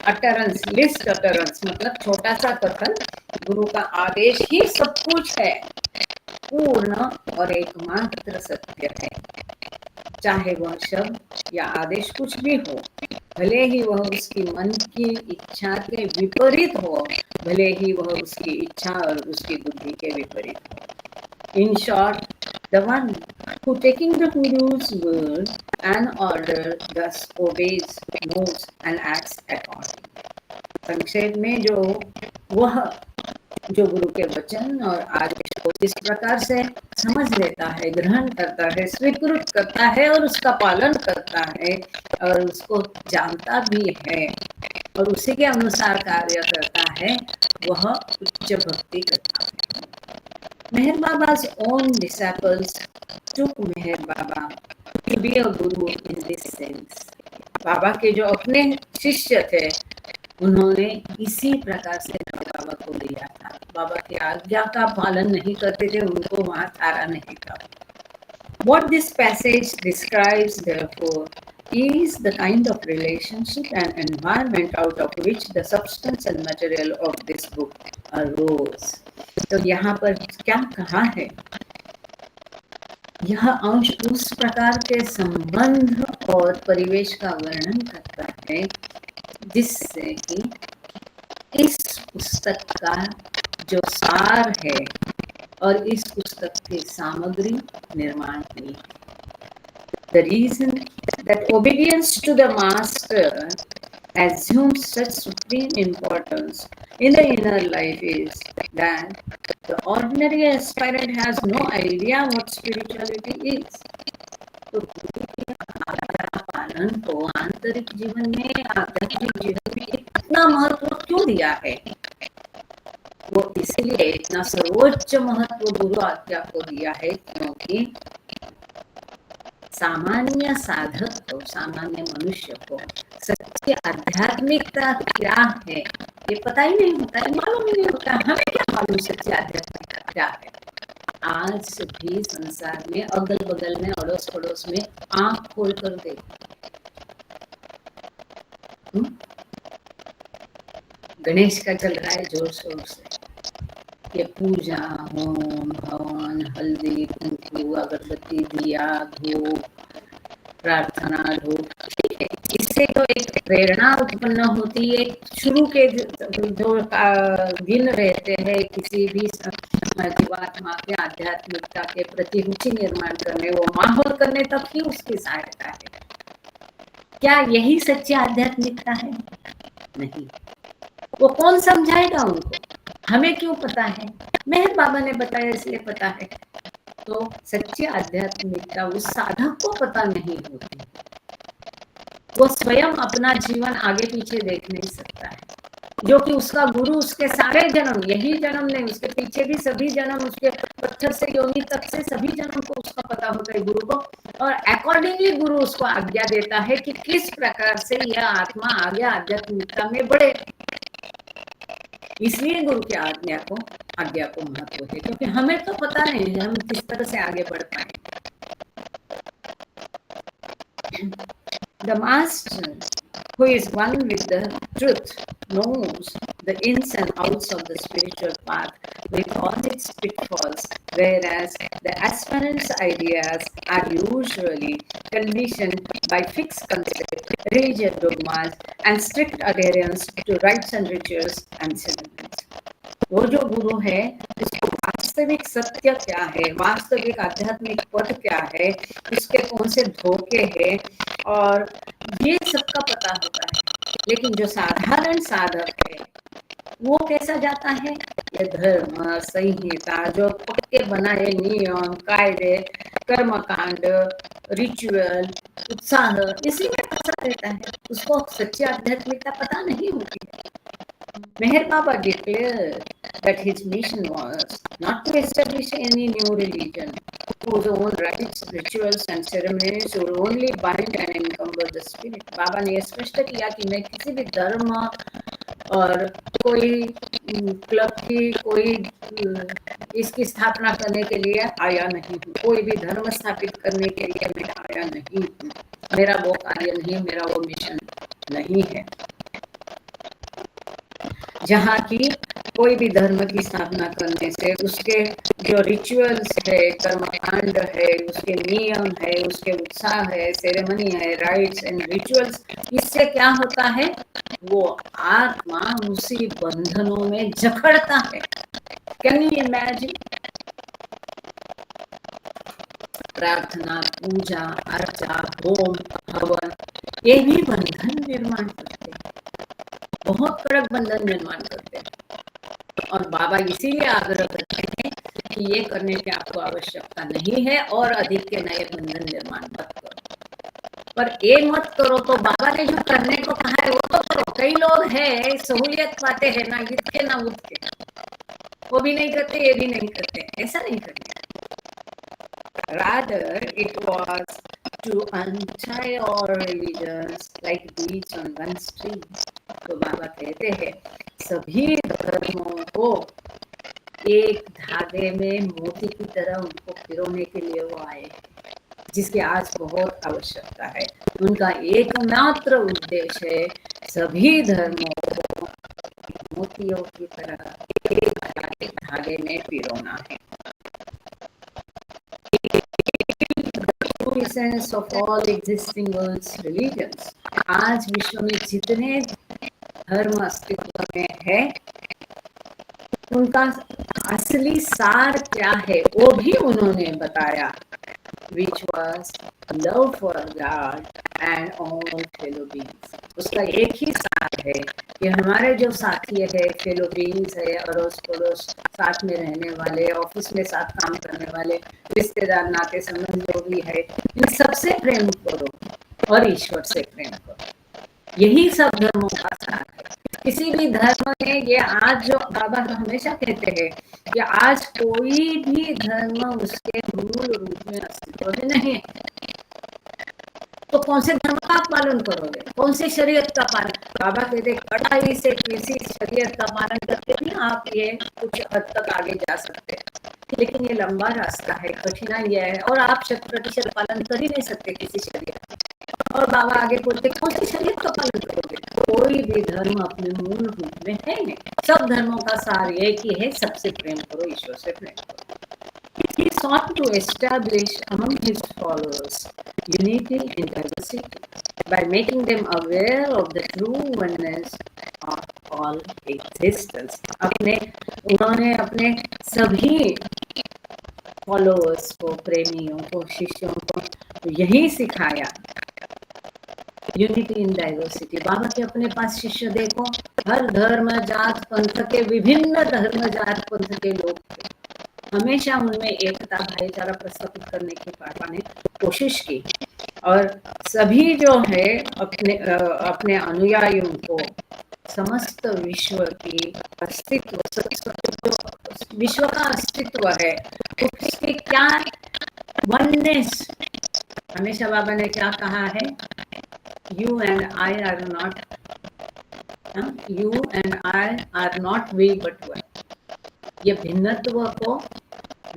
Speaker 1: अटरेंस, लिस्ट अटरेंस मतलब छोटा सा कथन, गुरु का आदेश ही सब कुछ है, पूर्ण और एकमात्र सत्य है। चाहे वह शब्द या आदेश कुछ भी हो, भले ही वह उसकी मन की इच्छा के विपरीत हो, भले ही वह उसकी इच्छा और उसकी बुद्धि के विपरीत हो। In short, the one who taking the Guru's word and order thus obeys, moves and acts accordingly. संक्षेप में जो गुरु के वचन और आदेश को इस प्रकार से समझ लेता है, ग्रहण करता है, स्वीकृत करता है और उसका पालन करता है और उसको जानता भी है और उसी के अनुसार कार्य करता है, वह उच्च भक्ति करता है। Meher Baba's own disciples took Meher Baba to be a guru in this sense. बाबा के जो अपने शिष्य थे, उन्होंने इसी प्रकार से बाबा को लिया था। बाबा की आज्ञा का पालन नहीं करते थे, उनको वहाँ थारा नहीं था। What this passage describes, therefore, is the kind of relationship and environment out of which the substance and material of this book arose. तो यहाँ पर क्या कहा है? यह अंश उस प्रकार के संबंध और परिवेश का वर्णन करता है जिससे कि इस पुस्तक का जो सार है और इस पुस्तक की सामग्री निर्माण हुई है। The reason that obedience to the master assumes such supreme importance in the inner life is that the ordinary aspirant has no idea what spirituality is. तो आज्ञा पालन को आंतरिक जीवन में, आध्यात्मिक जीवन में इतना महत्व क्यों दिया है? वो इसलिए इतना सर्वोच्च महत्व गुरु आज्ञा को दिया है क्योंकि सामान्य साधक को, सामान्य मनुष्य को सच्ची आध्यात्मिकता क्या है ये पता ही नहीं होता है, मालूम ही नहीं होता। हमें क्या मालूम सच्ची आध्यात्मिकता क्या है? आज भी संसार में अगल बगल में, अड़ोस पड़ोस में आंख खोल कर देखो, गणेश का चल रहा है जोर शोर से, ये पूजा, होम हवन, हल्दी कुंकू, अगरबत्ती, दिया, धूप, प्रार्थना, धूप, ठीक है, इससे तो एक प्रेरणा उत्पन्न होती है। शुरू के जो दिन रहते हैं किसी भी जीवात्मा के आध्यात्मिकता के प्रति रुचि निर्माण करने, वो माहौल करने तक ही उसकी सहायता है। क्या यही सच्ची आध्यात्मिकता है? नहीं। वो कौन समझाएगा उनको? हमें क्यों पता है? मेहर बाबा ने बताया इसलिए पता है। तो सच्ची आध्यात्मिकता उस साधक को पता नहीं होती। वो स्वयं अपना जीवन आगे पीछे देख नहीं सकता है, जो कि उसका गुरु उसके सारे जन्म, यही जन्म नहीं, उसके पीछे भी सभी जन्म, उसके पत्थर से योनि तक से सभी जन्म को उसका पता होता है गुरु को, और अकॉर्डिंगली गुरु उसको आज्ञा देता है कि किस प्रकार से यह आत्मा आगे आध्यात्मिकता में बढ़े। इसलिए गुरु की आज्ञा को महत्व है, क्योंकि हमें तो पता नहीं है हम किस तरह से आगे बढ़ पाएंगे। The master, who is one with the truth, knows the ins and outs of the spiritual path with all its pitfalls, whereas the aspirants' ideas are usually conditioned by fixed concepts, religious dogmas, and strict adherence to rites and rituals and ceremonies. वो जो गुरु है उसको वास्तविक सत्य क्या है, वास्तविक आध्यात्मिक पद क्या है, इसके कौन से धोखे हैं, और ये सबका पता होता है। लेकिन जो साधारण साधक है वो कैसा जाता है? ये धर्म संहिता, जो पक्के बनाए नियम कायदे, कर्मकांड, रिचुअल, उत्साह, इसी में फंसा रहता है। उसको सच्ची आध्यात्मिकता पता नहीं होती है। Meher Baba declared that his mission was not to establish any new religion whose own rites, rituals and ceremonies would only bind and encumber the spirit. बाबा ने स्पष्ट किया कि मैं किसी भी धर्म और कोई क्लब की कोई इसकी स्थापना करने के लिए आया नहीं हूँ, कोई भी धर्म स्थापित करने के लिए मैं आया नहीं हूँ। मेरा वो कार्य नहीं, मेरा वो मिशन नहीं है। जहाँ की कोई भी धर्म की स्थापना करने से उसके जो रिचुअल्स है, कर्मकांड है, उसके नियम है, उसके उत्साह है, सेरेमनी है, राइट्स एंड रिचुअल्स, इससे क्या होता है? वो आत्मा उसी बंधनों में जकड़ता है। Can you imagine? प्रार्थना, पूजा, अर्चा, होम, हवन, ये भी बंधन निर्माण करते हैं, बहुत कड़क बंधन निर्माण करते हैं। और बाबा इसीलिए आग्रह करते हैं कि ये करने की आपको आवश्यकता नहीं है और अधिक के नए बंधन निर्माण मत करो। पर ये मत करो तो बाबा ने जो करने को कहा है वो तो करो। कई लोग हैं सहूलियत पाते हैं, ना ईद के ना उद के, वो भी नहीं करते, ये भी नहीं करते। ऐसा नहीं करते। Rather, it was to untie all religions like weeds on one tree. तो बाबा कहते हैं सभी धर्मों को एक धागे में मोती की तरह उनको पिरोने के लिए वो आए, जिसकी आज बहुत आवश्यकता है। उनका एकमात्र उद्देश्य है सभी धर्मों को मोतियों की तरह एक धागे में पिरोना है। Essence of all existing world's religions. आज विश्व में जितने धर्म अस्तित्व में है उनका असली सार क्या है वो भी उन्होंने बताया, which was love for God and all fellow beings. उसका एक ही सार है कि हमारे जो साथी है, फेलो बीइंग्स है, अड़ोस पड़ोस साथ में रहने वाले, ऑफिस में साथ काम करने वाले, रिश्तेदार, नाते संबंध जो भी है, इन सबसे प्रेम करो और ईश्वर से प्रेम करो। यही सब धर्मों का सार है। किसी भी धर्म ने ये आज जो बाबा हमेशा कहते हैं कि आज कोई भी धर्म उसके मूल रूप में अस्तित्व में नहीं है, तो कौन से धर्म का आप पालन करोगे? कौन से शरीयत का पालन? बाबा कहते कड़ाई से किसी शरीयत का पालन करके भी आप ये कुछ हद तक आगे जा सकते हैं, लेकिन ये लंबा रास्ता है, कठिनाई है, और आप 100% पालन कर ही नहीं सकते किसी शरीयत का। और बाबा आगे बोलते कौन सी शरीयत का पालन करोगे? कोई भी धर्म अपने मूल रूप में है नहीं। सब धर्मों का सार एक ही है, सबसे प्रेम करो, ईश्वर से प्रेम करो। He sought to establish among his followers unity in diversity. by making them aware of the true oneness of all existence. उन्होंने अपने सभी फॉलोअर्स को, प्रेमियों को, शिष्यों को यही सिखाया, यूनिटी इन डाइवर्सिटी। बाबा के अपने पास शिष्य देखो, हर धर्म जात पंथ के, विभिन्न धर्म जात पंथ के लोग थे। हमेशा उनमें एकता भाईचारा प्रस्थापित करने की पापा ने कोशिश की, और सभी जो है अपने अनुयायियों को समस्त विश्व की अस्तित्व, जो विश्व का अस्तित्व है उसके क्या वननेस, हमेशा बाबा ने क्या कहा है, you and I are not, you and I are not we but one. ये भिन्नत्व को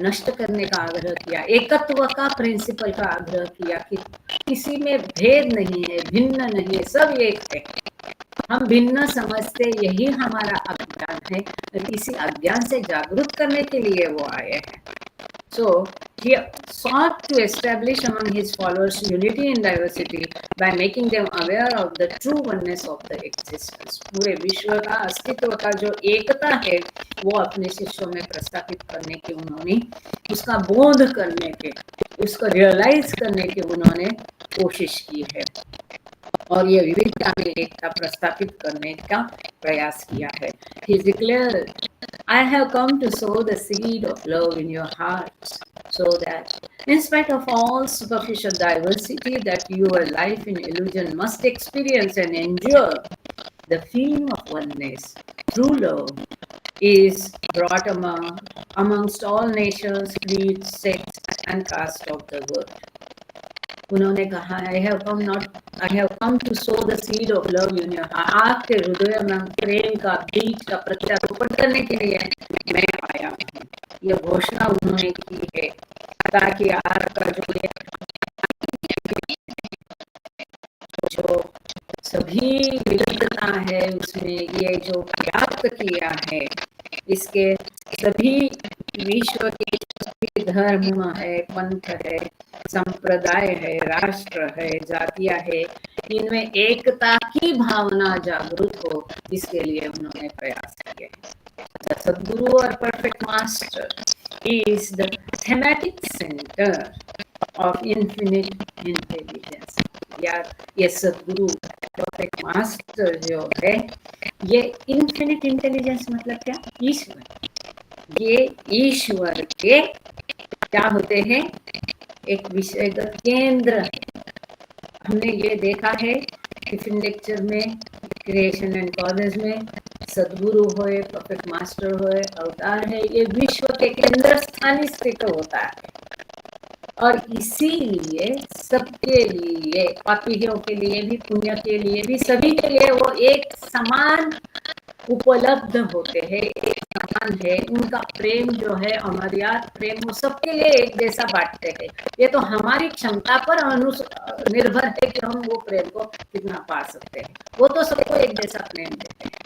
Speaker 1: नष्ट करने का आग्रह किया, एकत्व का प्रिंसिपल का आग्रह किया कि किसी में भेद नहीं है, भिन्न नहीं है, सब एक है। हम भिन्न समझते, यही हमारा अज्ञान है, और इसी अज्ञान से जागरूक करने के लिए वो आए हैं। So he sought to establish among his followers unity in diversity by making them aware of the true oneness of the existence. पूरे विश्व का अस्तित्व का जो एकता है वो अपने शिष्यों में प्रस्थापित करने की उन्होंने, उसका बोध करने के, उसको रियलाइज करने की उन्होंने कोशिश की है, और ये विविधता में एकता प्रस्थापित करने का प्रयास किया है। He declared, I have come to sow the seed of love in your hearts, so that in spite of all superficial diversity that your life in illusion must experience and endure, the feeling of oneness through love is brought amongst all nations, creeds, sects and castes of the world. उन्होंने कहा, I have come to sow the seed of love in your heart. आपके हृदय में प्रेम का बीज का प्रत्यारोपण करने के लिए मैं आया हूँ। ये घोषणा उन्होंने की है, ताकि आपका जो सभी विविधता है उसमें ये जो व्याप्त किया है, इसके सभी विश्व के धर्म है, पंथ है, संप्रदाय है, राष्ट्र है, जातियां है, इनमें एकता की भावना जागृत हो, इसके लिए उन्होंने प्रयास किए। The Sadguru or perfect master is the thematic center of infinite intelligence. यार ये सदगुरु परफेक्ट मास्टर जो है, ये इन्फिनिट इंटेलिजेंस मतलब क्या, ईश्वर। ये ईश्वर के क्या होते हैं, एक विषयगत केंद्र। हमने ये देखा है टिफिन लेक्चर में, क्रिएशन एंड कॉजेज में, सदगुरु होए, परफेक्ट मास्टर होए, अवतार है, ये विश्व के केंद्र स्थान स्थित होता है, और इसीलिए सबके लिए, पापियों के लिए भी, पुण्य के लिए भी, सभी के लिए वो एक समान उपलब्ध होते हैं, एक समान है। उनका प्रेम जो है, अमर्याद प्रेम, वो सबके लिए एक जैसा बांटते हैं। ये तो हमारी क्षमता पर निर्भर है कि हम वो प्रेम को कितना पा सकते हैं। वो तो सबको एक जैसा प्रेम देते हैं।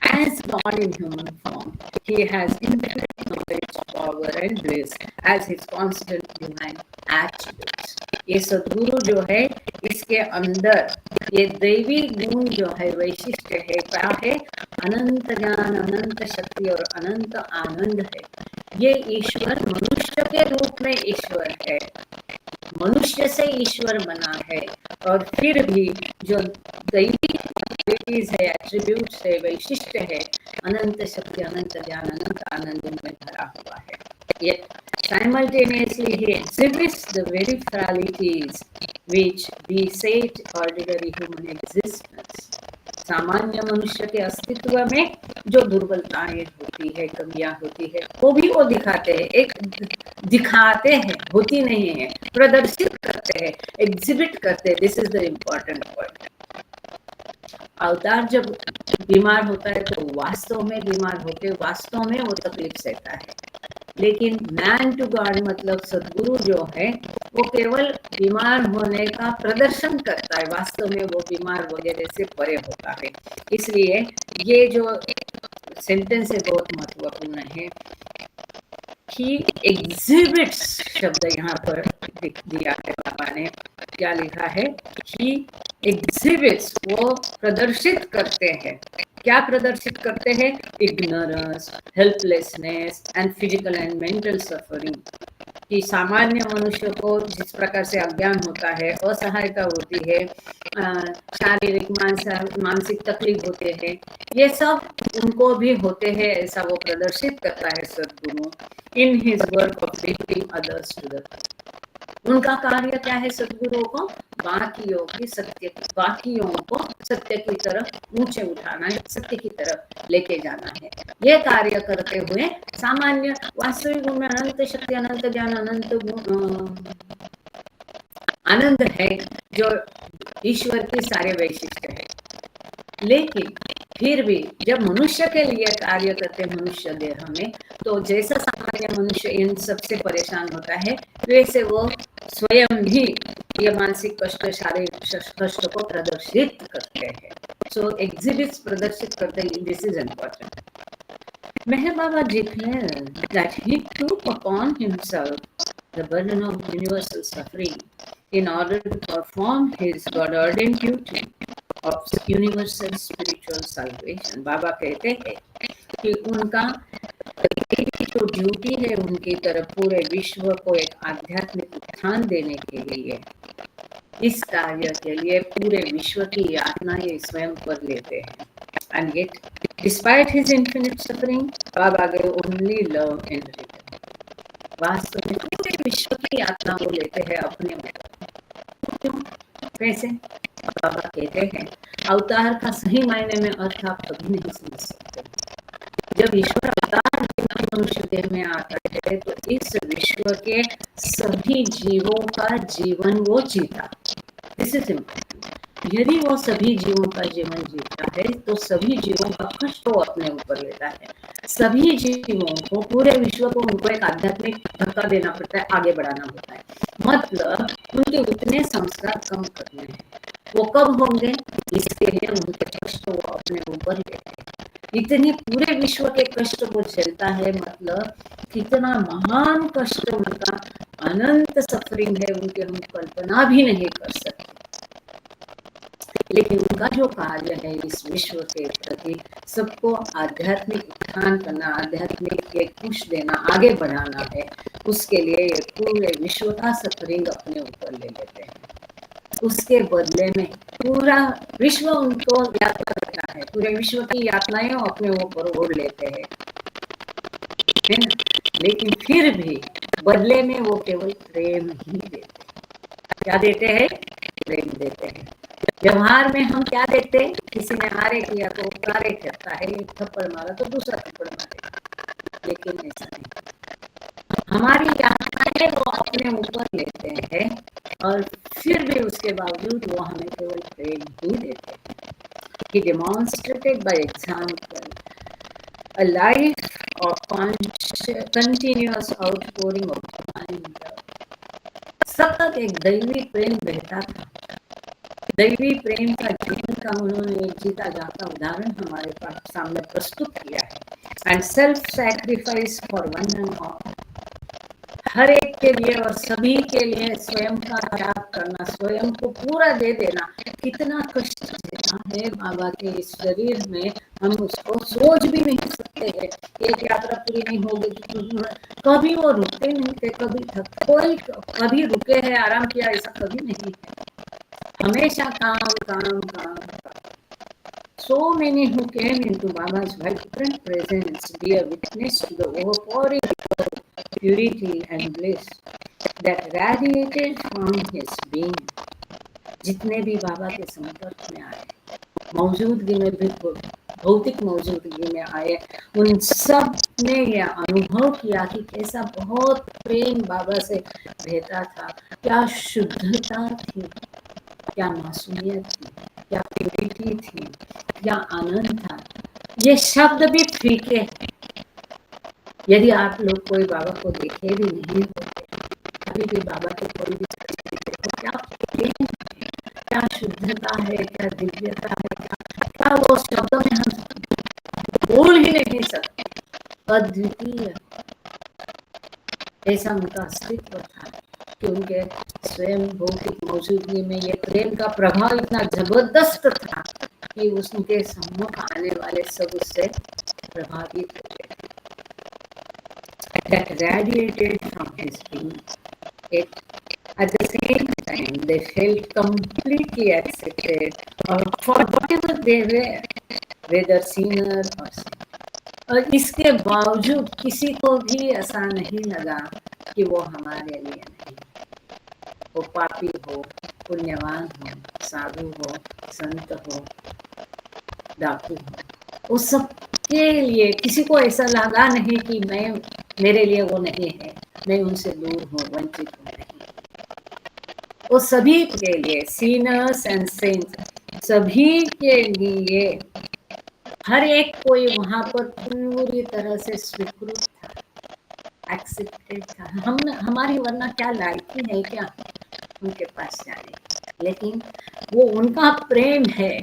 Speaker 1: As God in human form, He has infinite knowledge, power and grace as His constant divine attributes. ये सद्गुरु जो है, इसके अंदर ये दैवी गुण जो है, वैशिष्ट है, क्या है, अनंत ज्ञान, अनंत शक्ति और अनंत आनंद है। ये ईश्वर मनुष्य के रूप में ईश्वर है, मनुष्य से ईश्वर बना है, और फिर भी जो दैवी क्वालिटीज है, एट्रीब्यूट्स है, वैशिष्ट है, अनंत शक्ति, अनंत ज्ञान, अनंत आनंद में भरा हुआ है। Yet simultaneously he exhibits the very frailties which beset ordinary human existence. सामान्य मनुष्य के अस्तित्व में जो दुर्बलताएं होती है, कमियां होती है, वो भी वो दिखाते हैं, होती नहीं है, प्रदर्शित करते हैं, एग्जिबिट करते हैं। This is the important point. अवतार जब बीमार होता है तो वास्तव में बीमार होकर वास्तव में वो तकलीफ सहता है, लेकिन मैन टू गॉड मतलब सद्गुरु जो है, वो केवल बीमार होने का प्रदर्शन करता है, वास्तव में वो बीमार वगैरह से परे होता है। इसलिए ये जो सेंटेंस है बहुत महत्वपूर्ण है। ही एग्जिबिट्स शब्द यहाँ पर दिया है बाबा ने, क्या लिखा है, ही एग्जिबिट्स, वो प्रदर्शित करते हैं। क्या प्रदर्शित करते हैं? Ignorance, helplessness and physical and mental suffering. कि सामान्य मनुष्य को जिस प्रकार से अज्ञान होता है, असहायता होती है, शारीरिक मानसिक तकलीफ होते हैं, ये सब उनको भी होते हैं, ऐसा वो प्रदर्शित करता है Sadguru in his work of lifting others to the. उनका कार्य क्या है सद्गुरुओं को? बाकियों को सत्य की तरफ ऊंचे उठाना है, सत्य की तरफ लेके जाना है। ये कार्य करते हुए सामान्य वास्तविक गुण में अनंत शक्ति, अनंत ज्ञान, अनंत आनंद है, जो ईश्वर की सारे वैशिष्ट्य है। लेकिन फिर भी जब मनुष्य के लिए कार्य करते मनुष्य देह में, तो जैसा सामान्य मनुष्य इन सबसे परेशान होता है, वैसे वो स्वयं भी ये मानसिक कष्ट, शारीरिक कष्ट को प्रदर्शित करते हैं। सो एग्जिबिट्स प्रदर्शित करते हैं। This is important. Meher Baba declared that he took upon himself the burden of universal suffering in order to perform his God-ordained duty of universal spiritual salvation. बाबा कहते हैं कि उनका जो ड्यूटी है उनकी तरफ पूरे विश्व को एक आध्यात्मिक उत्थान देने के लिए, इस कार्य के लिए पूरे विश्व की यातना ये स्वयं पर लेते हैं। And yet, despite his infinite suffering, Baba gave only love in return. वास्तव में पूरे विश्व की यातना वो लेते हैं अपने ऊपर। क्यों? कैसे? बाबा कहते हैं, अवतार का सही मायने में अर्थ आप कभी नहीं समझ सकते। जब ईश्वर अवतार मनुष्य देह में आता है, तो इस विश्व के सभी जीवों का जीवन वो जीता। This is important. यदि वो सभी जीवों का जीवन जीता है, तो सभी जीवों का कष्ट वो अपने ऊपर लेता है। सभी जीवों को, पूरे विश्व को उनको एक आध्यात्मिक धक्का देना पड़ता है, आगे बढ़ाना होता है। मतलब उनके उतने संस्कार कम करने हैं। वो कब होंगे? इसके लिए उनके कष्ट वो अपने ऊपर लेते हैं। इतनी पूरे विश्व के कष्ट को झेलता है, मतलब कितना महान कष्ट उनका, अनंत सफरिंग है उनके, हम कल्पना भी नहीं कर सकते। लेकिन उनका जो कार्य है इस विश्व के प्रति सबको आध्यात्मिक उत्थान करना, आध्यात्मिक एक पुश देना, आगे बढ़ाना है, उसके लिए ये पूरे विश्व का सफरिंग अपने ऊपर ले लेते हैं। उसके बदले में पूरा विश्व उनको यात्रा करता है, पूरे विश्व की यातनाएं अपने ऊपर ओढ़ लेते हैं, है ना? लेकिन फिर भी बदले में वो केवल प्रेम ही देते हैं। क्या देते हैं? प्रेम देते हैं। व्यवहार में हम क्या देखते हैं? किसी ने हारे किया तो कार्य करता है, एक थप्पड़ मारा तो दूसरा थप्पड़ मारे। लेकिन ऐसा नहीं, हमारी यातनाएं वो अपने ऊपर लेते हैं और फिर भी उसके बावजूद वो हमें केवल प्रेम ही देते हैं। He demonstrated by example a life of continuous outpouring of divine love. सतत एक दैवी प्रेम बहता था। दैवी प्रेम का जीवन का उन्होंने एक जीता जाता उदाहरण हमारे पास सामने प्रस्तुत किया है। And self sacrifice for one and all, हर एक के लिए और सभी के लिए स्वयं का त्याग करना, स्वयं को पूरा दे देना, कितना कष्ट देता है बाबा के इस शरीर में, हम उसको सोच भी नहीं सकते हैं। एक यात्रा पूरी नहीं होगी, कभी वो रुकते नहीं थे, कभी कोई कभी रुके हैं, आराम किया, ऐसा कभी नहीं है। हमेशा काम काम काम। So many who came into Baba's vibrant presence bear witness to the overpouring purity and bliss that radiated from his being. जितने भी बाबा के संपर्क में आए, मौजूदगी में भी, भौतिक मौजूदगी में आए, उन सब ने यह अनुभव किया कि कैसा बहुत प्रेम बाबा से बहता था, क्या शुद्धता थी, क्या मासूमियत थी, क्या प्योरिटी थी, क्या आनंद था। ये शब्द भी फीके हैं। यदि आप लोग कोई बाबा को देखे भी नहीं होते, कभी भी बाबा के कोई भी देखो, क्या प्रेम है, क्या शुद्धता है, क्या दिव्यता है, क्या वो शब्दों में हम बोल ही नहीं सकते। अद्वितीय, ऐसा उनका अस्तित्व था कि उनके स्वयं भौतिक मौजूदगी में ये प्रेम का प्रभाव इतना जबरदस्त था कि उसके सम्मुख आने वाले सब उससे प्रभावित हो गए। That radiated from his being. At the same time, they felt completely accepted for whatever they were, whether sinner or saint. और इसके बावजूद किसी को भी ऐसा नहीं लगा कि वो हमारे लिए नहीं, वो पापी हो, पुण्यवान हो, साधु हो, संत हो, डाकू हो, वो सबके लिए किसी को ऐसा लगा नहीं कि मेरे लिए वो नहीं है, मैं उनसे दूर हूँ, वंचित हूँ, नहीं। वो सभी के लिए, सीनर्स एंड सेंट्स, सभी के लिए हर एक कोई वहां पर पूरी तरह से स्वीकृत था, एक्सेप्टेड था। हमारी वरना क्या लायकी है क्या उनके पास जाने, लेकिन वो उनका प्रेम है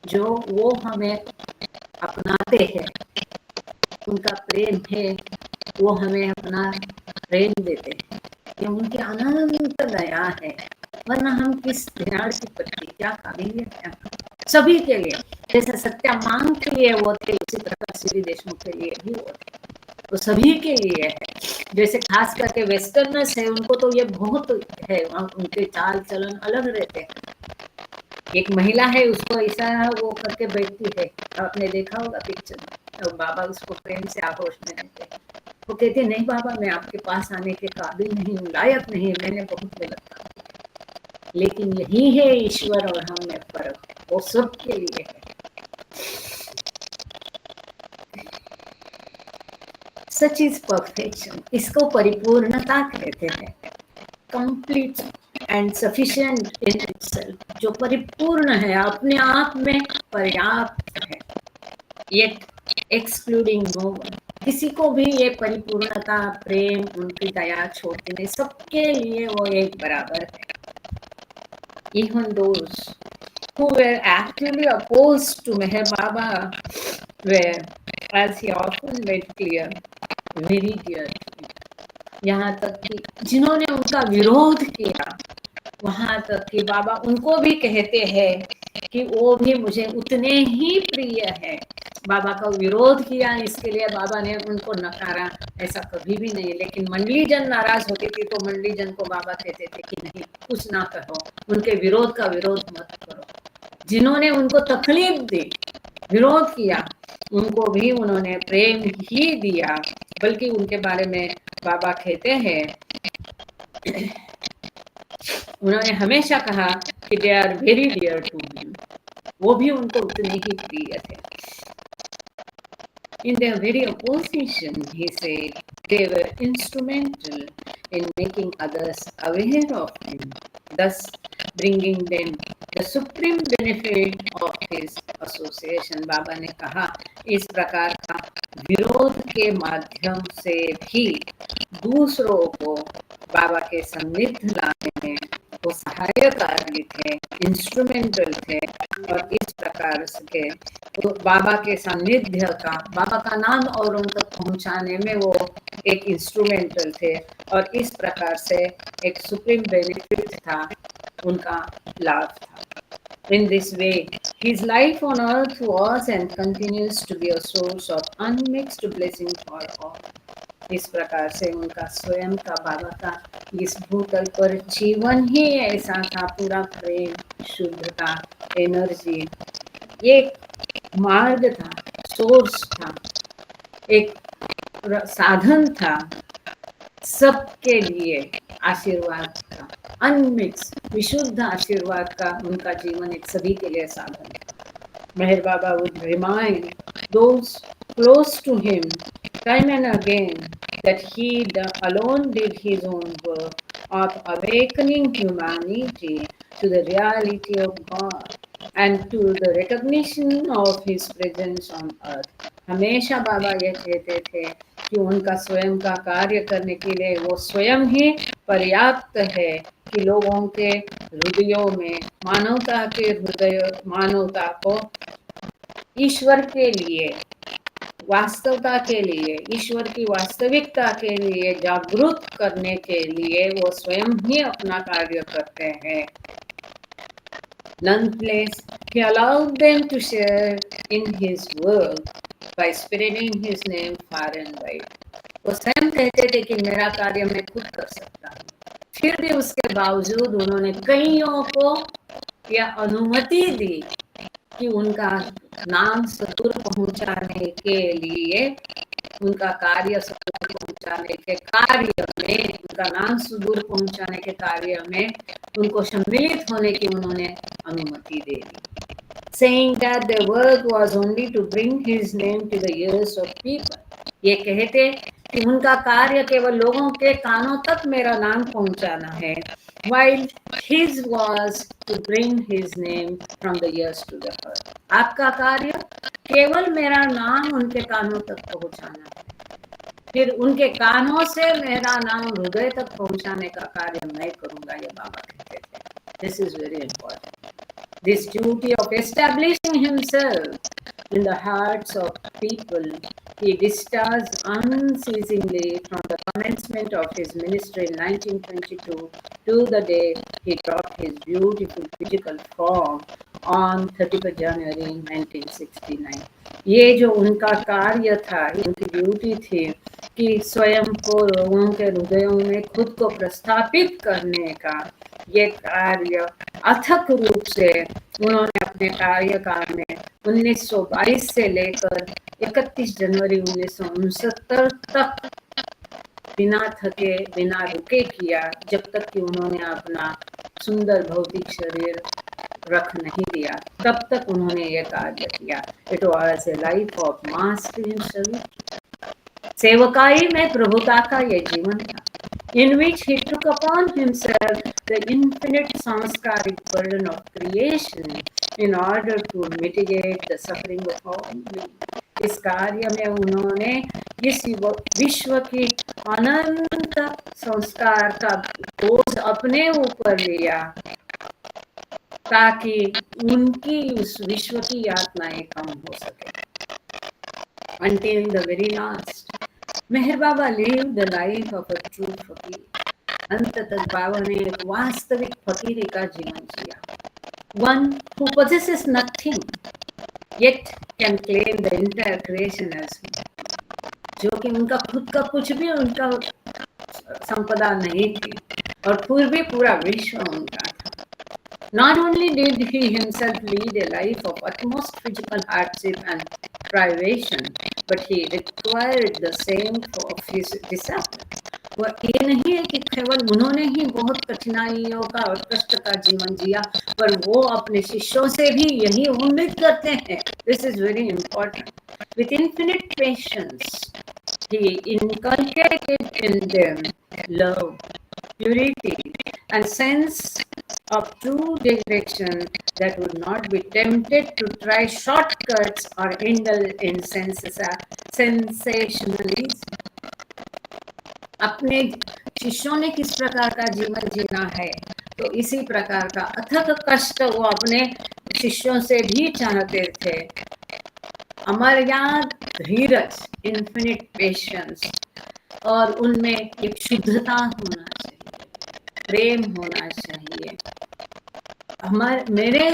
Speaker 1: जो वो हमें अपनाते हैं, उनका प्रेम है वो हमें अपना प्रेम देते हैं, ये उनकी अनंत दया है। वरना हम किस ध्यान की पत्ती, क्या काबिलियत है सभी के लिए। जैसे सत्या मांग के लिए वो थे, उसी प्रकार श्री देशमुख के लिए भी वो थे, तो सभी के लिए है। जैसे खास करके वेस्टर्नर्स है, उनको तो ये बहुत है, उनके चाल चलन अलग रहते हैं। एक महिला है, उसको ऐसा वो करके बैठती है, आपने देखा होगा पिक्चर में, तो बाबा उसको प्रेम से आगोश में रहते, वो कहते नहीं बाबा मैं आपके पास आने के काबिल नहीं हूँ, लायक नहीं, मैंने बहुत गलत काम किया। लेकिन यही है ईश्वर और हम में फर्क, वो सबके लिए है। सच इज परफेक्शन, इसको परिपूर्णता कहते हैं, complete and sufficient in itself, जो परिपूर्ण है, अपने आप में पर्याप्त है, येट एक्सक्लूडिंग नो वन, किसी को भी ये परिपूर्णता, प्रेम, उनकी दया छोड़ती नहीं, सबके लिए वो एक बराबर है। Even those who were actively opposed to Meher Baba were, as he often made clear, very dear to him. यहाँ तक कि जिन्होंने उनका विरोध किया, वहां तक कि बाबा उनको भी कहते हैं कि वो भी मुझे उतने ही प्रिय है। बाबा का विरोध किया, इसके लिए बाबा ने उनको नकारा, ऐसा कभी भी नहीं। लेकिन मंडली जन नाराज होती थी तो मंडली जन को बाबा कहते थे कि नहीं, कुछ ना करो, उनके विरोध का विरोध मत करो। जिन्होंने उनको तकलीफ दी, विरोध किया, उनको भी उन्होंने प्रेम ही दिया। बल्कि उनके बारे में बाबा कहते हैं, उन्होंने हमेशा कहा कि they are very dear to him, वो भी उनको उतने ही प्रिय थे। In their very opposition, he said, they were instrumental in making others aware of him, thus bringing them the supreme benefit of his association. बाबा ने कहा, इस प्रकार का विरोध के माध्यम से भी दूसरों को बाबा के सान्निध्य लाने में वो सहायकारी थे, इंस्ट्रूमेंटल थे, और इस प्रकार से तो बाबा के सान्निध्य का, बाबा का नाम और उन तक पहुंचाने में वो एक इंस्ट्रूमेंटल थे, और इस प्रकार से एक सुप्रीम बेनिफिट था, उनका लाभ था। In this way, his life on earth was and continues to be a source of unmixed blessing for all. इस प्रकार से उनका स्वयं का, बाबा का इस भूतल पर जीवन ही ऐसा था, पूरा प्रेम, शुद्धता, एनर्जी, एक मार्ग था, सोर्स था, एक साधन था, सबके लिए आशीर्वाद का, अनमिक्स विशुद्ध आशीर्वाद का उनका जीवन एक सभी के लिए साधन था। मेहर बाबा would remind those close to him time and again that he alone did his own work of awakening humanity to the reality of God and to the recognition of his presence on earth. हमेशा बाबा ये कहते थे कि उनका स्वयं का कार्य करने के लिए वो स्वयं ही पर्याप्त है कि लोगों के हृदयों में, मानवता के हृदय, मानवता को ईश्वर के लिए वास्तवता के लिए, ईश्वर की वास्तविकता के लिए जागरूक करने के लिए वो स्वयं ही अपना कार्य करते हैं। Nonetheless, he allowed them to share in his work by spreading his name far and wide. वो स्वयं कहते थे कि मेरा कार्य मैं खुद कर सकता हूँ, फिर भी उसके बावजूद उन्होंने कईयों को यह अनुमति दी कि उनका नाम सुदूर पहुंचाने के लिए, उनका कार्य सुदूर पहुंचाने के कार्य में, उनका नाम सुदूर पहुंचाने के कार्य में उनको सम्मिलित होने की उन्होंने अनुमति दे दी, saying that their work was only to bring his name to the ears of people. ये कहते कि उनका कार्य केवल लोगों के कानों तक मेरा नाम पहुंचाना है, while his was to bring his name from the ears to the heart. आपका कार्य केवल मेरा नाम उनके कानों तक पहुंचाना है, फिर उनके कानों से मेरा नाम हृदय तक पहुंचाने का कार्य मैं करूंगा, ये बाबा कहते थे. This is very important. This duty of establishing himself in the hearts of people, he discharged unceasingly from the commencement of his ministry in 1922 to the day he dropped his beautiful physical form on 31st January 1969. ये जो उनका कार्य था, उनकी duty थी कि स्वयं को लोगों के हृदयों में खुद को प्रस्थापित करने का ये कार्य अथक रूप से उन्होंने अपने कार्यकाल में 1922 से लेकर 31 जनवरी 1969 तक बिना थके बिना रुके किया, जब तक कि उन्होंने अपना सुंदर भौतिक शरीर रख नहीं दिया, तब तक उन्होंने ये कार्य किया. It was a life of mastery service. सेवकाई में प्रभुता का ये जीवन था, in which he took upon himself the infinite sanskaric burden of creation in order to mitigate the suffering of all. इस कार्य में उन्होंने इस विश्व की अनंत संस्कार का बोझ अपने ऊपर लिया ताकि उनकी उस विश्व की यातनाएं कम हो सके. Until the very last, Mehar Baba lived the life of a true फकीर. अंत तक बाबा ने एक वास्तविक फकीरी का जीवन जिया. One who possesses nothing yet can claim the entire creation as जो कि उनका खुद का कुछ भी उनका संपदा नहीं थी और फिर भी पूरा विश्व उनका था. Not only did he himself lead a life of utmost physical hardship and privation, but he required the same of his disciples. वो ये नहीं है कि केवल उन्होंने ही बहुत कठिनाइयों का और कष्ट का जीवन जिया, पर वो अपने शिष्यों से भी यही उम्मीद करते हैं. This is very important. With infinite patience, he inculcated in them love, purity, and sense of true direction that would not be tempted to try shortcuts or indulge in sensationalism. अपने शिष्यों ने किस प्रकार का जीवन जीना है, तो इसी प्रकार का अथक कष्ट वो अपने शिष्यों से भी चाहते थे. अमर्याद धीरज, इन्फिनिट पेशेंस, और उनमें एक शुद्धता होना चाहिए, प्रेम होना चाहिए. मेरे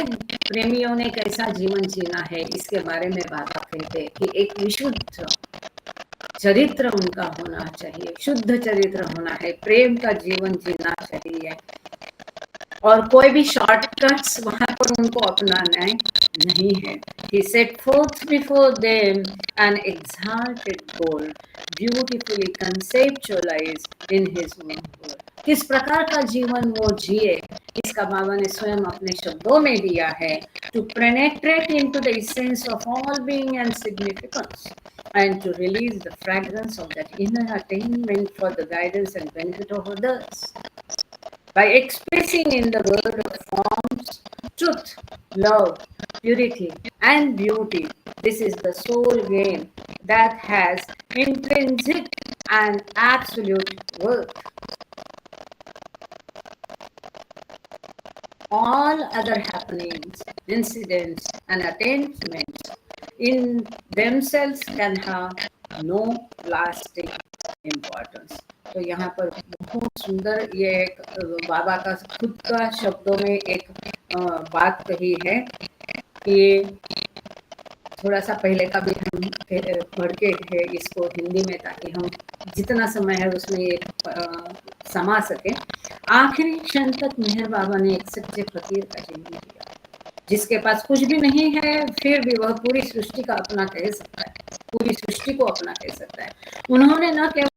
Speaker 1: प्रेमियों ने कैसा जीवन जीना है, इसके बारे में बाबा कहते हैं कि एक विशुद्ध चरित्र उनका होना चाहिए, शुद्ध चरित्र होना है, प्रेम का जीवन जीना चाहिए, और कोई भी शॉर्टकट्स वहां पर उनको अपनाना नहीं है. He set forth before them an exalted goal, beautifully conceptualized in his own word. किस प्रकार का जीवन वो जिए, इसका बाबा ने स्वयं अपने शब्दों में दिया है. To penetrate into the essence of all being and significance, and to release the fragrance of that inner attainment for the guidance and benefit of others. By expressing in the word of forms, truth, love, purity, and beauty, this is the sole game that has intrinsic and absolute worth. All other happenings, incidents, and attainments in themselves can have no lasting importance. तो यहाँ पर बहुत सुंदर ये एक बाबा का खुद का शब्दों में एक बात कही है कि थोड़ा सा पहले का भी हम पढ़ के है इसको हिंदी में, ताकि हम जितना समय है उसमें ये समा सके। आखिरी क्षण तक मेहर बाबा ने एक सच्चे फकीर का जीवन जिया, जिसके पास कुछ भी नहीं है फिर भी वह पूरी सृष्टि का अपना कह सकता है, पूरी सृष्टि को अपना कह सकता है। उन्होंने न केवल